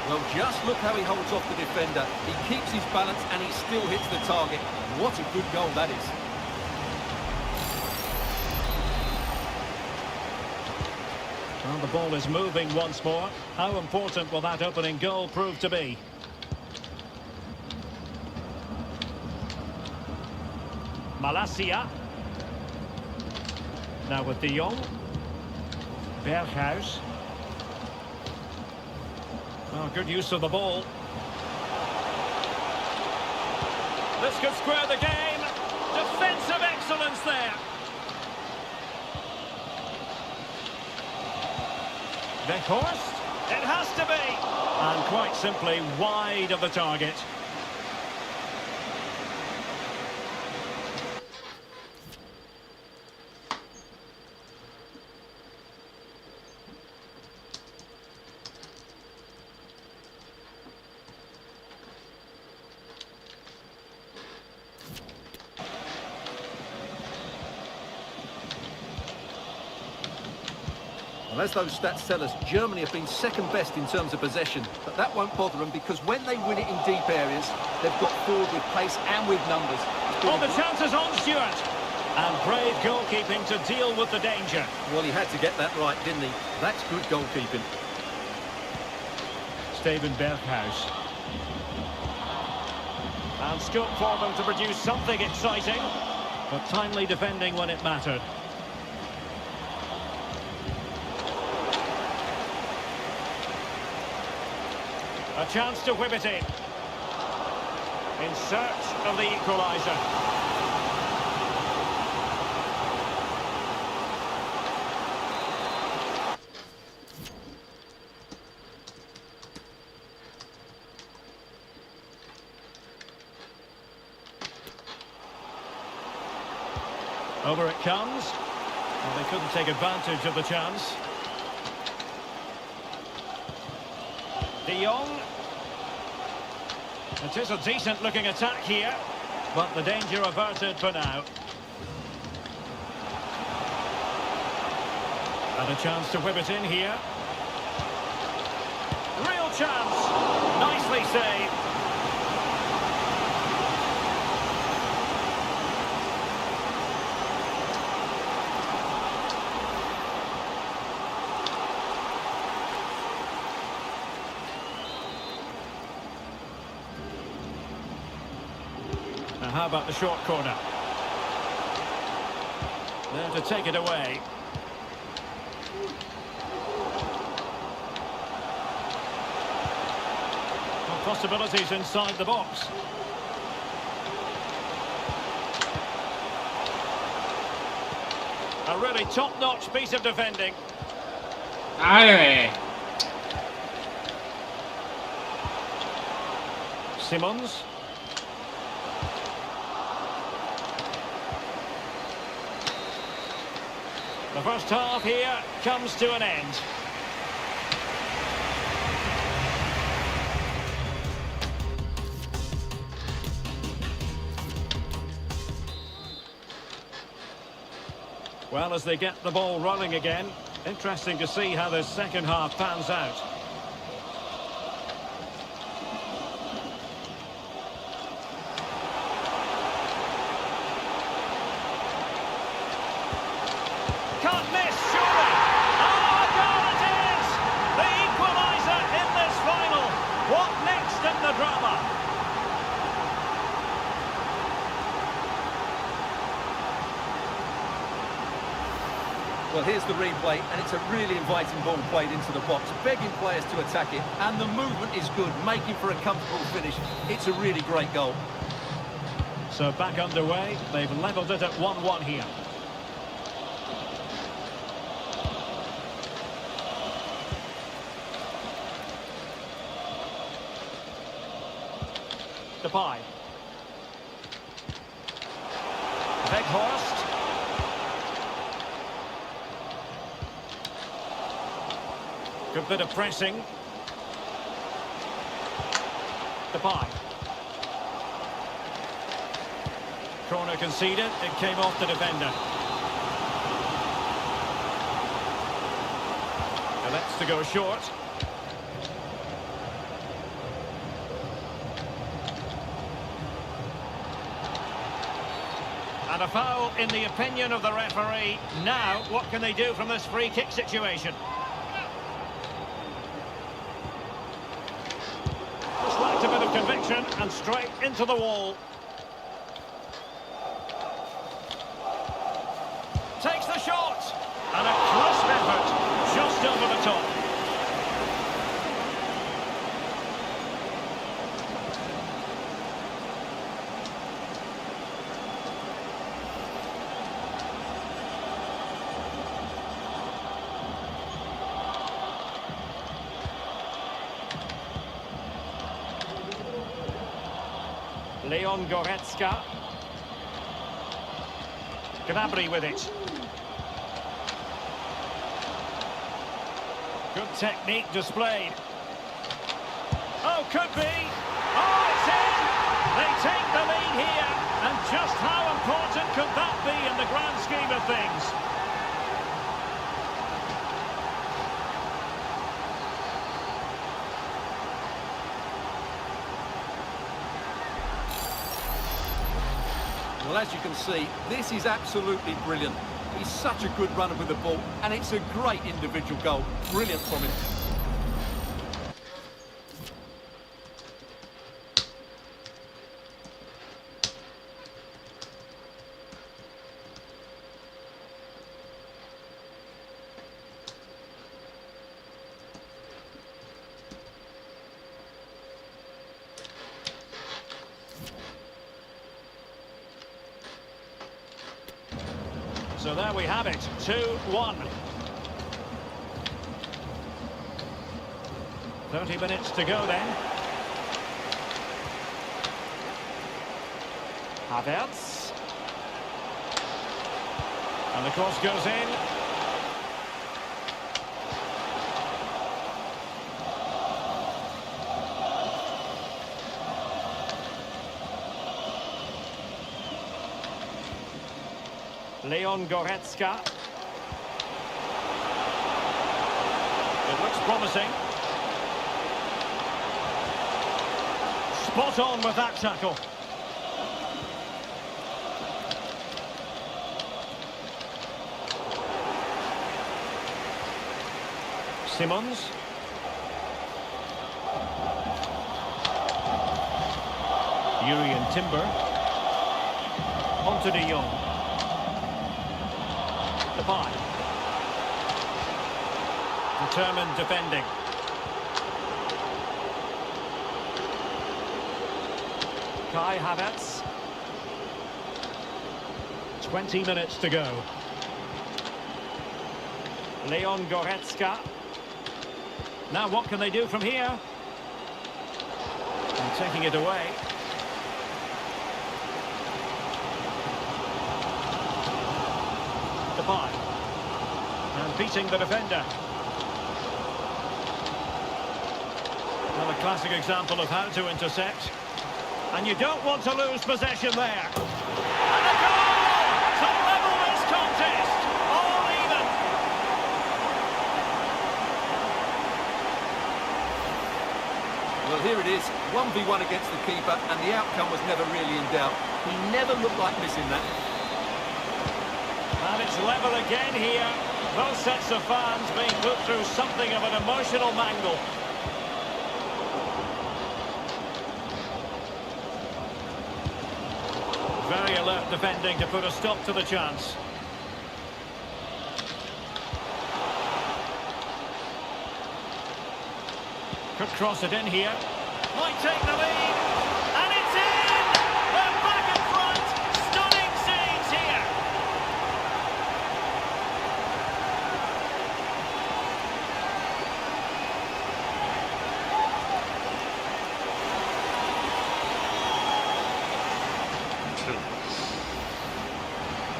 Well, just look how he holds off the defender. He keeps his balance and he still hits the target. What a good goal that is. Well, the ball is moving once more. How important will that opening goal prove to be? Malacia. Now with De Jong. Berghuis. Oh, good use of the ball. This could square the game. Defensive excellence there. Weghorst. It has to be. And quite simply wide of the target. Well, as those stats tell us, Germany have been second best in terms of possession, but that won't bother them because when they win it in deep areas, they've got forward with pace and with numbers. Oh, the chance is on, Stuart. And brave goalkeeping to deal with the danger. Well, he had to get that right, didn't he? That's good goalkeeping. Steven Berghuis. And scope for them to produce something exciting, but timely defending when it mattered. A chance to whip it in search of the equaliser. Over it comes. Well, they couldn't take advantage of the chance. De Jong. It is a decent-looking attack here, but the danger averted for now. And a chance to whip it in here. Real chance. Nicely saved. Now how about the short corner? There to take it away. Well, possibilities inside the box. A really top-notch piece of defending. Ay, Simmons. The first half here comes to an end. Well, as they get the ball rolling again, interesting to see how the second half pans out. Can't miss, surely. Oh, a goal it is! The equaliser in this final. What next in the drama? Well, here's the replay, and it's a really inviting ball played into the box, begging players to attack it, and the movement is good, making for a comfortable finish. It's a really great goal. So back underway, they've levelled it at 1-1 here. Depay. Weghorst. Good bit of pressing. Depay. Corner conceded. It came off the defender. Elects to go short. And a foul in the opinion of the referee. Now, what can they do from this free kick situation? Just lacked a bit of conviction and straight into the wall. Takes the shot. And a crisp effort just over the top. Leon Goretzka. Gnabry with it. Good technique displayed. Oh, could be. Oh, it's in. They take the lead here. And just how important could that be in the grand scheme of things? Well, as you can see, this is absolutely brilliant. He's such a good runner with the ball, and it's a great individual goal. Brilliant from him. So there we have it, 2-1. 30 minutes to go then. Havertz. And the cross goes in. Leon Goretzka. It looks promising. Spot on with that tackle. Simmons. Yuri and Timber. On to De Jong. Depay. Determined defending. Kai Havertz. 20 minutes to go. Leon Goretzka. Now what can they do from here? And taking it away. Depay. And beating the defender. Well, a classic example of how to intercept. And you don't want to lose possession there. And a goal to level this contest. All even. Well, here it is, 1v1 against the keeper, and the outcome was never really in doubt. He never looked like missing that. And it's level again here. Both sets of fans being put through something of an emotional mangle. Very alert defending to put a stop to the chance. Could cross it in here. Might take the lead. And it's in! They're back in front. Stunning scenes here.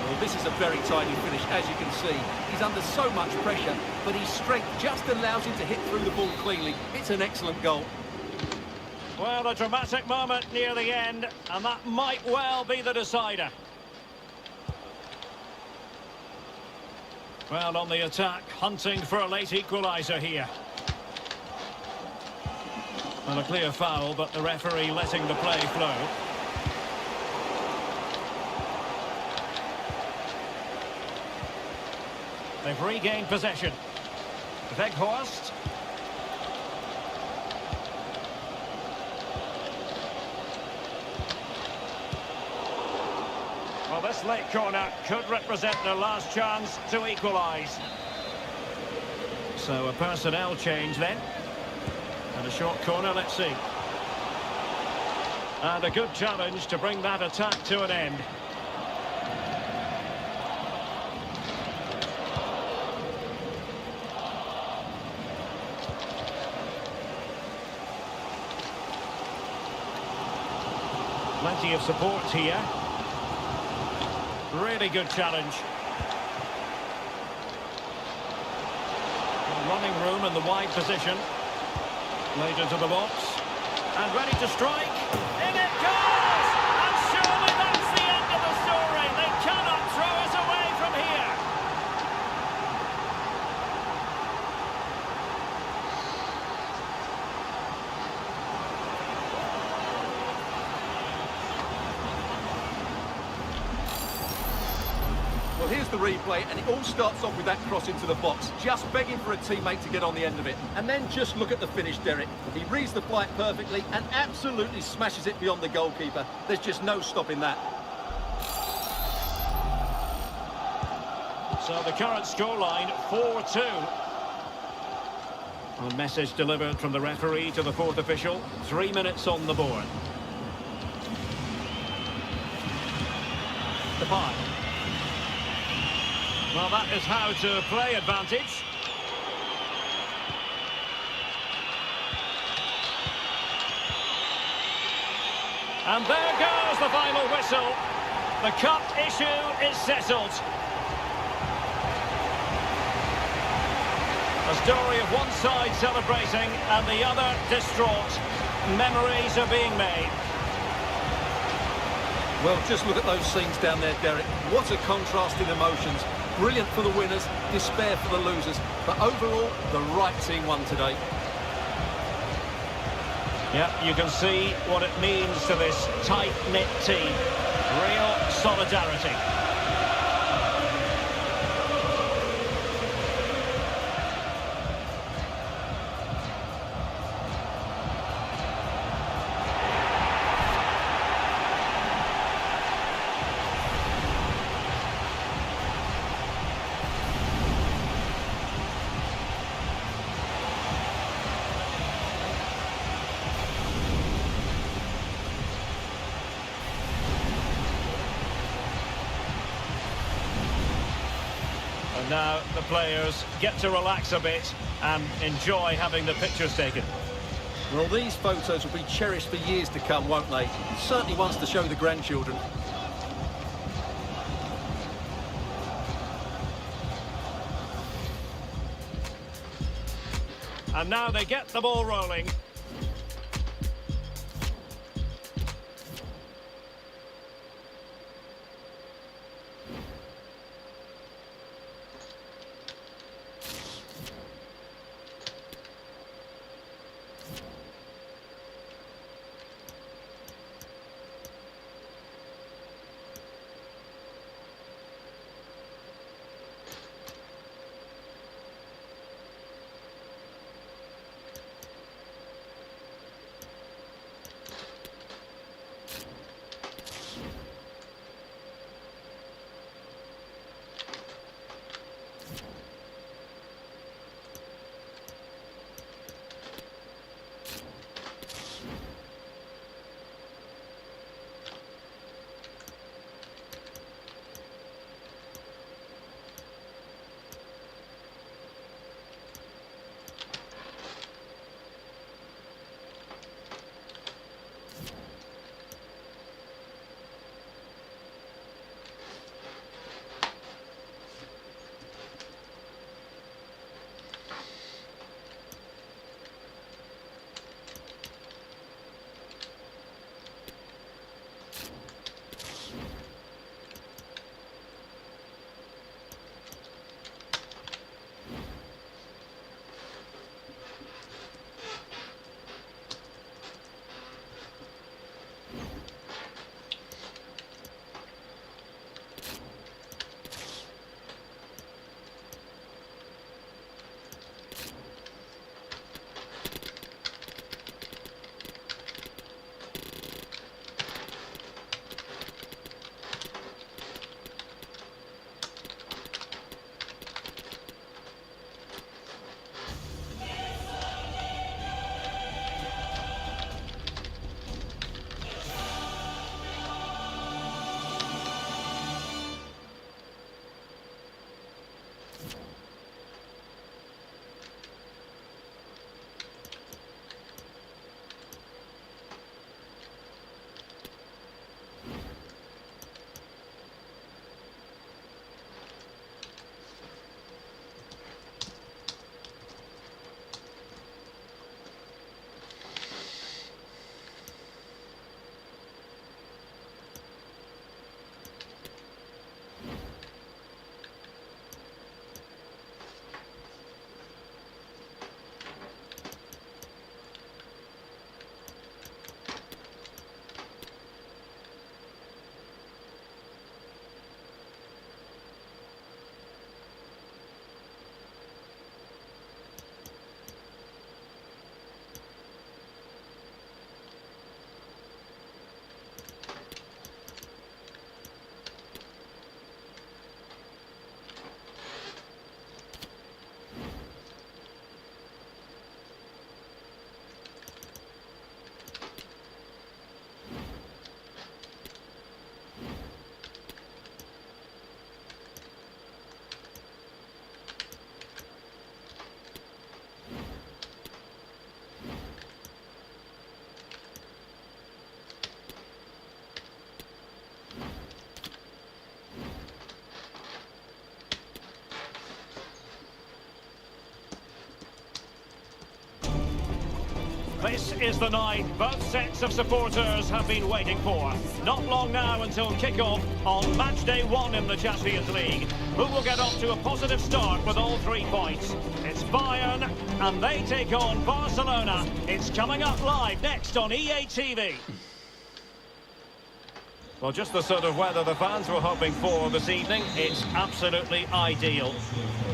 Well, this is a very tidy finish, as you can see. He's under so much pressure, but his strength just allows him to hit through the ball cleanly. It's an excellent goal. Well, a dramatic moment near the end, and that might well be the decider. Well, on the attack, hunting for a late equaliser here. Well, a clear foul, but the referee letting the play flow. They've regained possession. Weghorst. Well, this late corner could represent their last chance to equalise. So a personnel change then. And a short corner, let's see. And a good challenge to bring that attack to an end. Plenty of support here. Really good challenge. Running room in the wide position. Laid into the box. And ready to strike. In it goes! And surely that's the end of the story. They cannot throw us away from here. Well, here's the replay, and it all starts off with that cross into the box, just begging for a teammate to get on the end of it. And then just look at the finish, Derek. He reads the flight perfectly and absolutely smashes it beyond the goalkeeper. There's just no stopping that. So the current scoreline, 4-2. A message delivered from the referee to the fourth official. 3 minutes on the board. Depay. Well, that is how to play advantage. And there goes the final whistle. The cup issue is settled. A story of one side celebrating and the other distraught. Memories are being made. Well, just look at those scenes down there, Derek. What a contrast in emotions. Brilliant for the winners, despair for the losers. But overall, the right team won today. Yeah, you can see what it means to this tight-knit team. Real solidarity. Now the players get to relax a bit and enjoy having the pictures taken. Well, these photos will be cherished for years to come, won't they? Certainly ones to show the grandchildren. And now they get the ball rolling. This is the night both sets of supporters have been waiting for. Not long now until kick-off on match day 1 in the Champions League. Who will get off to a positive start with all 3 points? It's Bayern, and they take on Barcelona. It's coming up live next on EA TV. Well, just the sort of weather the fans were hoping for this evening. It's absolutely ideal.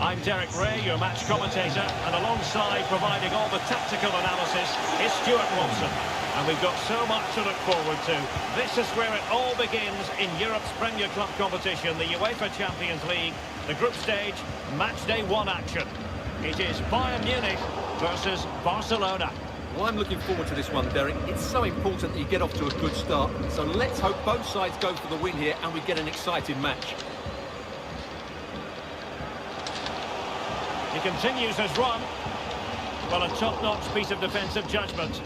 I'm Derek Ray, your match commentator, and alongside providing all the tactical analysis is Stuart Watson. And we've got so much to look forward to. This is where it all begins in Europe's Premier Club competition, the UEFA Champions League, the group stage, match day 1 action. It is Bayern Munich versus Barcelona. Well, I'm looking forward to this one, Derek. It's so important that you get off to a good start. So let's hope both sides go for the win here and we get an exciting match. He continues his run. Well, a top-notch piece of defensive judgment.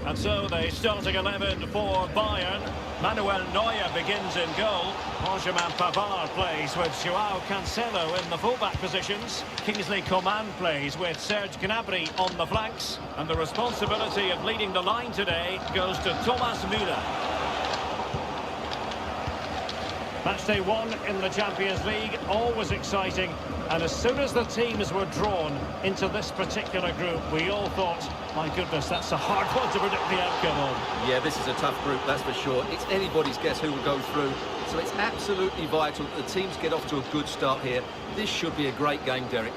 And so the starting 11 for Bayern. Manuel Neuer begins in goal. Benjamin Pavard plays with Joao Cancelo in the fullback positions. Kingsley Coman plays with Serge Gnabry on the flanks. And the responsibility of leading the line today goes to Thomas Müller. Matchday 1 in the Champions League, always exciting. And as soon as the teams were drawn into this particular group, we all thought, my goodness, that's a hard one to predict the outcome of. Yeah, this is a tough group, that's for sure. It's anybody's guess who will go through. So it's absolutely vital that the teams get off to a good start here. This should be a great game, Derek.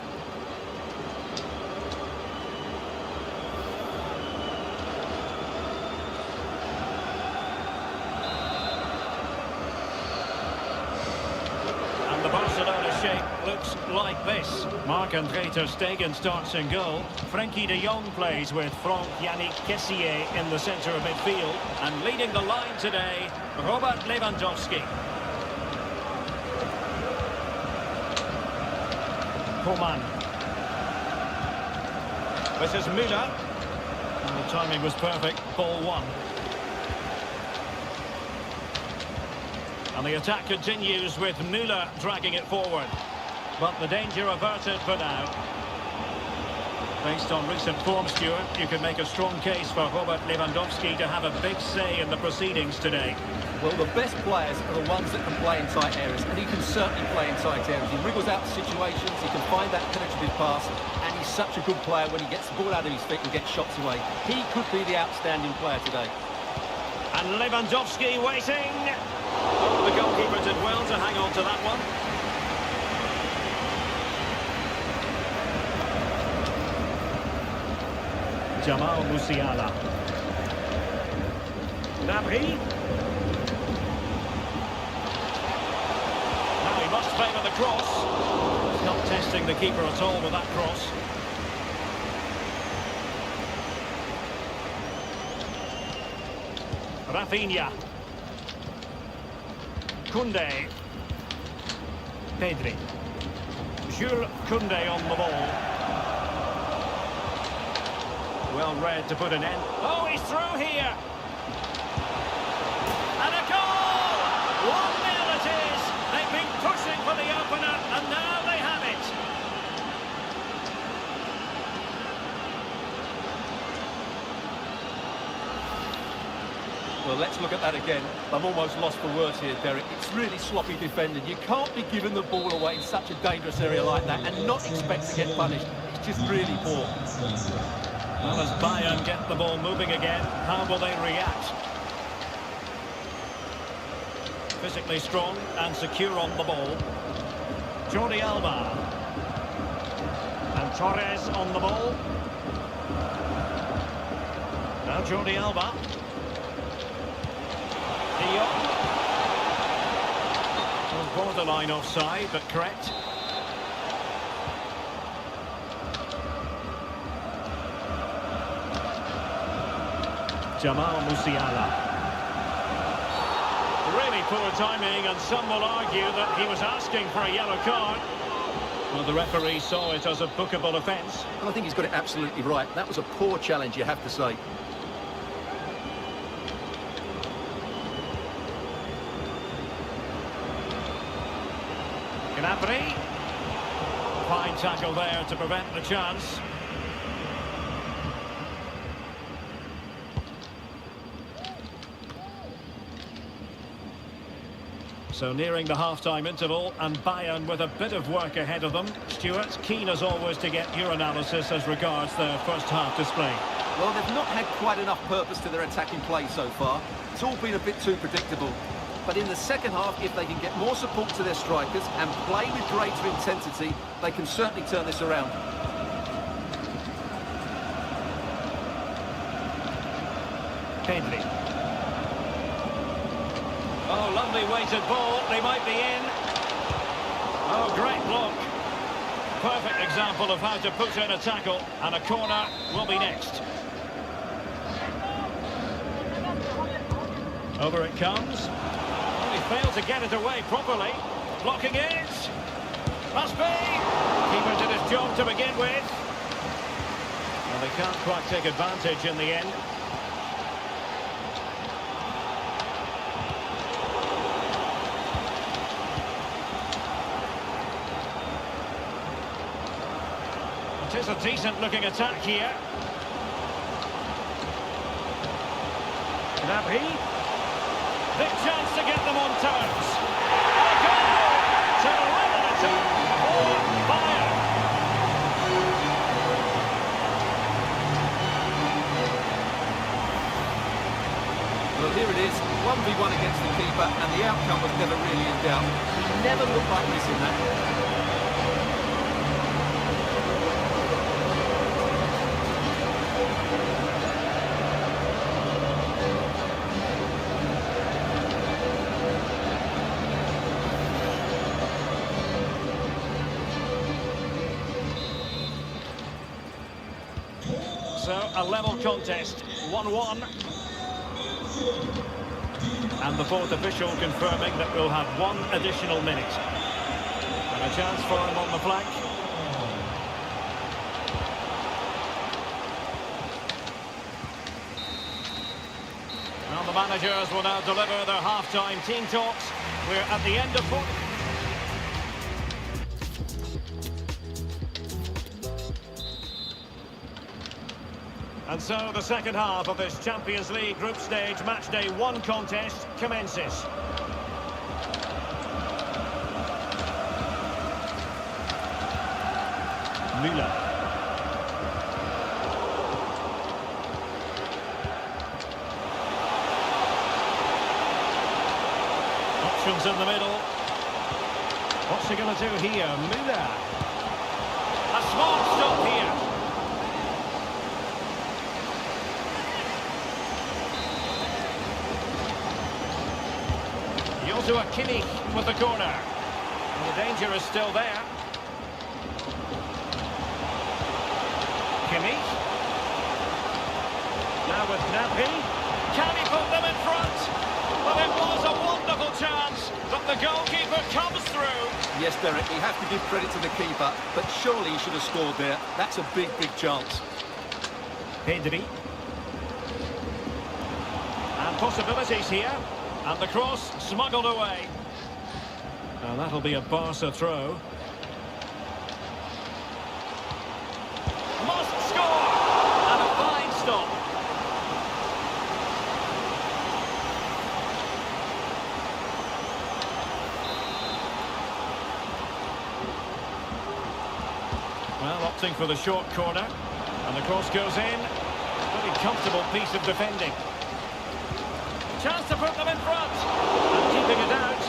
The Barcelona shape looks like this. Marc-André ter Stegen starts in goal. Frenkie de Jong plays with Franck-Yannick Kessié in the centre of midfield. And leading the line today, Robert Lewandowski. Coman. This is Müller. And the timing was perfect. Ball one. And the attack continues with Müller dragging it forward. But the danger averted for now. Based on recent form, Stuart, you can make a strong case for Robert Lewandowski to have a big say in the proceedings today. Well, the best players are the ones that can play in tight areas, and he can certainly play in tight areas. He wriggles out situations, he can find that penetrative pass, and he's such a good player when he gets the ball out of his feet and gets shots away. He could be the outstanding player today. And Lewandowski waiting. Oh, the goalkeeper did well to hang on to that one. Jamal Musiala. Gnabry. Now he must favour the cross. He's not testing the keeper at all with that cross. Rafinha. Koundé. Pedri. Jules Koundé on the ball. Well read to put an end. Oh, he's through here. And a goal! 1-0 it is. They've been pushing for the opener, and now they have it. Well, let's look at that again. I'm almost lost for words here, Derek. It's really sloppy defending. You can't be giving the ball away in such a dangerous area like that and not expect to get punished. It's just really poor. Well, as Bayern get the ball moving again, how will they react? Physically strong and secure on the ball. Jordi Alba. And Torres on the ball. Now Jordi Alba. Well, borderline offside, but correct. Jamal Musiala. Really poor timing, and some will argue that he was asking for a yellow card. Well, the referee saw it as a bookable offence. And I think he's got it absolutely right. That was a poor challenge, you have to say. Gnabry. Fine tackle there to prevent the chance. So nearing the half-time interval, and Bayern with a bit of work ahead of them. Stuart, keen as always to get your analysis as regards their first half display. Well, they've not had quite enough purpose to their attacking play so far. It's all been a bit too predictable. But in the second half, if they can get more support to their strikers and play with greater intensity, they can certainly turn this around. Pedri. Oh, lovely weighted ball. They might be in. Oh, great block. Perfect example of how to put in a tackle. And a corner will be next. Over it comes. He failed to get it away properly. Blocking it. Must be. Keeper did his job to begin with. Well, they can't quite take advantage in the end. It is a decent-looking attack here. Nappy. Big chance to get them on toes. And a goal to level it up. On fire. Well, here it is, 1v1 against the keeper, and the outcome was never really in doubt. He never looked like missing that. So, a level contest, 1-1. And the fourth official confirming that we'll have one additional minute. And a chance for him on the flank. Well, the managers will now deliver their half-time team talks. We're at the end of foot. And so the second half of this Champions League group stage matchday 1 contest commences. Müller. Options in the middle. What's he going to do here? Müller. A smart stop here. To a Kimmich with the corner. And the danger is still there. Kimmich. Now with Nappy. Can he put them in front? Well, it was a wonderful chance, but the goalkeeper comes through. Yes, Derek, we have to give credit to the keeper, but surely he should have scored there. That's a big, big chance. Pedri. And possibilities here. And the cross smuggled away. Now that'll be a Barca throw. Must score! And a fine stop. Well, opting for the short corner. And the cross goes in. Very comfortable piece of defending. Chance to put them in front. And keeping it out.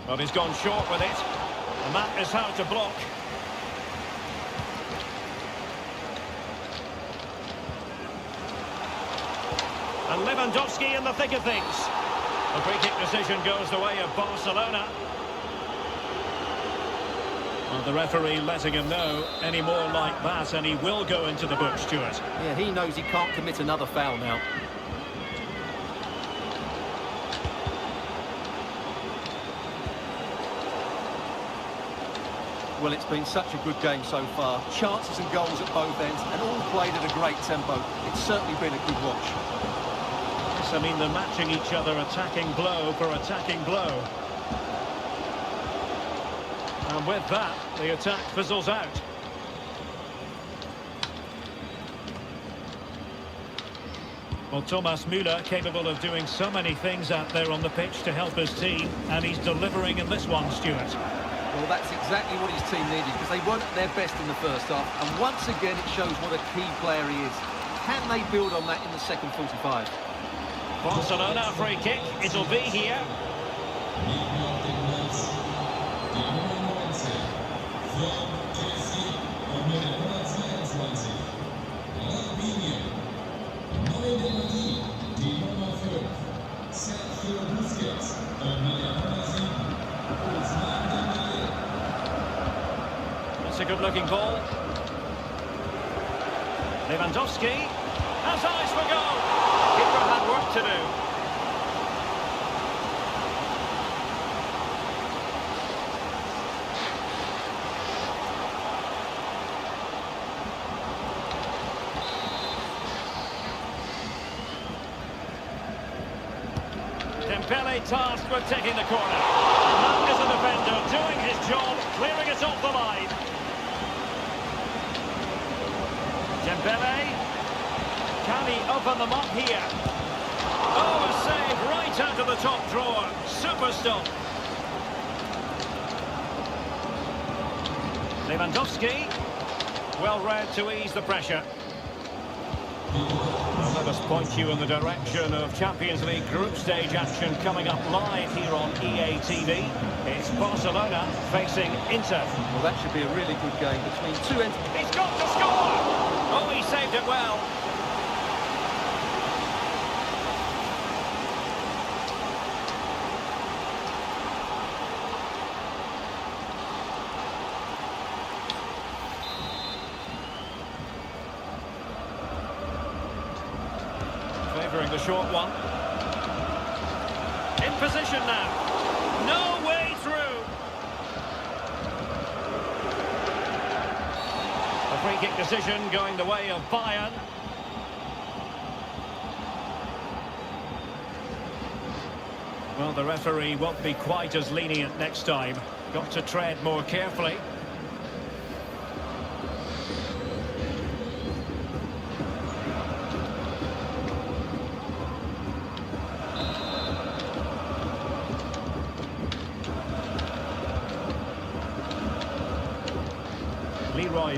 Well, he's gone short with it. And that is how to block. And Lewandowski in the thick of things. The free kick decision goes the way of Barcelona. Well, the referee letting him know any more like that, and he will go into the book, Stuart. Yeah, he knows he can't commit another foul now. Well, it's been such a good game so far. Chances and goals at both ends, and all played at a great tempo. It's certainly been a good watch. Yes, I mean, they're matching each other, attacking blow for attacking blow. And with that, the attack fizzles out. Well, Thomas Müller capable of doing so many things out there on the pitch to help his team, and he's delivering in this one, Stuart. Well, that's exactly what his team needed, because they weren't at their best in the first half, and once again it shows what a key player he is. Can they build on that in the second 45? Barcelona free kick, it'll be here. That's a good-looking ball. Lewandowski has eyes for goal. Keeper had work to do. Dembele tasked with taking the corner. That is a defender doing his job, clearing it off the line. Dembele. Can he open them up here? Oh, a save right out of the top drawer. Super stop. Lewandowski. Well read to ease the pressure. Well, let us point you in the direction of Champions League group stage action coming up live here on EA TV. It's Barcelona facing Inter. Well, that should be a really good game between two ends. He's got to score! Oh, he saved it well. Favouring the short one. In position now. No way through. A free kick decision going the way of Bayern. Well, the referee won't be quite as lenient next time. Got to tread more carefully.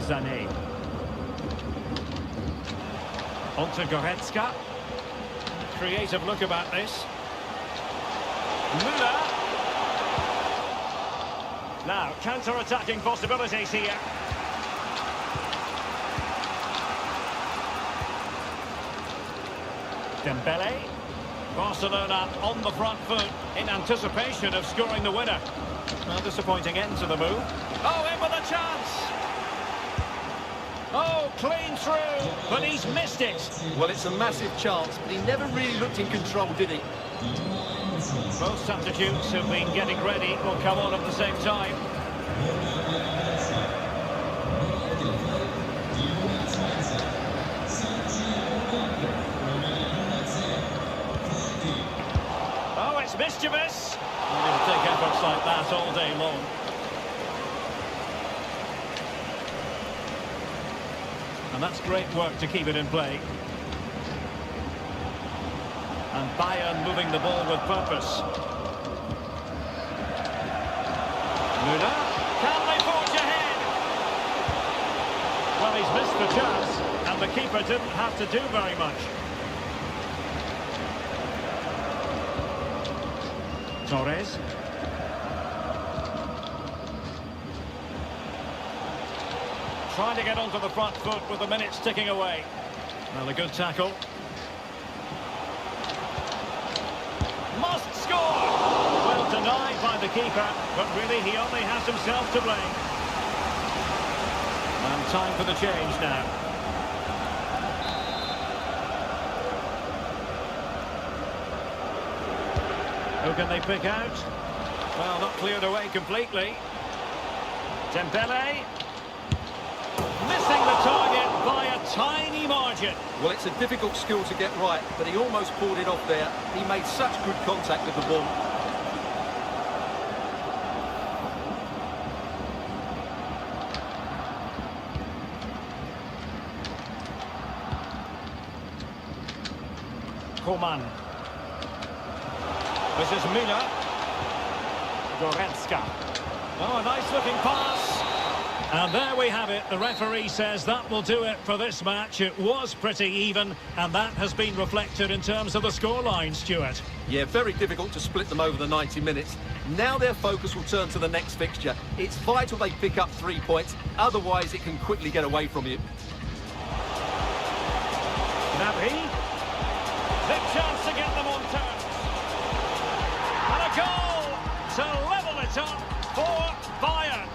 Sané. On to Goretzka. Creative look about this. Müller. Now, counter-attacking possibilities here. Dembele. Barcelona on the front foot in anticipation of scoring the winner. Well, disappointing end to the move. Oh, in with a chance! Oh, clean through, but he's missed it. Well, it's a massive chance, but he never really looked in control, did he? Both substitutes who've been getting ready will come on at the same time. Oh, it's mischievous. We're going to take efforts like that all day long. And that's great work to keep it in play. And Bayern moving the ball with purpose. Müller, can they forge ahead? Well, he's missed the chance, and the keeper didn't have to do very much. Torres. Trying to get onto the front foot with the minutes ticking away. Well, a good tackle. Must score! Well denied by the keeper, but really he only has himself to blame. And time for the change now. Who can they pick out? Well, not cleared away completely. Dembele. Missing the target by a tiny margin. Well, it's a difficult skill to get right, but he almost pulled it off there. He made such good contact with the ball. Coman. This is Müller. Goretzka. Oh, a nice looking pass. And there we have it. The referee says that will do it for this match. It was pretty even, and that has been reflected in terms of the scoreline, Stuart. Yeah, very difficult to split them over the 90 minutes. Now their focus will turn to the next fixture. It's vital they pick up 3 points, otherwise it can quickly get away from you. Nabi. The chance to get them on terms. to level it up for Bayern.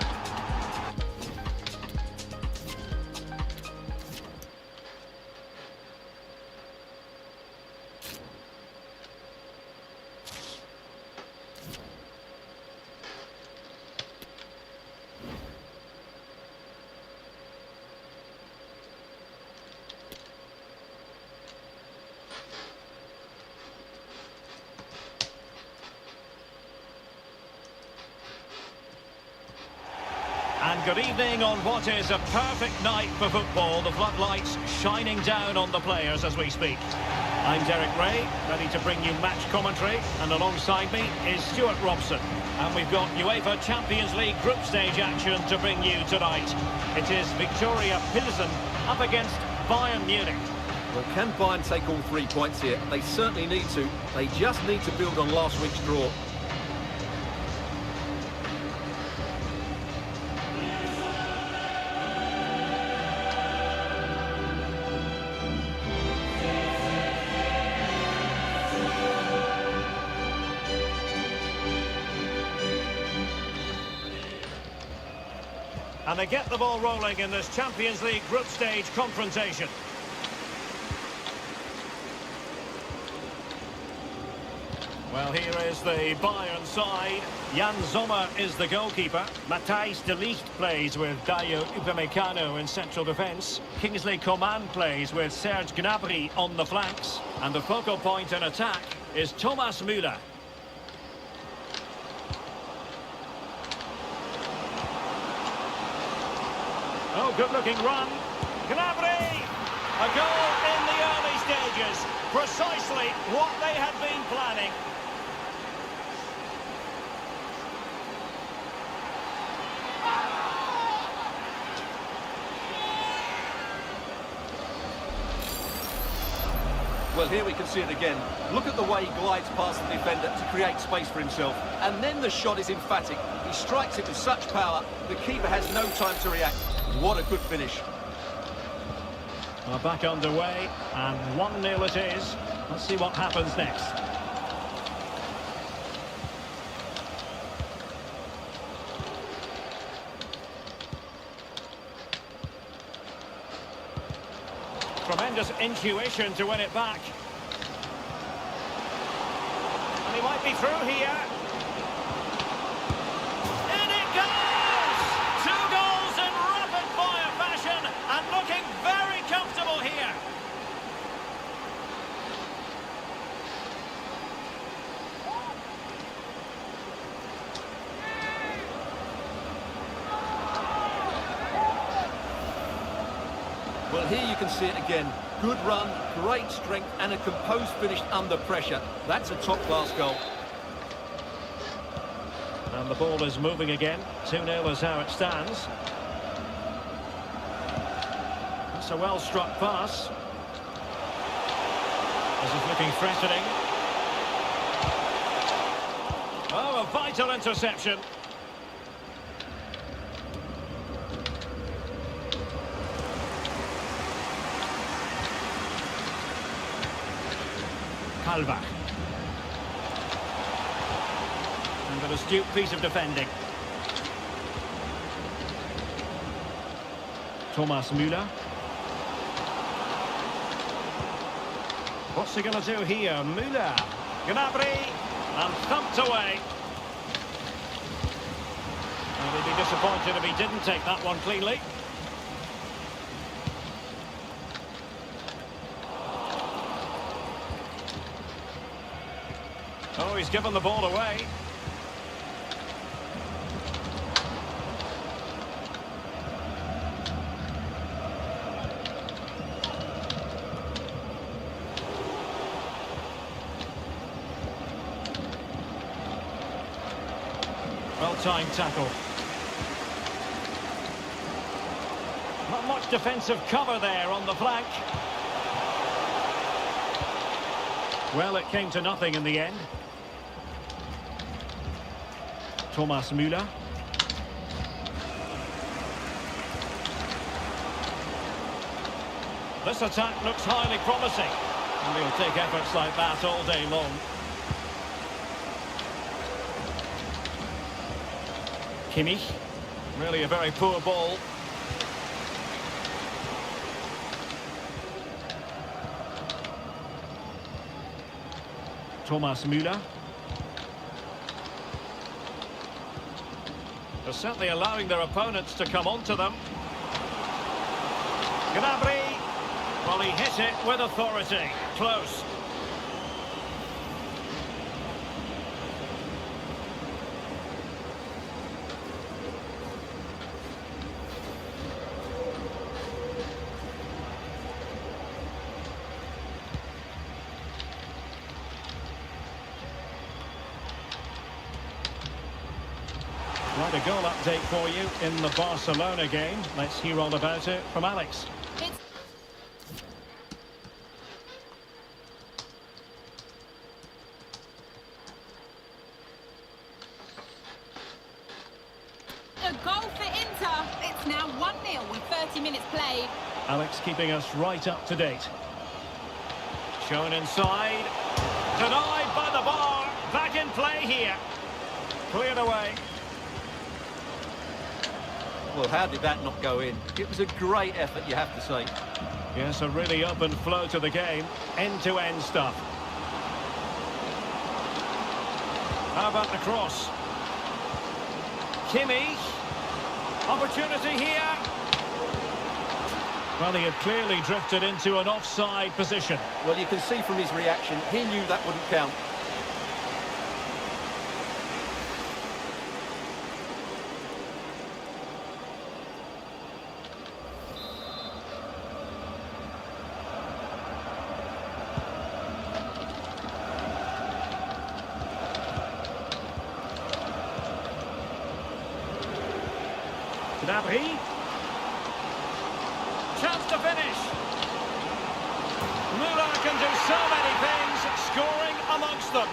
And good evening on what is a perfect night for football. The floodlights shining down on the players as we speak. I'm Derek Ray, ready to bring you match commentary, and alongside me is Stuart Robson. And we've got UEFA Champions League group stage action to bring you tonight. It is Victoria Pilsen up against Bayern Munich. Well, can Bayern take all 3 points here? They certainly need to. They just need to build on last week's draw. And they get the ball rolling in this Champions League group stage confrontation. Well, here is the Bayern side. Jan Sommer is the goalkeeper. Matthijs de Ligt plays with Dayo Upamecano in central defence. Kingsley Coman plays with Serge Gnabry on the flanks. And the focal point in attack is Thomas Müller. Oh, good-looking run. Gnabry! A goal in the early stages. Precisely what they had been planning. Well, here we can see it again. Look at the way he glides past the defender to create space for himself. And then the shot is emphatic. He strikes it with such power, the keeper has no time to react. What a good finish. Well, back underway, and 1-0 it is. Let's see what happens next. Tremendous intuition to win it back. And he might be through here. In it goes! 2 goals in rapid-fire fashion, and looking very comfortable here. Well, here you can see it again. Good run, great strength, and a composed finish under pressure. That's a top-class goal. And the ball is moving again. 2-0 is how it stands. That's a well-struck pass. This is looking threatening. Oh, a vital interception. Kalbach. And an astute piece of defending. Thomas Müller. What's he going to do here? Müller. Gnabry. And thumped away. And he'd be disappointed if he didn't take that one cleanly. Oh, he's given the ball away. Well-timed tackle. Not much defensive cover there on the flank. Well, it came to nothing in the end. Thomas Müller. This attack looks highly promising. And he'll take efforts like that all day long. Kimmich. Really a very poor ball. Thomas Müller. They're certainly allowing their opponents to come onto them. Gnabry. Well, he hit it with authority. Close. Right, a goal update for you in the Barcelona game. Let's hear all about it from Alex. It's a goal for Inter. It's now 1-0 with 30 minutes played. Alex keeping us right up to date. Shown inside. Denied by the bar. Back in play here. Cleared away. Well, how did that not go in? It was a great effort, you have to say. Yes, a really open flow to the game. End-to-end stuff. How about the cross? Kimmich. Opportunity here. Well, he had clearly drifted into an offside position. Well, you can see from his reaction, he knew that wouldn't count. Gnabry. Chance to finish. Müller can do so many things, scoring amongst them.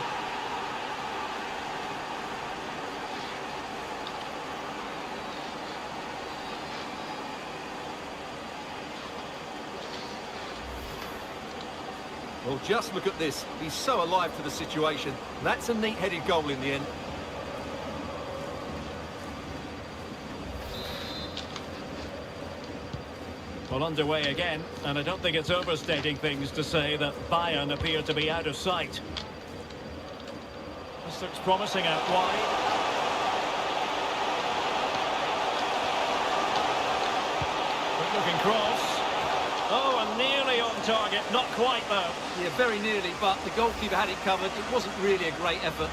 Well, just look at this. He's so alive to the situation. That's a neat-headed goal in the end. Well, underway again, and I don't think it's overstating things to say that Bayern appear to be out of sight. This looks promising out wide. Good looking cross. Oh, and nearly on target, not quite though. Yeah, very nearly, but the goalkeeper had it covered. It wasn't really a great effort.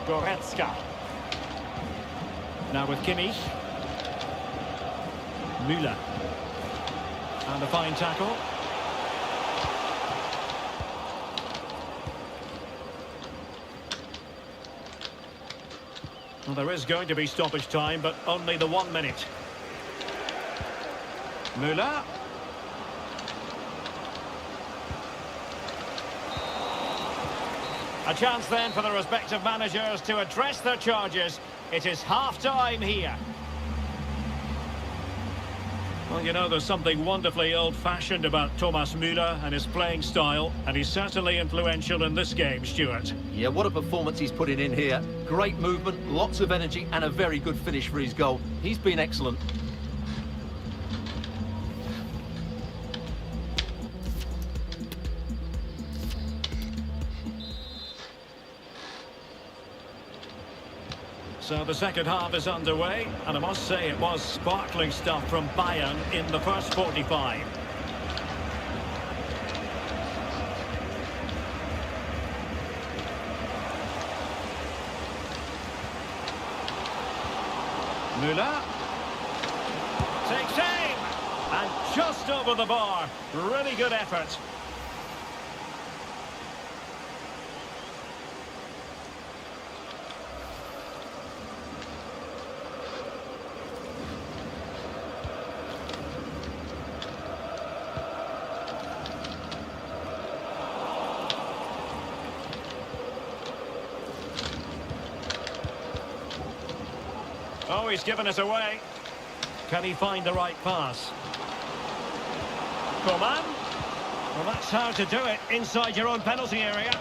Goretzka. Now with Kimmich. Müller. And a fine tackle. Well, there is going to be stoppage time, but only the 1 minute. Müller. A chance then for the respective managers to address their charges. It is half-time here. Well, you know, there's something wonderfully old-fashioned about Thomas Müller and his playing style, and he's certainly influential in this game, Stuart. Yeah, what a performance he's putting in here. Great movement, lots of energy, and a very good finish for his goal. He's been excellent. So the second half is underway, and I must say it was sparkling stuff from Bayern in the first 45. Müller takes aim, and just over the bar. Really good effort. Oh, he's given us away. Can he find the right pass? Coman. Well, that's how to do it inside your own penalty area.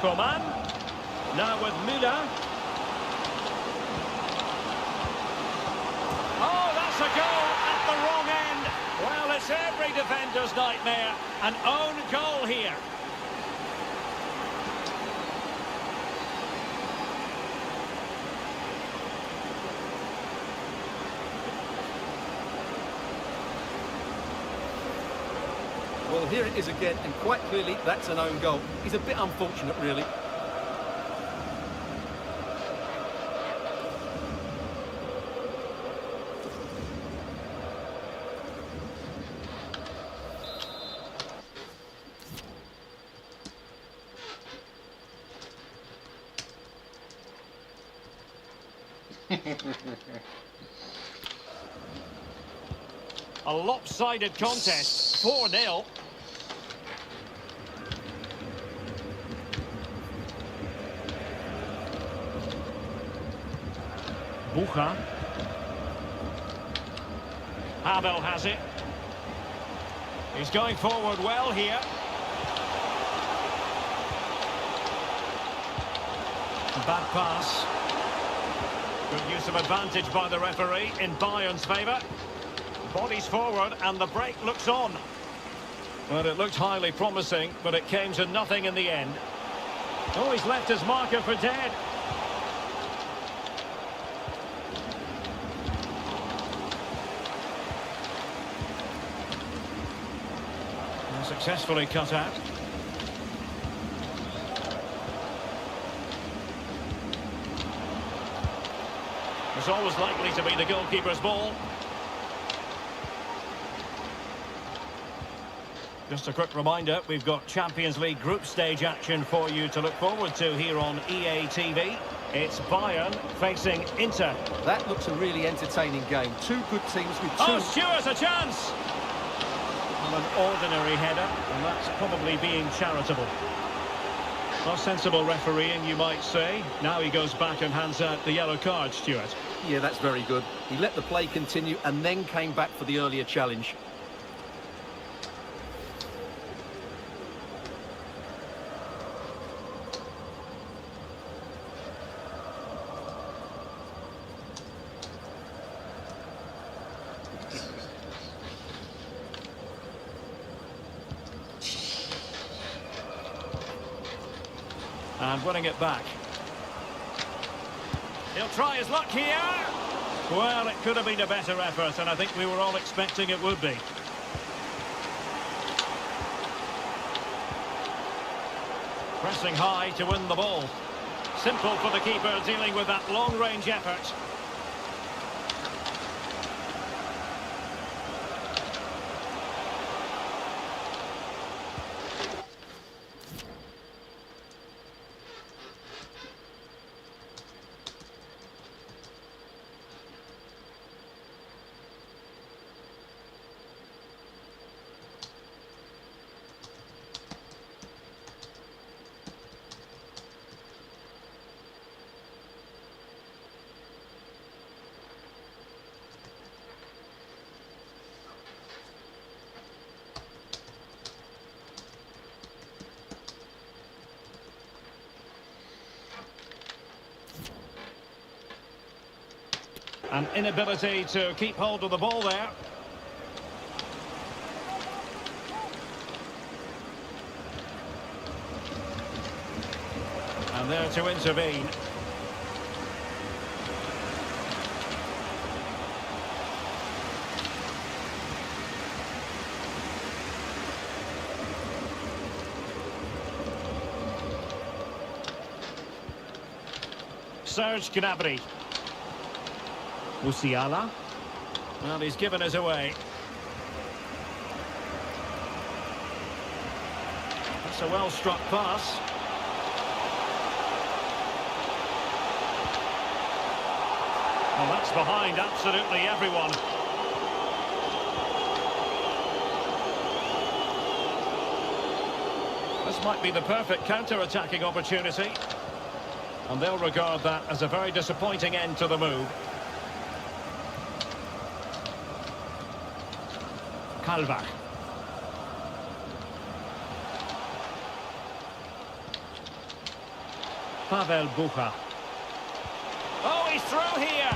Coman. Now with Müller. A goal at the wrong end. Well, it's every defender's nightmare. An own goal here. Well, here it is again, and quite clearly that's an own goal. He's a bit unfortunate, really. A lopsided contest, 4-0. Bucha. Abel has it. He's going forward well here. Bad pass. Good use of advantage by the referee in Bayern's favour. Bodies forward and the break looks on. Well, it looked highly promising, but it came to nothing in the end. Oh, he's left his marker for dead. And successfully cut out. It's always likely to be the goalkeeper's ball. Just a quick reminder, we've got Champions League group stage action for you to look forward to here on EA TV. It's Bayern facing Inter. That looks a really entertaining game. Two good teams with two... Oh, Stewart's a chance! Well, an ordinary header, and that's probably being charitable. Well, sensible refereeing, you might say. Now he goes back and hands out the yellow card, Stuart. Yeah, that's very good. He let the play continue and then came back for the earlier challenge. And winning it back. He'll try his luck here. Well, it could have been a better effort, and I think we were all expecting it would be. Pressing high to win the ball. Simple for the keeper dealing with that long-range effort. An inability to keep hold of the ball there. And there to intervene. Serge Gnabry. Musiala. Well, he's given us away. That's a well-struck pass. Well, that's behind absolutely everyone. This might be the perfect counter-attacking opportunity. And they'll regard that as a very disappointing end to the move. Kalvach. Pavel Bucha. Oh, he's through here.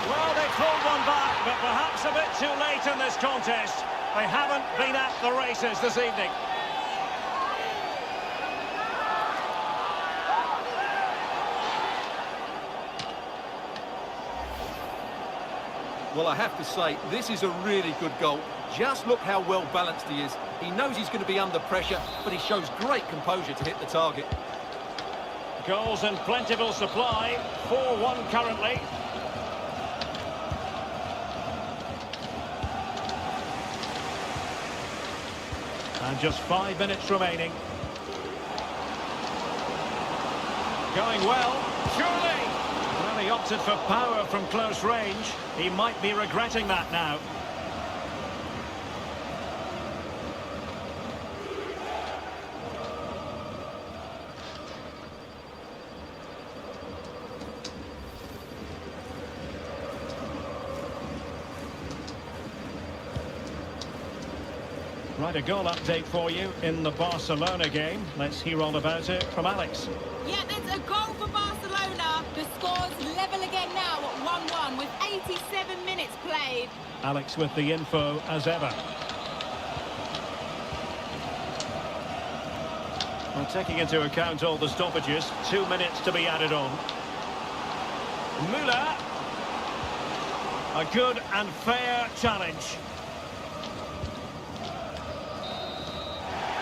Well, they pulled one back, but perhaps a bit too late in this contest. They haven't been at the races this evening. Well, I have to say, this is a really good goal. Just look how well balanced he is. He knows he's going to be under pressure, but he shows great composure to hit the target. Goals in plentiful supply. 4-1 currently. And just 5 minutes remaining. Going well. Surely. Well, he opted for power from close range. He might be regretting that now. Right, a goal update for you in the Barcelona game. Let's hear all about it from Alex. Yeah, there's a goal for Barcelona. The score's level again now at 1-1 with 87 minutes played. Alex with the info as ever. Well, taking into account all the stoppages, 2 minutes to be added on. Müller. A good and fair challenge.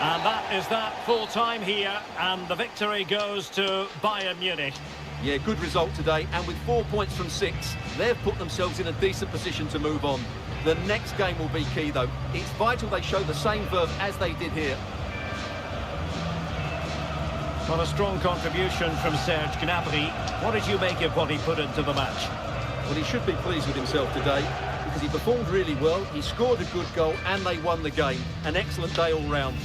And that is that, full time here, and the victory goes to Bayern Munich. Yeah, good result today, and with 4 points from 6, they've put themselves in a decent position to move on. The next game will be key, though. It's vital they show the same verve as they did here. Well, a strong contribution from Serge Gnabry. What did you make of what he put into the match? Well, he should be pleased with himself today, because he performed really well, he scored a good goal, and they won the game. An excellent day all round.